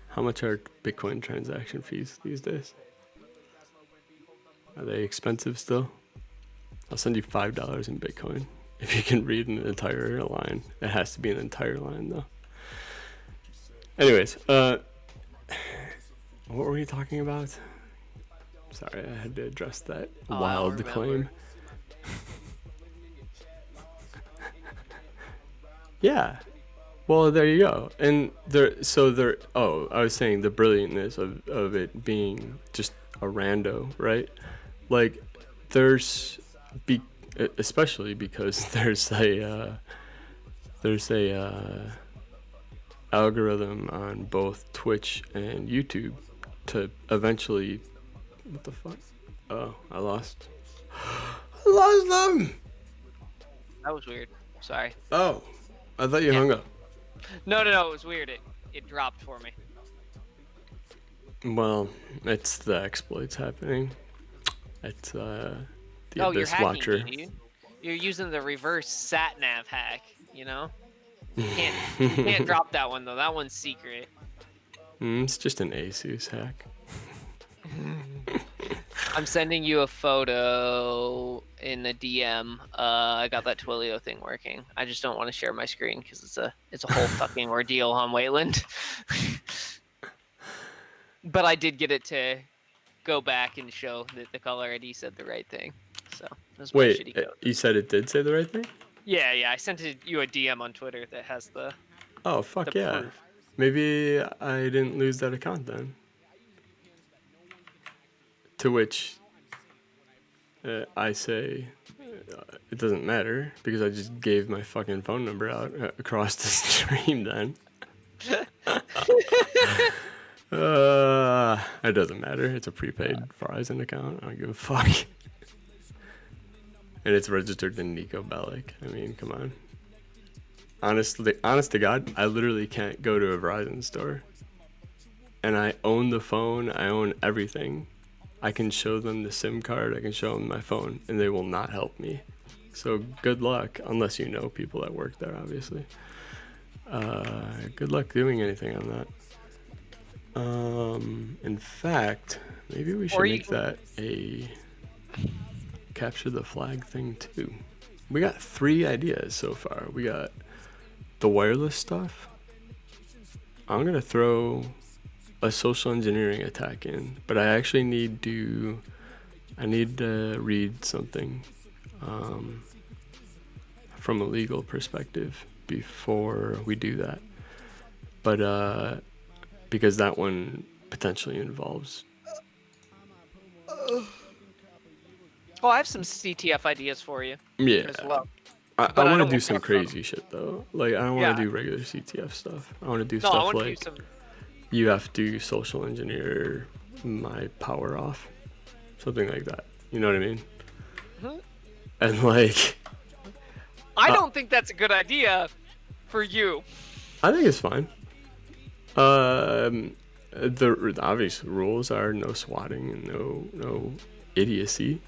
How much are Bitcoin transaction fees these days? Are they expensive still? I'll send you $5 in Bitcoin if you can read an entire line. It has to be an entire line, though. Anyways, what were we talking about? Sorry, I had to address that wild claim. Yeah. Well, there you go. And I was saying the brilliantness of it being just a rando, right? Like, especially because there's a algorithm on both Twitch and YouTube to eventually, what the fuck? Oh, I lost them. That was weird. Sorry. Oh, I thought you hung up. No, it was weird. It dropped for me. Well, it's the exploits happening. It's the you're Abyss hacking, Watcher. dude. You're using the reverse sat nav hack, you know? You can't drop that one though. That one's secret. It's just an ASUS hack. I'm sending you a photo in a DM. I got that Twilio thing working. I just don't want to share my screen because it's a whole fucking ordeal on Wayland. But I did get it to go back and show that the caller ID said the right thing. So that's my shitty code. You said it did say the right thing? Yeah. I sent you a DM on Twitter that has the. Oh fuck the yeah! proof. Maybe I didn't lose that account then. To which I say it doesn't matter because I just gave my fucking phone number out across the stream then. It doesn't matter. It's a prepaid Verizon account. I don't give a fuck. And it's registered to Nico Bellic. I mean, come on. Honest to God, I literally can't go to a Verizon store. And I own the phone. I own everything. I can show them the SIM card. I can show them my phone, and they will not help me. So good luck, unless you know people that work there, obviously. Good luck doing anything on that. In fact, maybe we should make that a capture the flag thing too. We got 3 ideas so far. We got the wireless stuff. I'm gonna throw a social engineering attack in, but I actually need to read something from a legal perspective before we do that. But because that one potentially involves. Oh, I have some CTF ideas for you. Yeah. As well. I want to do some crazy shit though. Like I don't want to do regular CTF stuff. I want to do stuff like you have to social engineer my power off, something like that. You know what I mean? Mm-hmm. And like, I don't think that's a good idea for you. I think it's fine. The obvious rules are no swatting and no idiocy.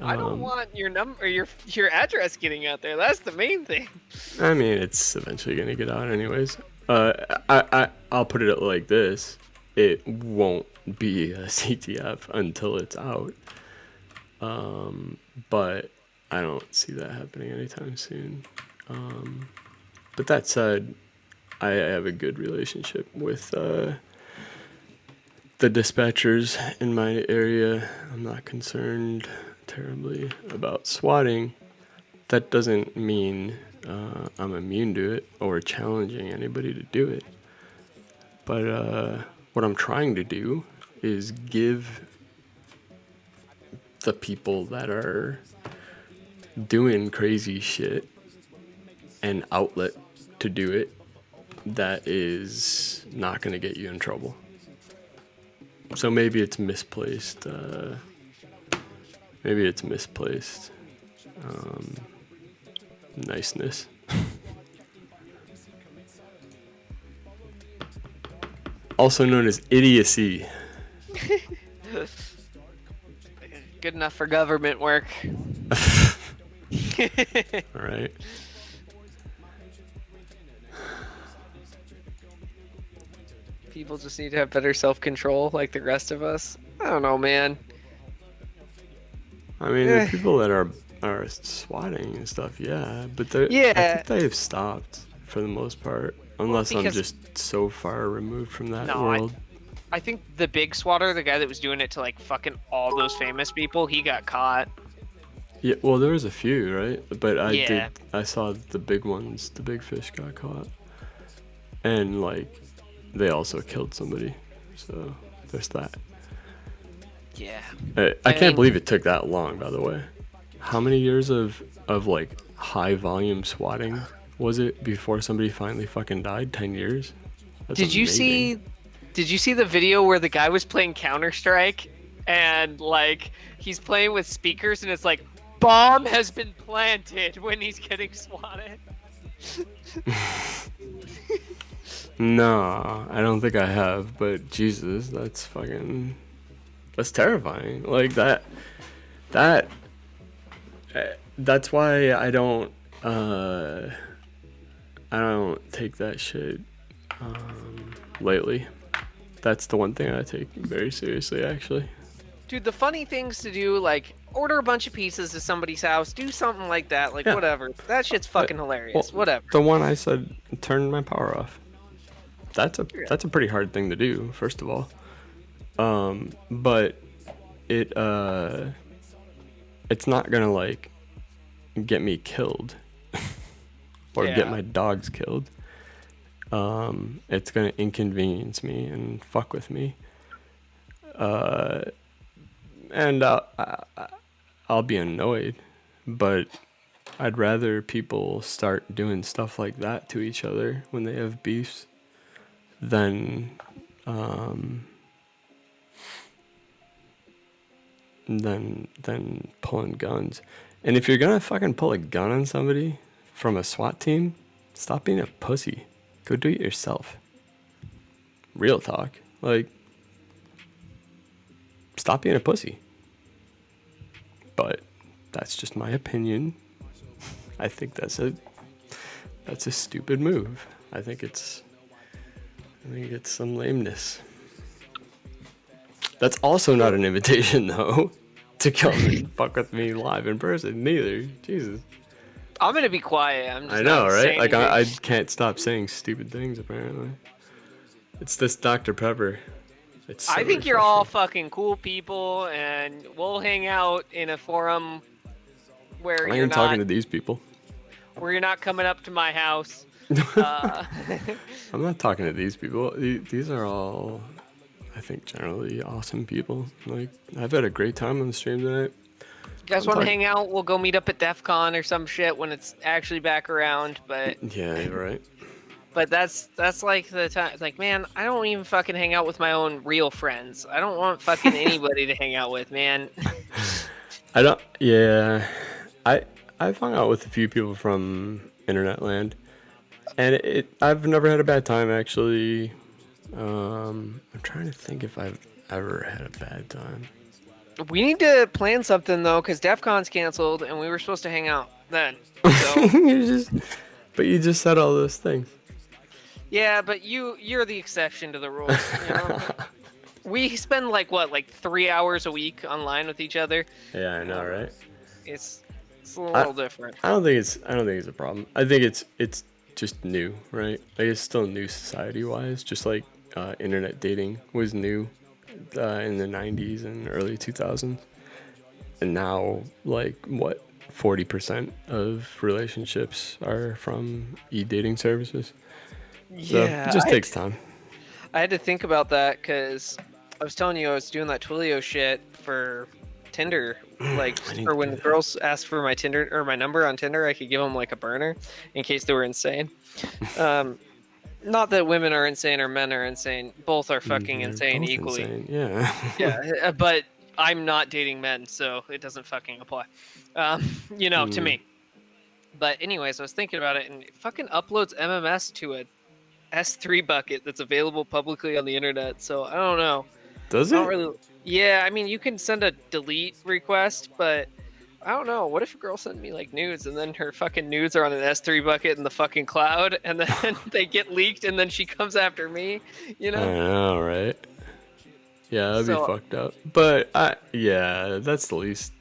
I don't want your number, your address getting out there. That's the main thing. I mean, it's eventually gonna get out anyways. I'll put it like this: it won't be a CTF until it's out. But I don't see that happening anytime soon. But that said, I have a good relationship with the dispatchers in my area. I'm not concerned terribly about swatting. That doesn't mean I'm immune to it or challenging anybody to do it. But what I'm trying to do is give the people that are doing crazy shit an outlet to do it that is not going to get you in trouble. So maybe it's misplaced. Niceness. Also known as idiocy. Good enough for government work. All right. People just need to have better self-control like the rest of us. I don't know, man. I mean, the people that are swatting and stuff, yeah, but I think they've stopped for the most part, unless I'm just so far removed from that world. I think the big swatter, the guy that was doing it to like fucking all those famous people, he got caught. Yeah, well, there was a few, right? But I saw the big ones, the big fish got caught, and like they also killed somebody, so there's that. Yeah. I can't believe it took that long, by the way. How many years of like high volume swatting was it before somebody finally fucking died? 10 years? That's amazing. Did you see the video where the guy was playing Counter-Strike and like he's playing with speakers and it's like bomb has been planted when he's getting swatted? No, I don't think I have, but Jesus, that's terrifying. Like that's why I don't take that shit lately. That's the one thing I take very seriously, actually. Dude, the funny things to do, like order a bunch of pizzas to somebody's house, do something like that, like whatever. That shit's fucking hilarious. Whatever. The one I said, turn my power off. That's a pretty hard thing to do, first of all. But it's not gonna like get me killed or get my dogs killed. it's gonna inconvenience me and fuck with me. And I'll be annoyed, but I'd rather people start doing stuff like that to each other when they have beefs than pulling guns. And if you're gonna fucking pull a gun on somebody from a SWAT team, stop being a pussy. Go do it yourself. Real talk. Like, stop being a pussy. But that's just my opinion. I think that's a stupid move. I think it's some lameness. That's also not an invitation though to come and fuck with me live in person. Neither. Jesus. I'm gonna be quiet. I'm just I know, not right? saying Like I anything. can't stop saying stupid things. Apparently, it's this Dr. Pepper. It's so I think you're all refreshing. fucking cool people, and we'll hang out in a forum where I you're ain't not talking to these people. coming up to my house. I'm not talking to these people. These are all, I think, generally awesome people. Like, I've had a great time on the stream tonight. You guys I'm want to talking- hang out? We'll go meet up at DEF CON or some shit when it's actually back around. But Yeah, you're right. that's like the time. Like, man, I don't even fucking hang out with my own real friends. I don't want fucking anybody to hang out with, man. I don't. Yeah, I've hung out with a few people from internet land, and I've never had a bad time actually. I'm trying to think if I've ever had a bad time. We need to plan something though, because DEF CON's canceled, and we were supposed to hang out then. So You just said all those things. yeah, but you're the exception to the rule. You know? We spend like 3 hours a week online with each other. Yeah, I know, right? It's a little different. I don't think it's a problem. I think it's just new, right? Like, it's still new society wise, just like internet dating was new in the 90s and early 2000s, and now like what 40% of relationships are from e-dating services. So it just takes time. I had to think about that because I was telling you I was doing that Twilio shit for Tinder, like need for to when do that. girls asked for my Tinder or my number on Tinder, I could give them like a burner in case they were insane. Not that women are insane or men are insane; both are fucking They're insane both equally. insane. Yeah. Yeah, but I'm not dating men, so it doesn't fucking apply. To me. But anyways, I was thinking about it, and it fucking uploads MMS to a S3 bucket that's available publicly on the internet. So I don't know. Does I it? don't really. Yeah, I mean, you can send a delete request, but I don't know. What if a girl sent me like nudes, and then her fucking nudes are on an S3 bucket in the fucking cloud, and then they get leaked, and then she comes after me? You I know? know, right? Yeah, that'd So- be fucked up. But that's the least.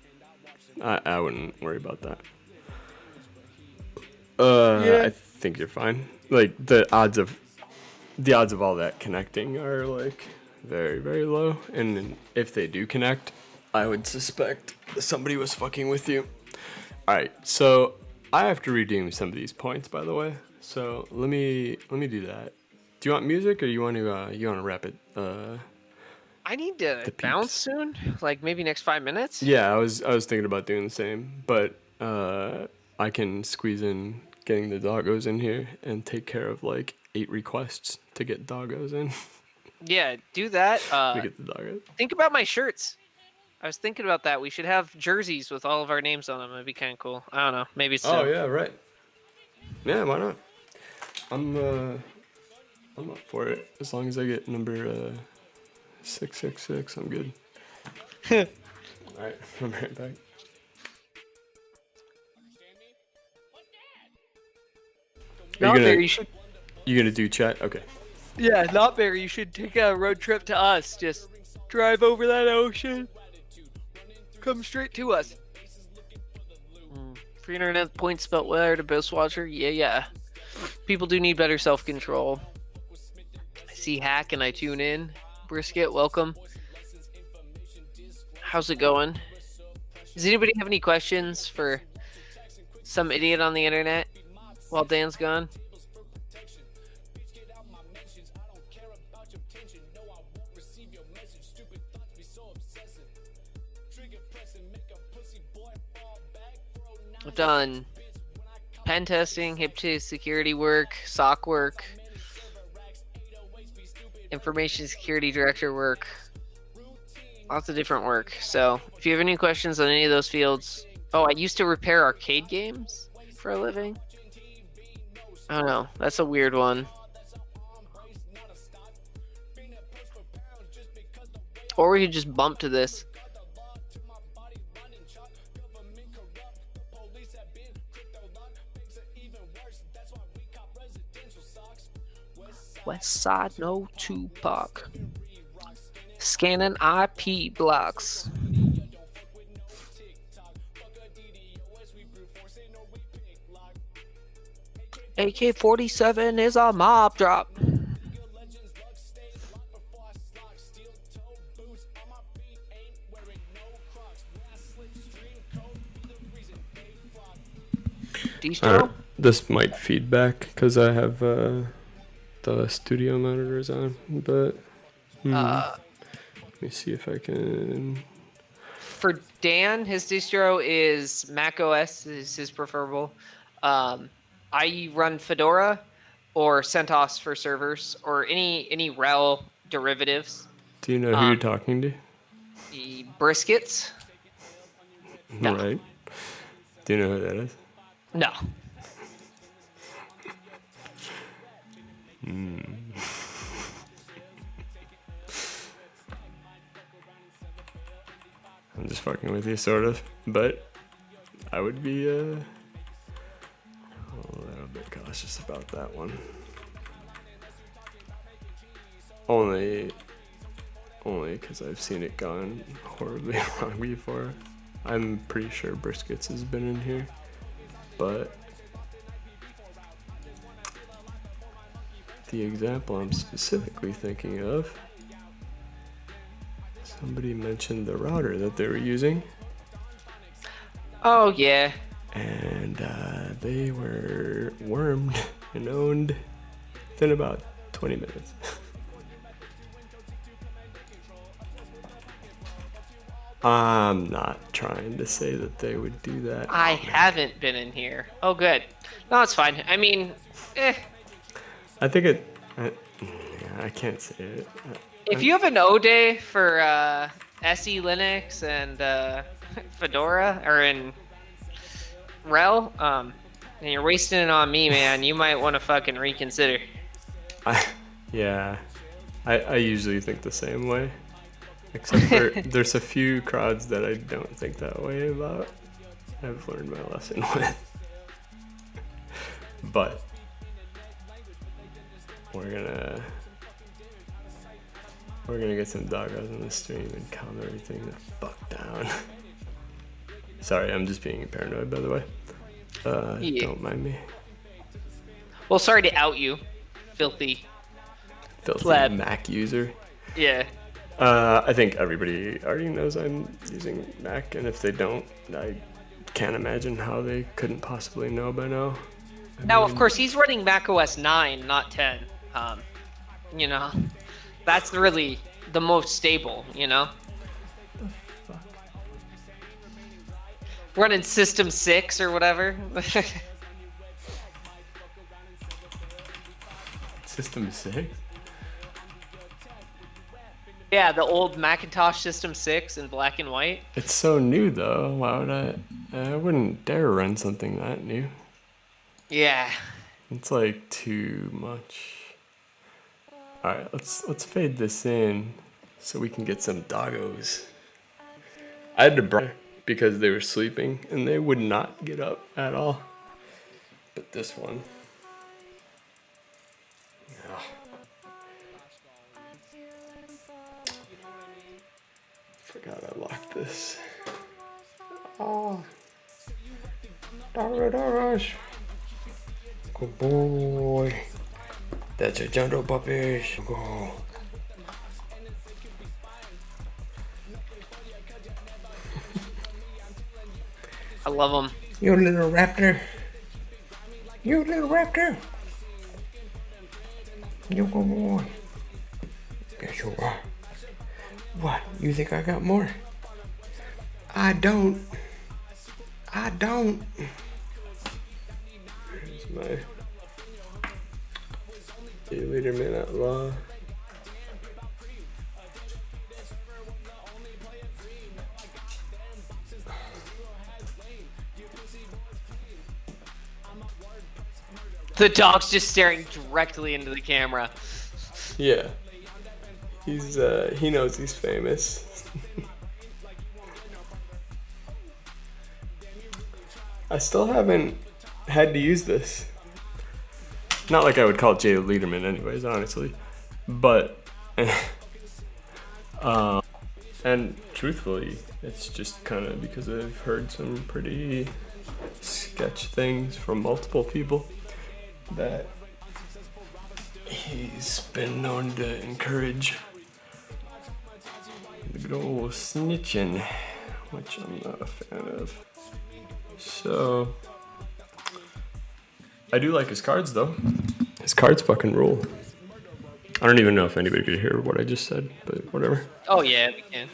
I wouldn't worry about that. I think you're fine. Like, the odds of all that connecting are like very, very low. And if they do connect, I would suspect somebody was fucking with you. All right, so I have to redeem some of these points, by the way. So let me do that. Do you want music, or you want to wrap it? I need to The peeps. bounce soon, like maybe next 5 minutes. Yeah, I was thinking about doing the same, but I can squeeze in getting the doggos in here and take care of like 8 requests to get doggos in. Yeah, do that. To get the doggos. Think about my shirts. I was thinking about that. We should have jerseys with all of our names on them. It'd be kind of cool. I don't know. Maybe it's Oh yeah, right. Yeah, why not? I'm up for it. As long as I get number 666, I'm good. All right, I'm right back. Not gonna- Barry, you should. You gonna do chat? Okay. Yeah, not Barry. You should take a road trip to us. Just drive over that ocean. Come straight to us. Free internet points spelt where to Best Watcher. Yeah. People do need better self-control. I see Hack and I tune in. Brisket, welcome. How's it going? Does anybody have any questions for some idiot on the internet while Dan's gone? I've done pen testing, hip security work, SOC work, information security director work, lots of different work. So if you have any questions on any of those fields, I used to repair arcade games for a living. I don't know, that's a weird one. Or we could just bump to this. West Side, no Tupac. Scanning IP blocks. AK-47 is a mob drop. This might feedback because I have the studio monitors on, but let me see if I can. For Dan, his distro is Mac OS is his preferable. I run Fedora or CentOS for servers or any RHEL derivatives. Do you know who you're talking to? The briskets. No. Right. Do you know who that is? No. I'm just fucking with you, sort of, but I would be a little bit cautious about that one. Only because I've seen it gone horribly wrong before. I'm pretty sure Briskets has been in here, but the example I'm specifically thinking of, somebody mentioned the router that they were using. Oh, yeah. And they were wormed and owned within about 20 minutes. I'm not trying to say that they would do that. I haven't been in here. Oh, good. No, it's fine. I mean, I think I can't say it. If you have an O day for SE Linux and Fedora or in RHEL, and you're wasting it on me, man, you might want to fucking reconsider. I usually think the same way, except for there's a few crowds that I don't think that way about. I've learned my lesson with. But we're gonna get some doggos on the stream and calm everything the fuck down. Sorry, I'm just being paranoid, by the way. Yeah. Don't mind me. Well, sorry to out you, filthy Filthy Mac user. Yeah. I think everybody already knows I'm using Mac, and if they don't, I can't imagine how they couldn't possibly know by now. Now, of course, he's running Mac OS 9, not 10. You know, that's really the most stable, you know? Fuck. Running System 6 or whatever. System 6? Yeah, the old Macintosh System 6 in black and white. It's so new, though. Why would I wouldn't dare run something that new. Yeah. It's like too much. All right, let's fade this in so we can get some doggos. I had to burn because they were sleeping and they would not get up at all. But this one, forgot I locked this. Oh, doggos. Good boy. That's a jungle puppy. Go. I love them. You little raptor. You little raptor. You good boy. Yes, you are. What? You think I got more? I don't. I don't. Here's my leader man outlaw. The dog's just staring directly into the camera. Yeah. He's he knows he's famous. I still haven't had to use this. Not like I would call Jay Lederman anyways, honestly. But and truthfully, it's just kind of because I've heard some pretty sketch things from multiple people that he's been known to encourage the good old snitching, which I'm not a fan of. So I do like his cards though. His cards fucking rule. I don't even know if anybody could hear what I just said, but whatever. Oh yeah, we can.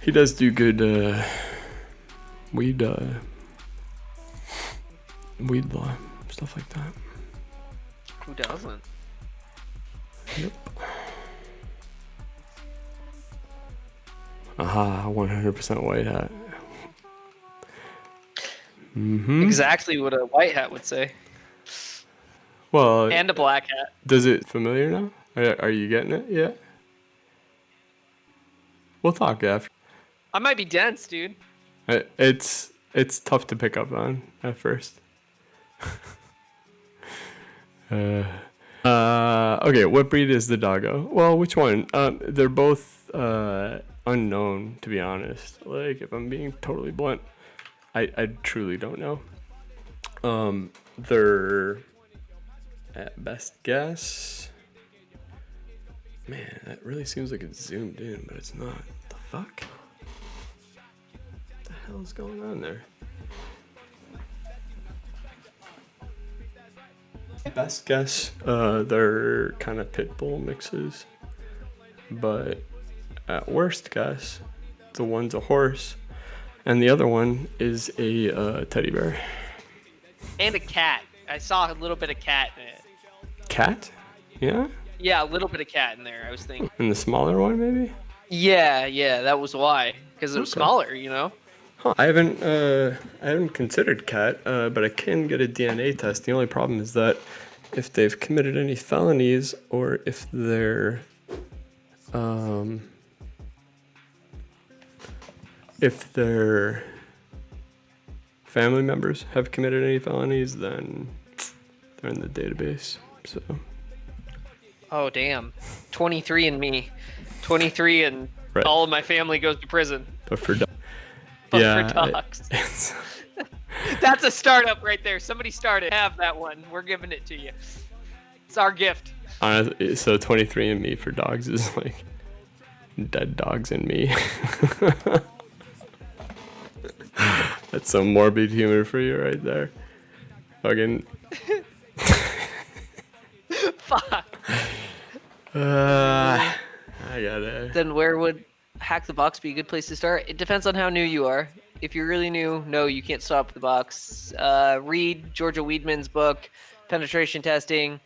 He does do good weed law, stuff like that. Who doesn't? Yep. Aha, 100% white hat. Mm-hmm. Exactly what a white hat would say. Well, and a black hat. Does it familiar now? Are you getting it yet? We'll talk after. I might be dense, dude. It's tough to pick up on at first. Okay, what breed is the doggo? Well, which one? They're both unknown, to be honest. Like, if I'm being totally blunt, I truly don't know. They're at best guess. Man, that really seems like it's zoomed in, but it's not. What the fuck? What the hell is going on there? Best guess, they're kind of pit bull mixes, but at worst guess, the one's a horse, and the other one is a teddy bear. And a cat. I saw a little bit of cat in it. Cat? Yeah? Yeah, a little bit of cat in there, I was thinking. And the smaller one, maybe? Yeah, that was why. Because it was smaller, you know? Huh, I haven't considered cat, but I can get a DNA test. The only problem is that if they've committed any felonies or if they're family members have committed any felonies, then they're in the database. So. Oh damn, 23 and me, 23 and right. All of my family goes to prison. But for dogs. For dogs. That's a startup right there. Somebody started. Have that one. We're giving it to you. It's our gift. Honestly, so 23andMe for dogs is like dead dogs and me. That's some morbid humor for you right there. Fucking. Fuck. I got it. Then where would Hack the Box be a good place to start? It depends on how new you are. If you're really new, no, you can't stop the box. Read Georgia Weidman's book, Penetration Testing,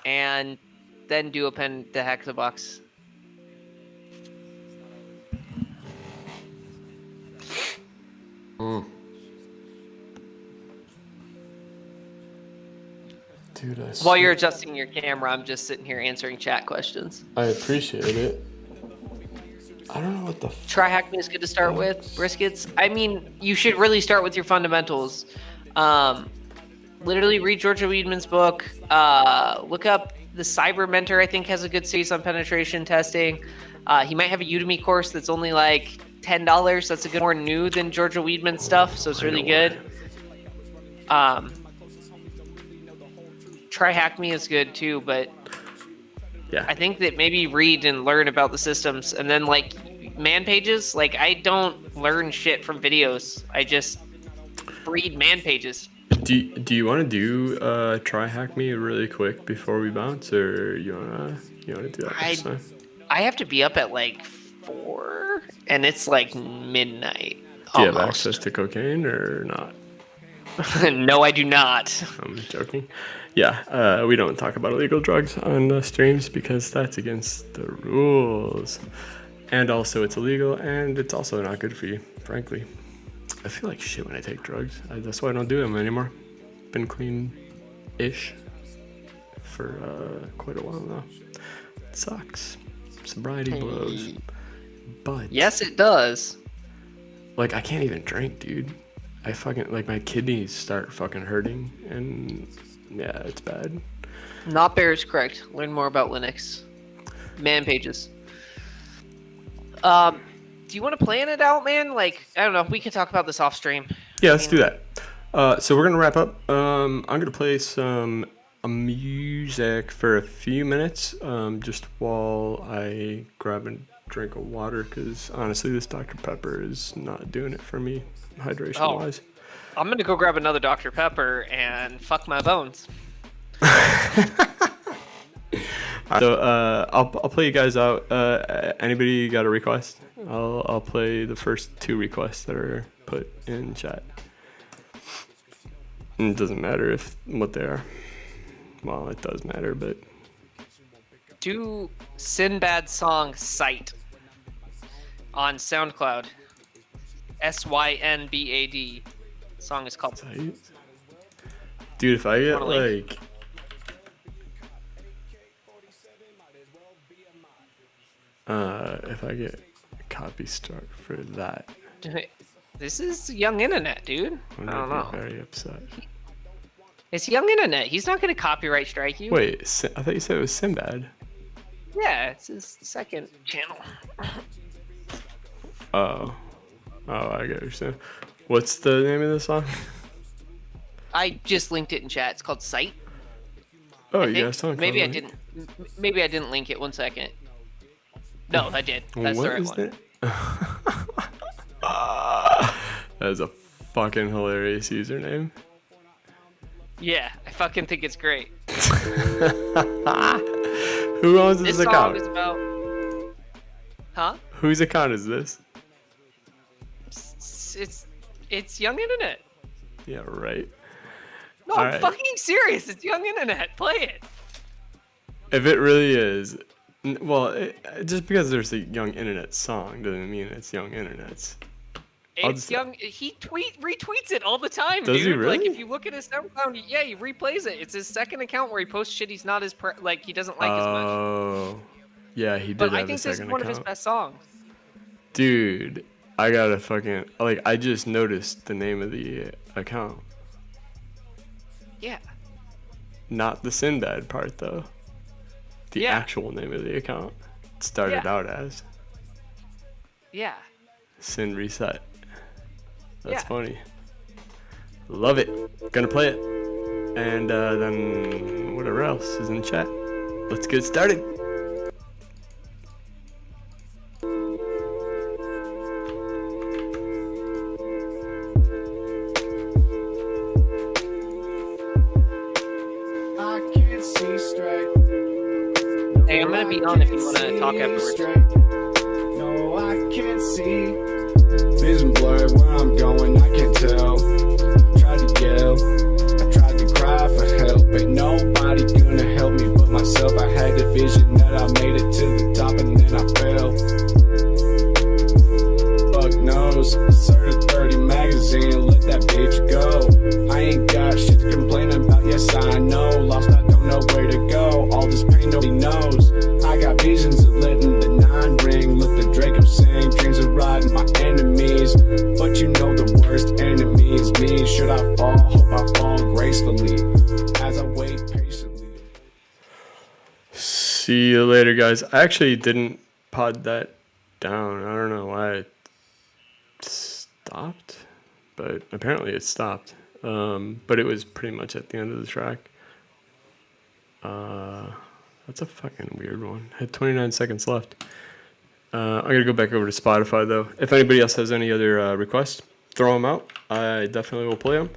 and then do a pen to Hack the Box. Dude, while you're adjusting your camera, I'm just sitting here answering chat questions. I appreciate it. I don't know what the Try Hack Me is good to start with. Briskets. I mean, you should really start with your fundamentals. Literally read Georgia Weidman's book. Look up the Cyber Mentor, I think, has a good series on penetration testing. He might have a Udemy course that's only like $10. That's a good, more new than Georgia Weidman stuff, so it's really good. Try Hack Me is good too, but yeah, I think that maybe read and learn about the systems, and then like man pages. Like, I don't learn shit from videos. I just read man pages. Do you want to do Try Hack Me really quick before we bounce, or you wanna? You want to do that I next time? I have to be up at like 4, and it's like midnight. Do you have Almost. access to cocaine or not? No, I do not. I'm joking. Yeah, we don't talk about illegal drugs on streams because that's against the rules. And also it's illegal, and it's also not good for you, frankly. I feel like shit when I take drugs. That's why I don't do them anymore. Been clean-ish for quite a while now. It sucks. Sobriety blows. But Yes, it does. like I can't even drink, dude. I fucking like my kidneys start fucking hurting, and yeah, it's bad. Not Bear is correct. Learn more about Linux. Man pages. Do you want to plan it out, man? Like, I don't know. We can talk about this off stream. Yeah, let's do that. So we're gonna wrap up. I'm gonna play some music for a few minutes, just while I grab a drink of water, because honestly, this Dr. Pepper is not doing it for me, hydration wise. I'm gonna go grab another Dr. Pepper and fuck my bones. So I'll play you guys out. Anybody got a request? I'll play the first 2 requests that are put in chat. And it doesn't matter what they are. Well, it does matter, but Do Sinbad song Sight on SoundCloud. SYNBAD. Song is called Sight. Dude, if I get like if I get copy struck for that, This is young internet, dude. I'm I don't gonna know. be very upset. It's young internet. He's not gonna copyright strike you. Wait, I thought you said it was Sinbad. Yeah, it's his second channel. Oh, I get what you're saying. What's the name of the song? I just linked it in chat. It's called Sight. Oh, I you think. got a song. Maybe I called didn't. Maybe I didn't link it. 1 second. No, I did. That's What the right is one. that? That is a fucking hilarious username. Yeah, I fucking think it's great. Who owns This this song account? is about. Huh? Whose account is this? It's young internet. Yeah, right. No, All I'm right. fucking serious. It's young internet. Play it. If it really is, well, just because there's a young internet song doesn't mean it's young internet's. It's young. He retweets it all the time, Does dude. he really? Like if you look at his SoundCloud, yeah, he replays it. It's his second account where he posts shit he's not as like he doesn't like as much. Oh, yeah, he did But have I think a this is second one of his account. best songs. Dude, I gotta fucking like. I just noticed the name of the account, Yeah. not the Sinbad part though. The Yeah. actual name of the account started Yeah. out as Yeah. Sin Reset. That's Yeah. funny. Love it. Gonna play it. And then whatever else is in chat. Let's get started. I can't see straight. Hey, I'm gonna be on if you wanna talk afterwards. No, I can't see. Vision blurred where I'm going, I can't tell. Tried to yell, I tried to cry for help. Ain't nobody gonna help me but myself. I had a vision that I made it to the top and then I fell. Fuck knows, Serta 30 magazine, let that bitch go. I ain't got shit to complain about, yes I know. Lost, I don't know where to go. All this pain nobody knows. I got visions of letting the 9 ring. Let the Draco sing, dreams of riding my enemies. But you know the worst enemy is me. Should I fall? Hope I fall gracefully as I wait patiently. See you later, guys. I actually didn't pod that down. I don't know why it stopped, but apparently it stopped. But it was pretty much at the end of the track. That's a fucking weird one. Had 29 seconds left. I'm gonna go back over to Spotify though. If anybody else has any other requests, throw them out. I definitely will play them.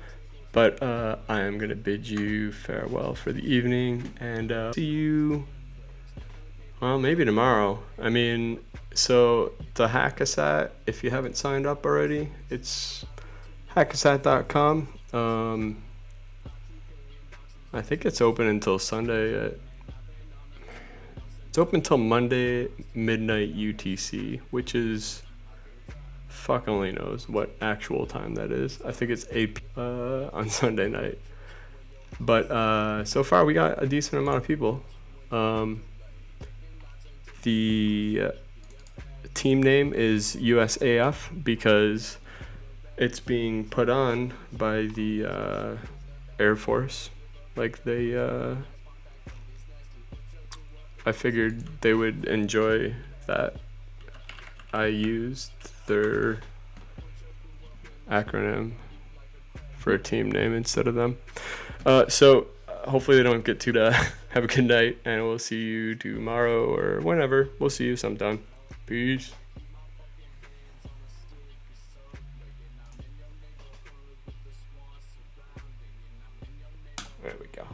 But I am gonna bid you farewell for the evening, and see you Well, maybe tomorrow. I mean, so the Hackasat, if you haven't signed up already, it's hackasat.com. I think it's open until Sunday. It's open till Monday midnight UTC, which is fuck only knows what actual time that is. I think it's 8 on Sunday night. But so far we got a decent amount of people. The team name is USAF because it's being put on by the Air Force. Like I figured they would enjoy that I used their acronym for a team name instead of them. So hopefully they don't get too to have a good night, and we'll see you tomorrow or whenever. We'll see you sometime. Peace. There we go.